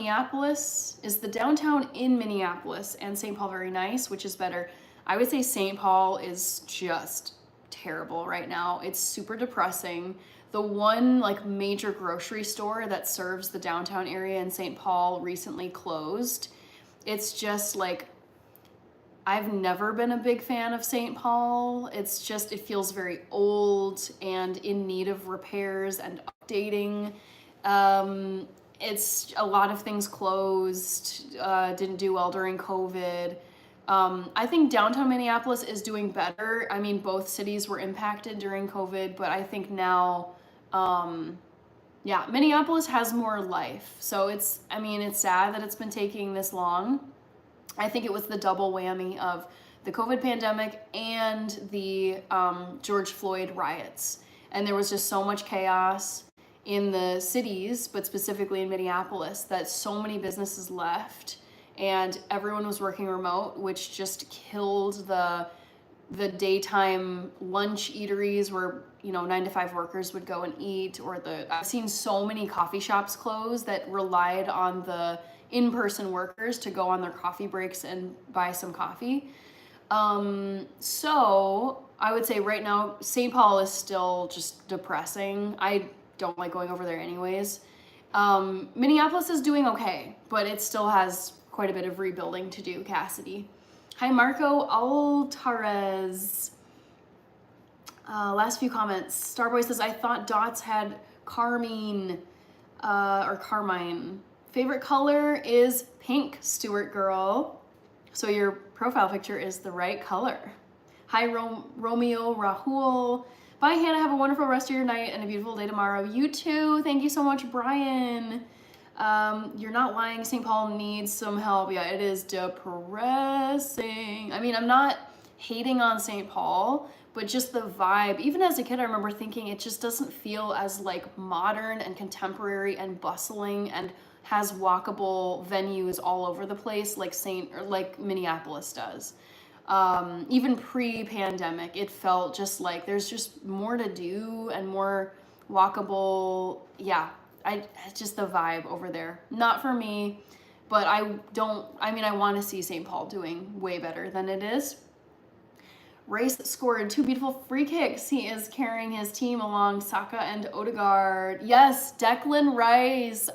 Minneapolis and St. Paul very nice? Which is better? I would say St. Paul is just terrible right now. It's super depressing. The one like major grocery store that serves the downtown area in St. Paul recently closed. It's just like, I've never been a big fan of St. Paul. It's just, it feels very old and in need of repairs and updating. It's a lot of things closed, didn't do well during COVID. I think downtown Minneapolis is doing better. I mean, both cities were impacted during COVID, but I think now, yeah, Minneapolis has more life. So it's sad that it's been taking this long. I think it was the double whammy of the COVID pandemic and the George Floyd riots. And there was just so much chaos in the cities, but specifically in Minneapolis, that so many businesses left and everyone was working remote, which just killed the daytime lunch eateries where, 9 to 5 workers would go and eat, or I've seen so many coffee shops close that relied on the in-person workers to go on their coffee breaks and buy some coffee. So I would say right now, St. Paul is still just depressing. I don't like going over there anyways. Minneapolis is doing okay, but it still has quite a bit of rebuilding to do, Cassidy. Hi, Marco Altarez. Last few comments. Starboy says, I thought Dots had carmine. Favorite color is pink, Stuart girl. So your profile picture is the right color. Hi, Romeo Rahul. Bye, Hannah. Have a wonderful rest of your night and a beautiful day tomorrow. You too. Thank you so much, Brian. You're not lying. St. Paul needs some help. Yeah, it is depressing. I mean, I'm not hating on St. Paul, but just the vibe. Even as a kid, I remember thinking it just doesn't feel as like modern and contemporary and bustling and has walkable venues all over the place like Minneapolis does. Even pre-pandemic, it felt just like there's just more to do and more walkable. Yeah, just the vibe over there. Not for me, but I want to see St. Paul doing way better than it is. Rice scored 2 beautiful free kicks. He is carrying his team along Saka and Odegaard. Yes, Declan Rice.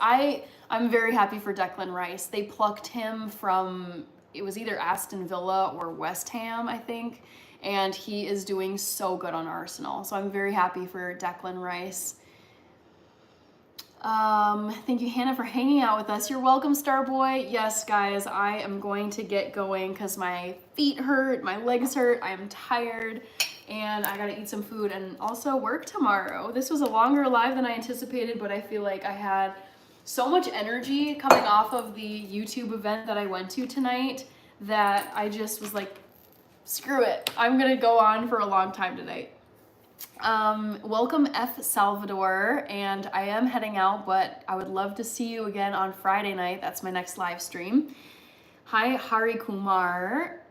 I'm very happy for Declan Rice. They plucked him from, it was either Aston Villa or West Ham, I think, and he is doing so good on Arsenal. So I'm very happy for Declan Rice. Thank you, Hannah, for hanging out with us. You're welcome, Starboy. Yes, guys, I am going to get going because my feet hurt, my legs hurt, I am tired, and I gotta eat some food and also work tomorrow. This was a longer live than I anticipated, but I feel like I had so much energy coming off of the YouTube event that I went to tonight that I just was like, screw it. I'm gonna go on for a long time tonight. Welcome F Salvador, and I am heading out, but I would love to see you again on Friday night. That's my next live stream. Hi, Hari Kumar.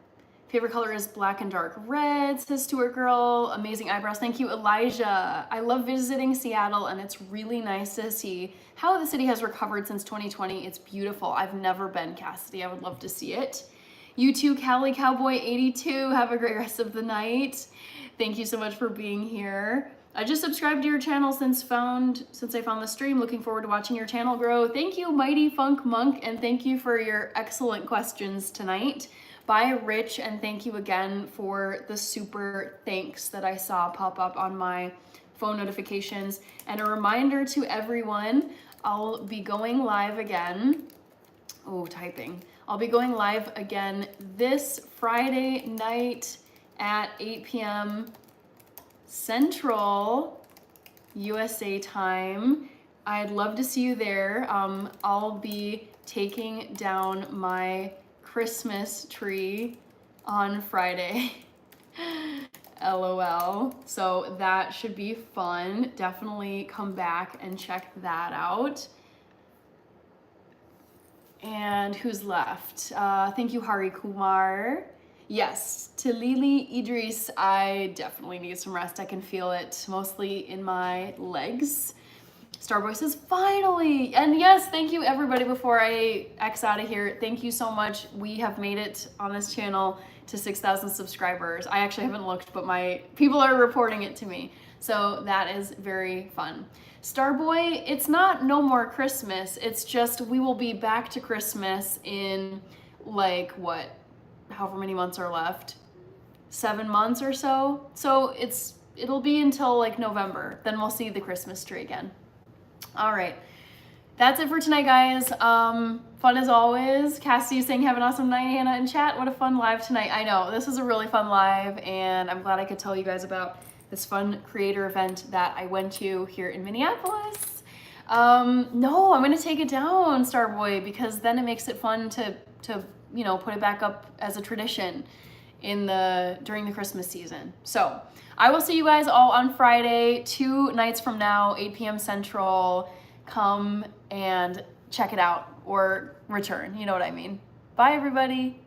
Favorite color is black and dark red, says Stuart Girl. Amazing eyebrows. Thank you, Elijah. I love visiting Seattle, and it's really nice to see how the city has recovered since 2020. It's beautiful. I've never been, Cassidy. I would love to see it. You too, Cali Cowboy 82. Have a great rest of the night. Thank you so much for being here. I just subscribed to your channel since I found the stream. Looking forward to watching your channel grow. Thank you, Mighty Funk Monk, and thank you for your excellent questions tonight. Bye, Rich, and thank you again for the super thanks that I saw pop up on my phone notifications. And a reminder to everyone, I'll be going live again. Oh, typing. I'll be going live again this Friday night at 8 p.m. Central USA time. I'd love to see you there. I'll be taking down my Christmas tree on Friday. LOL. So that should be fun. Definitely come back and check that out. And who's left? Thank you, Hari Kumar. Yes, to Lily Idris, I definitely need some rest. I can feel it mostly in my legs. Starboy says, finally! And yes, thank you everybody before I X out of here. Thank you so much. We have made it on this channel to 6,000 subscribers. I actually haven't looked, but my people are reporting it to me. So that is very fun. Starboy, it's not no more Christmas. It's just we will be back to Christmas in like what? However many months are left. 7 months or so. So it'll be until like November. Then we'll see the Christmas tree again. All right, that's it for tonight, guys. Fun as always. Cassie is saying, have an awesome night, Hannah in chat. What a fun live tonight. I know, this was a really fun live, and I'm glad I could tell you guys about this fun creator event that I went to here in Minneapolis. No, I'm gonna take it down, Starboy, because then it makes it fun to you know, put it back up as a tradition during the Christmas season. So I will see you guys all on Friday, 2 nights from now, 8 p.m. Central. Come and check it out or return, you know what I mean. Bye, everybody.